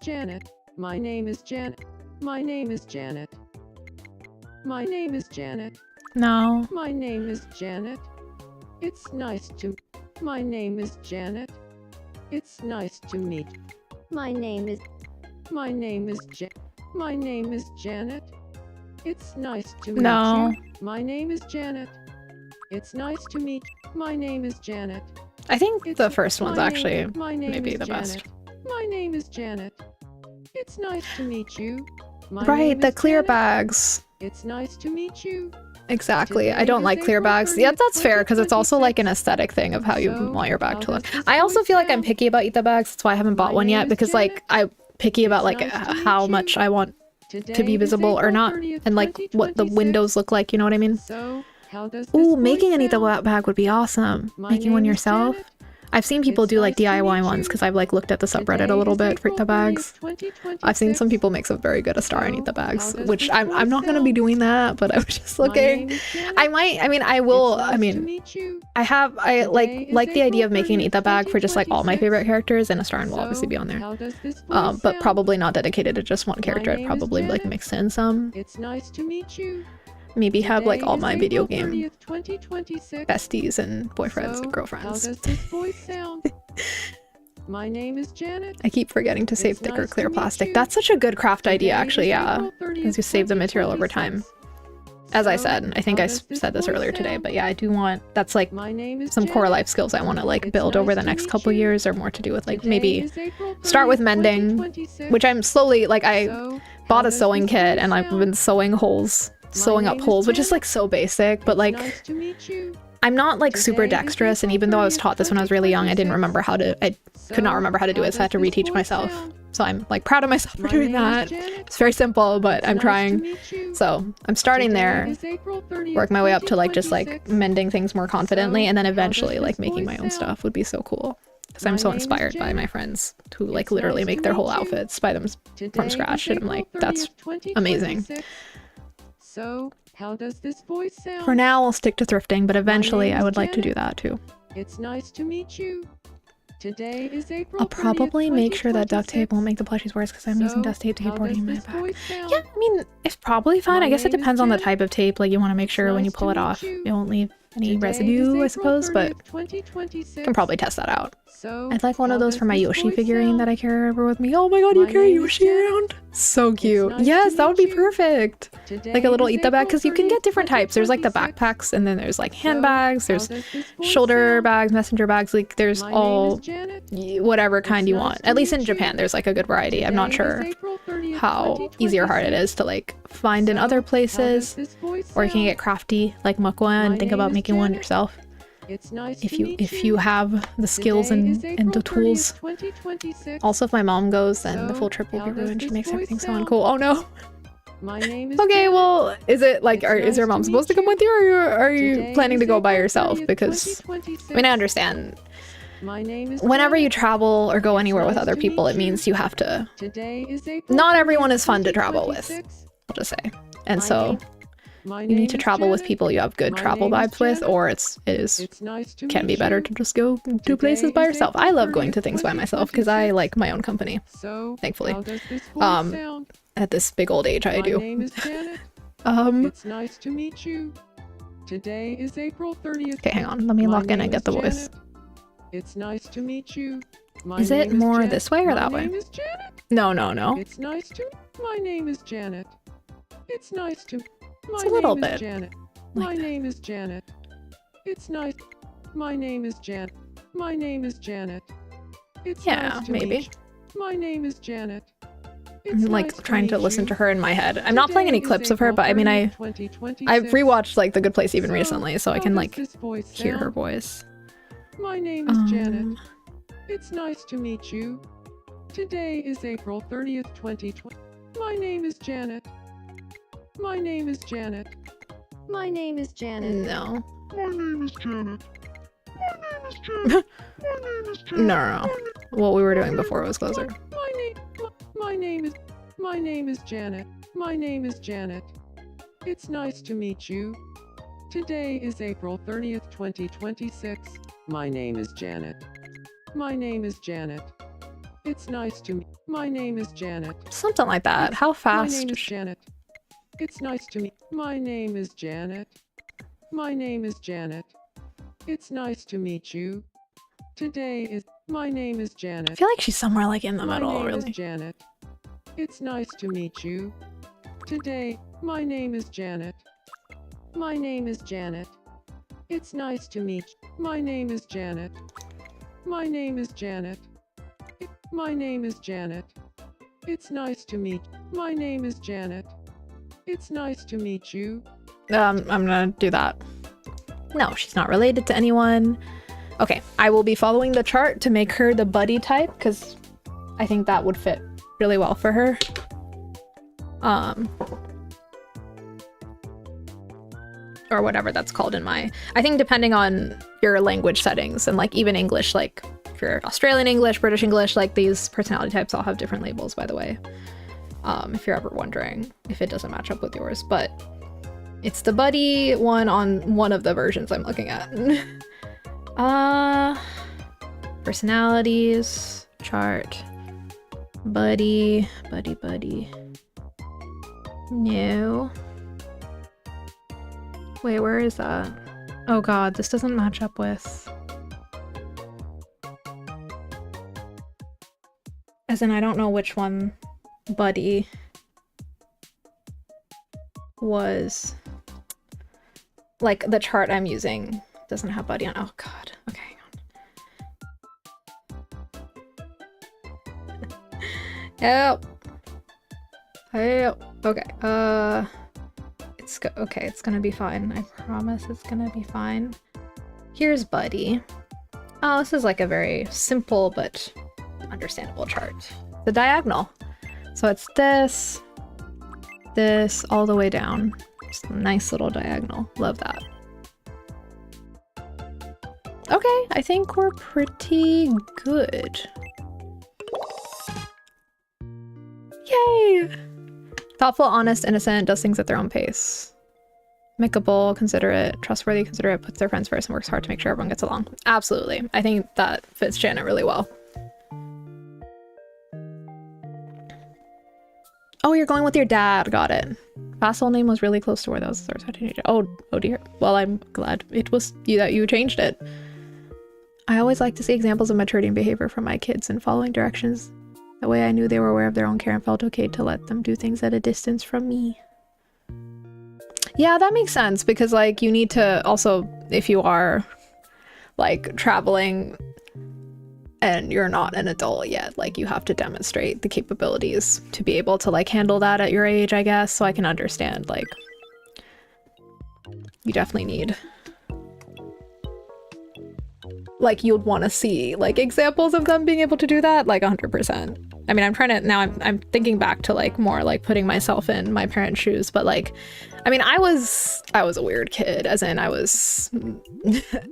Janet. My name is Janet. My name is Janet. My name is Janet. No. My name is Janet. It's nice to. My name is Janet. It's nice to meet. My name is. My name is My name is Janet. It's nice to meet No. you. My name is Janet. It's nice to meet. My name is Janet. I think It's the first one's my actually name, my name maybe is the Janet. best. My name is Janet. It's nice to meet you. My Right, name the is clear Janet. bags. It's nice to meet you. Exactly. I Today don't is like clear April bags. Yeah, 30th, that's fair because it's also like an 2026. aesthetic thing of how you So, want your bag how to look. does this I also voice feel like I'm sound? picky about Eat the bags. That's why I haven't bought My one name yet is because like Janet. I'm picky about It's like nice to meet how you. much I want Today to be is visible or April not 30th, and like what the 2026. windows look like, you know what I mean? So, how does this Ooh, voice making an Eat the sound? bag would be awesome. My Making one name is yourself. Janet. I've seen people It's do like nice to DIY meet ones you. because I've like looked at the subreddit Today a little is bit for April Eat the 30th, bags. I've seen some 2026. people make some very good Astar and Eat the So, bags, how does which this I'm voice not gonna be sound? doing that, but I was just My looking. name is Janet. I mean I will It's I nice to mean meet you. I Today like is the idea of April making an Eat the 30th, bag for just like all my 2026. favorite characters, and Astar will obviously So, be on there. how does this voice But sound? probably not dedicated to just one My character. I'd name is probably like Janet. mix in some. It's nice to meet you. Maybe have like Today all is my video April game 30th, 2026. besties and boyfriends So, and how girlfriends. does this voice sound? My name is Janet. I keep forgetting to save It's thicker nice clear to meet plastic. you. That's such a good craft idea, Today actually, is yeah. April 30th, Because you save the material over time. 2026. As I So, said, I think how I does said this voice earlier today, sound? but yeah, I do want, that's like My name is some core Janet. life skills I want to like It's build over nice the to next meet couple you. years or more to do with like Today maybe is April start with 30th, mending, 2026. which I'm slowly, like I So, bought how a does sewing this kit voice and I've sound? been sewing holes, sewing up name is holes, which is Janet. like so basic, but It's like nice to meet you. I'm not like super Today is dexterous, and April even though I was 30th, taught this when I was really young, I didn't 2026. remember how to, I could not So, remember how to do how it, so I had to does this reteach voice myself. sound? So I'm like proud of myself for My doing name is that. Janet. It's very simple, but It's I'm nice to trying. meet you. So I'm starting Today there, is April 30th, work my way up to like just like 2026. mending things more confidently, So, and then how does eventually like this making my voice own sound? stuff would be so cool. Because My I'm so name is inspired by my Janet. friends who like It's literally nice make to their meet whole you. outfits by them Today from is scratch, and I'm April like, that's 30th, amazing. 2026. So, how does this voice sound? For now, I'll stick to thrifting, but eventually name I is would like to do Janet. that too. It's nice to meet you. Today is April I'll probably 30th, make sure that duct tape 2026. won't make the plushies worse because I'm using So, duct tape to keep how hoarding does in my this bag. voice sound? Yeah, I mean, it's probably fine. My I guess it name is depends on the Janet. type of tape. Like, you want to make sure when you nice pull to it meet off, you. you won't leave any Today residue, is I April suppose, but 30th, 2026. you can probably test that out. So, I'd like one how of those does for my this Yoshi voice figurine sound? that I carry over with me. Oh my god, you My carry name is Yoshi Janet. around? So cute. nice Yes, to that would meet be you. perfect. Today Like a little is eat the bag, April because you can 30th, get different types. There's like the 2026. backpacks, and then there's like So, handbags, how there's does this voice shoulder sound? bags, messenger bags, like there's My all name is Janet. whatever kind It's you nice want. to At least in meet you. Japan, there's like a good variety. I'm not Today is sure April 30th, how easy or hard it 2026. is to like find in So, other how does places, this voice or you can sound? get crafty like Mukwa My and think name about is making one Janet. yourself It's nice if to you meet if you have the skills Today and is April the tools. 30th, 2026. Also, if my mom goes, then the So, full trip will how be does ruined. She this makes voice everything so sound? uncool. Oh no. My name is Okay, Janet. well, is it like, It's is your nice mom to supposed to meet come you. with you, or are you Today planning to is go by April yourself? 30th, Because 2026. I mean, I understand. My name is Whenever you Janet. travel or go It's anywhere with nice other to people, meet it means you have to. Today is April Not everyone 30th, is fun to travel with. 2026. I'll just say. And My so name- My you name need to is travel with Janet. people you have good My travel name is vibes with, Janet. or it is It's nice to can be meet better you. to just go to Today places by is yourself. April I love going 30th, to things by myself because I 2026. like my own company. So, Thankfully. how does this voice Um, sound? At this big old age, I My do. name is Janet. It's nice to meet you. Today is April 30th. Okay, hang on. Let me My lock in name and get is the voice. Janet. It's nice to meet you. My Is it name more Janet. this way or that way? My name is Janet. No, no, no. It's nice to. My name is Janet. It's nice to. My It's a little name is bit Janet. like My that. name is Janet. It's nice. My name is Janet. My name is Janet. It's Yeah, nice to maybe. meet you. My name is Janet. I'm It's like nice to trying to meet listen you. to her in my head. I'm not playing any Today is clips of her, April but I mean, 30th, 2026. I've rewatched like The Good Place even So, recently, so I how can does like this voice hear her sound? voice. My name is Janet. Um, It's nice to meet you. Today is April 30th, 2020. My name is Janet. My name is Janet. My name is Janet. no. My name is Janet. My name is Janet. My name is Janet. No. What we were doing before was closer. My name is Janet. My name is Janet. It's nice to meet you. Today is April 30th, 2026. My name is Janet. My name is Janet. It's nice to meet. My name is Janet. Something like that. How My fast? name is Janet. It's nice to meet. My name is Janet. My name is Janet. It's nice to meet you. Today is. My name is I Janet. feel like she's somewhere like in the My middle, name is really. Janet. It's nice to meet you. Today, my name is Janet. My name is Janet. It's nice to meet you. My name is Janet. My name is Janet. My name is Janet. It's nice to meet. My name is Janet. It's nice to meet you. I'm gonna do that. No, she's not related to anyone. Okay, I will be following the chart to make her the buddy type because I think that would fit really well for her. Or whatever that's called in my, I think depending on your language settings and like even English, like if you're Australian English, British English, like these personality types all have different labels, by the way. If you're ever wondering if it doesn't match up with yours, but it's the buddy one on one of the versions I'm looking at. Personalities, chart, buddy. No. Wait, where is that? Oh god, this doesn't match up with... As in, I don't know which one buddy was. Like, the chart I'm using doesn't have buddy on. Oh god, okay, hang on. Help. Okay, okay, it's gonna be fine. I promise it's gonna be fine. Here's buddy. Oh, this is like a very simple but understandable chart. The diagonal. So it's this, all the way down. Just a nice little diagonal. Love that. Okay, I think we're pretty good. Yay! Thoughtful, honest, innocent, does things at their own pace. Amicable, considerate, trustworthy, considerate, puts their friends first, and works hard to make sure everyone gets along. Absolutely. I think that fits Janet really well. Oh, you're going with your dad. Got it. Fossil name was really close to where that was the source. How did you change it? Oh dear. Well, I'm glad it was you that you changed it. I always like to see examples of maturity and behavior from my kids and following directions. That way I knew they were aware of their own care and felt okay to let them do things at a distance from me. Yeah, that makes sense because like you need to also, if you are like traveling and you're not an adult yet, like you have to demonstrate the capabilities to be able to like handle that at your age, I guess. So I can understand like you definitely need, like you'd want to see like examples of them being able to do that, like 100%. I mean, I'm trying to, now I'm thinking back to like more like putting myself in my parents' shoes, but like, I mean, I was a weird kid, as in I was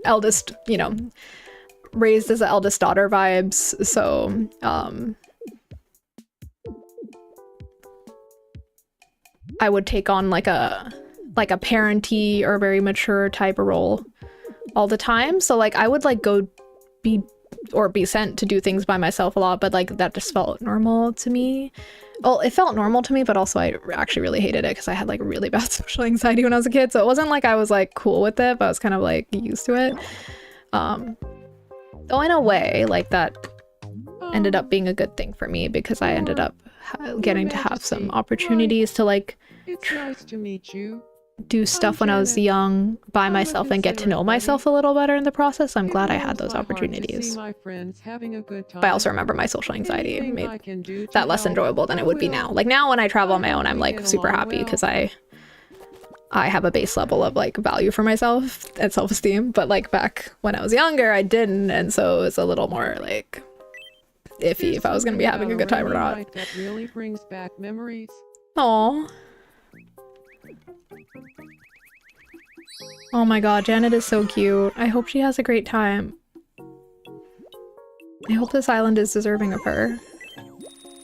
eldest, you know, raised as the eldest daughter vibes. So, I would take on like a parenty or very mature type of role all the time. So like I would like go be sent to do things by myself a lot, but like that just felt normal to me. Well, it felt normal to me, but also I actually really hated it because I had like really bad social anxiety when I was a kid. So it wasn't like I was like cool with it, but I was kind of like used to it. Though in a way, like that ended up being a good thing for me because I ended up getting to have some opportunities to like It's nice to meet you. do stuff when I was young by myself and get to know myself a little better in the process. I'm glad I had those opportunities. But I also remember my social anxiety made that less enjoyable than it would be now. Like now when I travel on my own, I'm like super happy because I have a base level of like value for myself and self-esteem. But like back when I was younger, I didn't. And so it was a little more like iffy if I was going to be having a good time or not. That really brings back memories. Aww. Oh my god, Janet is so cute. I hope she has a great time. I hope this island is deserving of her.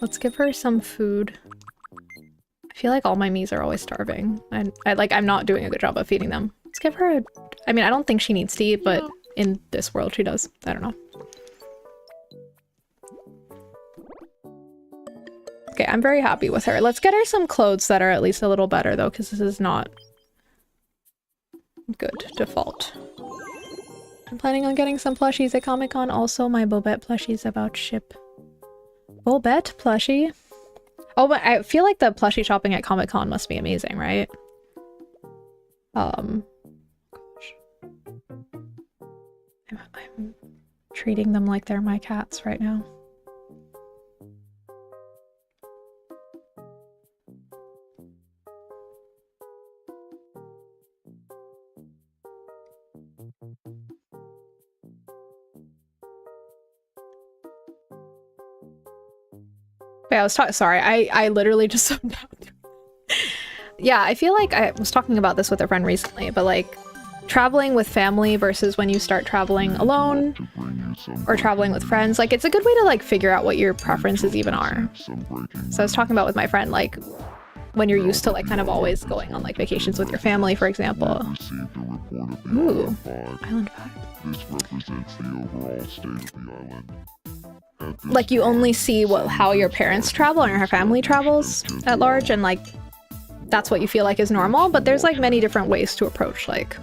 Let's give her some food. I feel like all my Miis are always starving. And I'm not doing a good job of feeding them. Let's give her a... I mean, I don't think she needs to eat, but in this world she does. I don't know. Okay, I'm very happy with her. Let's get her some clothes that are at least a little better, though, because this is not good default. I'm planning on getting some plushies at Comic-Con. Also, my Bobette plushie's about ship. Bobette plushie? Oh, but I feel like the plushie shopping at Comic-Con must be amazing, right? Gosh. I'm treating them like they're my cats right now. Wait, I was talking. Sorry, I literally just zoned out. Yeah, I feel like I was talking about this with a friend recently, but like traveling with family versus when you start traveling alone or traveling with friends, like it's a good way to like figure out what your preferences even are. So I was talking about with my friend, like when you're used to like kind of always going on like vacations with your family, for example. Ooh, island vibe. This represents the overall state of the island. Like you only see how your parents travel and your family travels at large, and like that's what you feel like is normal, but there's like many different ways to approach like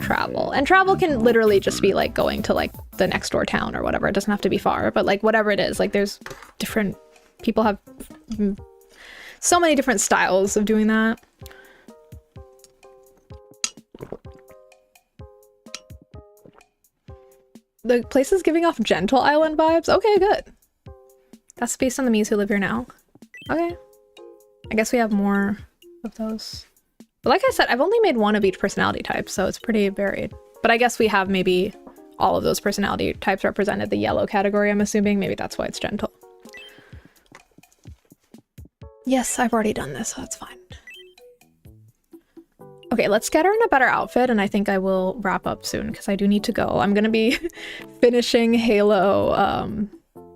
travel. And travel can literally just be like going to like the next door town or whatever. It doesn't have to be far, but like whatever it is, like there's different people have so many different styles of doing that. The place is giving off gentle island vibes. Okay, good. That's based on the Miis who live here now. Okay. I guess we have more of those. But like I said, I've only made one of each personality type, so it's pretty varied. But I guess we have maybe all of those personality types represented. The yellow category, I'm assuming. Maybe that's why it's gentle. Yes, I've already done this, so that's fine. Okay, let's get her in a better outfit, and I think I will wrap up soon, because I do need to go. I'm gonna be finishing Halo,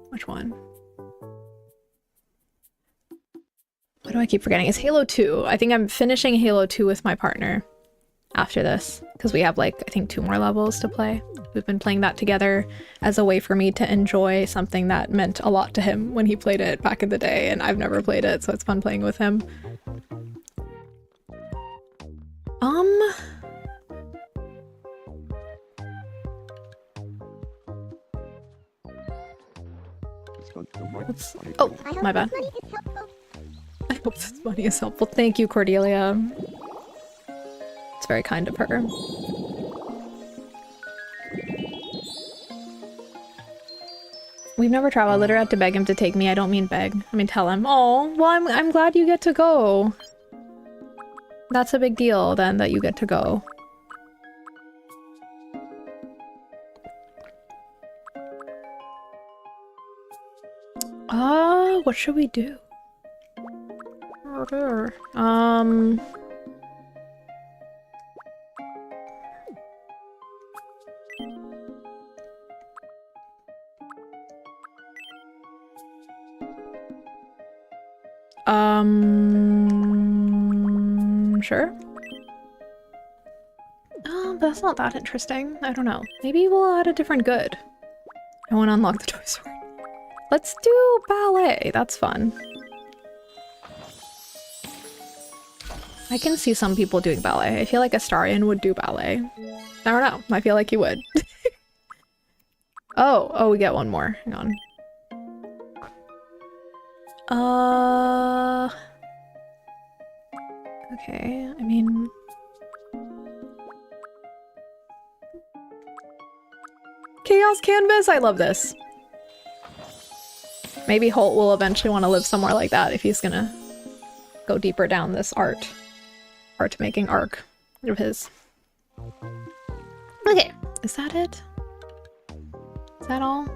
which one? What do I keep forgetting? It's Halo 2. I think I'm finishing Halo 2 with my partner after this, because we have like, I think 2 more levels to play. We've been playing that together as a way for me to enjoy something that meant a lot to him when he played it back in the day, and I've never played it, so it's fun playing with him. Oh, my bad. I hope this money is helpful. Thank you, Cordelia. It's very kind of her. We've never traveled. I literally had to beg him to take me. I don't mean beg. I mean tell him. Oh, well, I'm glad you get to go. That's a big deal, then, that you get to go. What should we do? Sure. But that's not that interesting. I don't know. Maybe we'll add a different good. I want to unlock the Toy Story. Let's do ballet. That's fun. I can see some people doing ballet. I feel like Astarion would do ballet. I don't know. I feel like he would. Oh, we get one more. Hang on. Okay, I mean... Chaos Canvas? I love this. Maybe Holt will eventually want to live somewhere like that if he's gonna go deeper down this art-making arc of his. Okay, is that it? Is that all?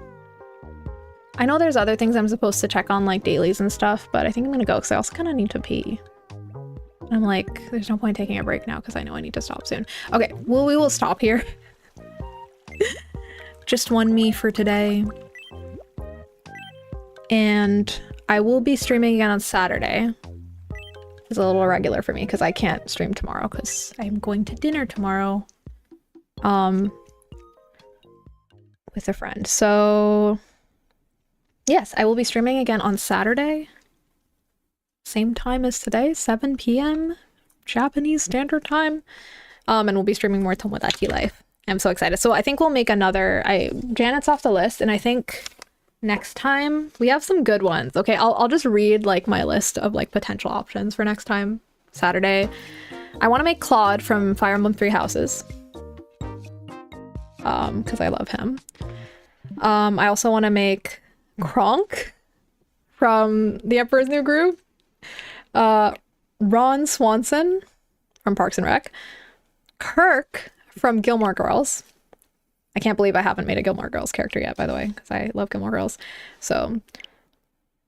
I know there's other things I'm supposed to check on, like dailies and stuff, but I think I'm gonna go because I also kind of need to pee. And I'm like, there's no point taking a break now because I know I need to stop soon. Okay, well, we will stop here. Just one me for today. And I will be streaming again on Saturday. is a little irregular for me because I can't stream tomorrow because I'm going to dinner tomorrow with a friend. So yes, I will be streaming again on Saturday. Same time as today, 7 p.m. Japanese Standard Time. And we'll be streaming more Tomodachi Life. I'm so excited. So I think we'll make another... Janet's off the list, and I think next time we have some good ones. Okay, I'll just read like my list of like potential options for next time, Saturday. I want to make Claude from Fire Emblem Three Houses. Because I love him. I also want to make Kronk from The Emperor's New Groove. Ron Swanson from Parks and Rec. Kirk from Gilmore Girls. I can't believe I haven't made a Gilmore Girls character yet, by the way, because I love Gilmore Girls. So,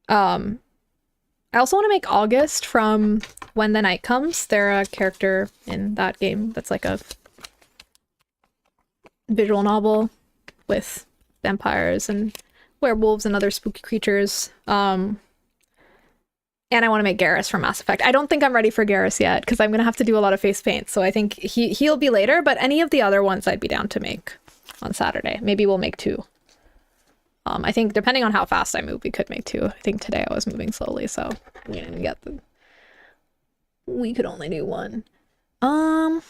I also want to make August from When the Night Comes. They're a character in that game that's like a visual novel with vampires and werewolves and other spooky creatures. And I want to make Garrus from Mass Effect. I don't think I'm ready for Garrus yet because I'm going to have to do a lot of face paint. So I think he'll be later, but any of the other ones I'd be down to make on Saturday. Maybe we'll make 2. I think depending on how fast I move, we could make 2. I think today I was moving slowly, so we didn't get the... We could only do 1. But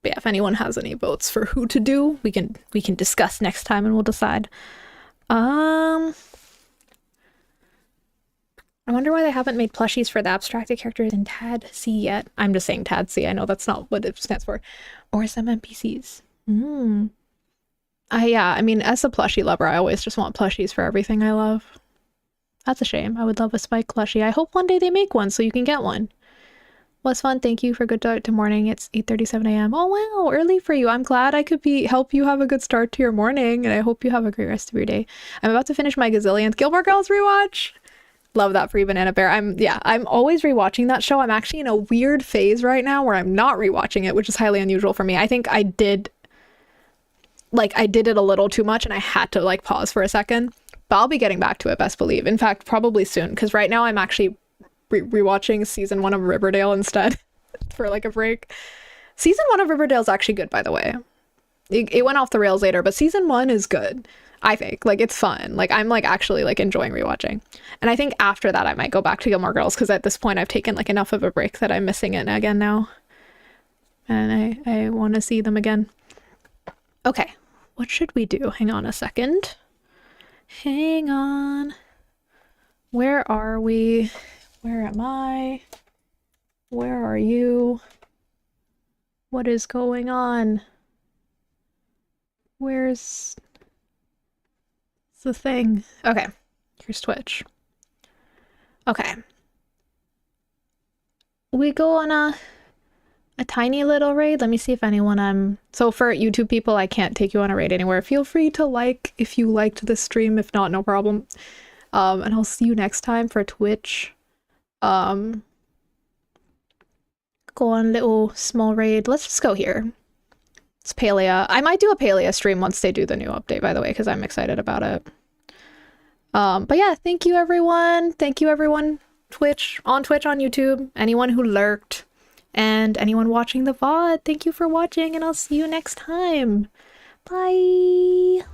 yeah, if anyone has any votes for who to do, we can discuss next time and we'll decide. I wonder why they haven't made plushies for the abstracted characters in TAD C yet. I'm just saying TAD C. I know that's not what it stands for. Or some NPCs. Yeah, I mean, as a plushie lover, I always just want plushies for everything I love. That's a shame. I would love a Spike plushie. I hope one day they make one so you can get one. Was fun. Thank you for good start to morning. It's 8:37 a.m. Oh wow, early for you. I'm glad I could help you have a good start to your morning, and I hope you have a great rest of your day. I'm about to finish my gazillionth Gilmore Girls rewatch. Love that for you, Banana Bear. I'm always rewatching that show. I'm actually in a weird phase right now where I'm not rewatching it, which is highly unusual for me. I think I did it a little too much and I had to like pause for a second, but I'll be getting back to it, best believe. In fact, probably soon, because right now I'm actually rewatching season 1 of Riverdale instead for like a break. Season 1 of Riverdale is actually good, by the way. It went off the rails later, but season 1 is good. I think like it's fun. Like I'm like actually like enjoying rewatching. And I think after that I might go back to Gilmore Girls because at this point I've taken like enough of a break that I'm missing it again now. And I want to see them again. Okay, what should we do? Hang on a second. Hang on. Where are we? Where am I? Where are you? What is going on? Where's the thing? Okay, here's Twitch. Okay. We go on a tiny little raid. Let me see if anyone so for YouTube people, I can't take you on a raid anywhere. Feel free to like if you liked this stream. If not, no problem. And I'll see you next time for Twitch. Go on a little small raid. Let's just go here. It's Palea. I might do a Palea stream once they do the new update, by the way, because I'm excited about it. But yeah, thank you everyone. Thank you everyone. Twitch, on YouTube, anyone who lurked, and anyone watching the VOD. Thank you for watching, and I'll see you next time. Bye.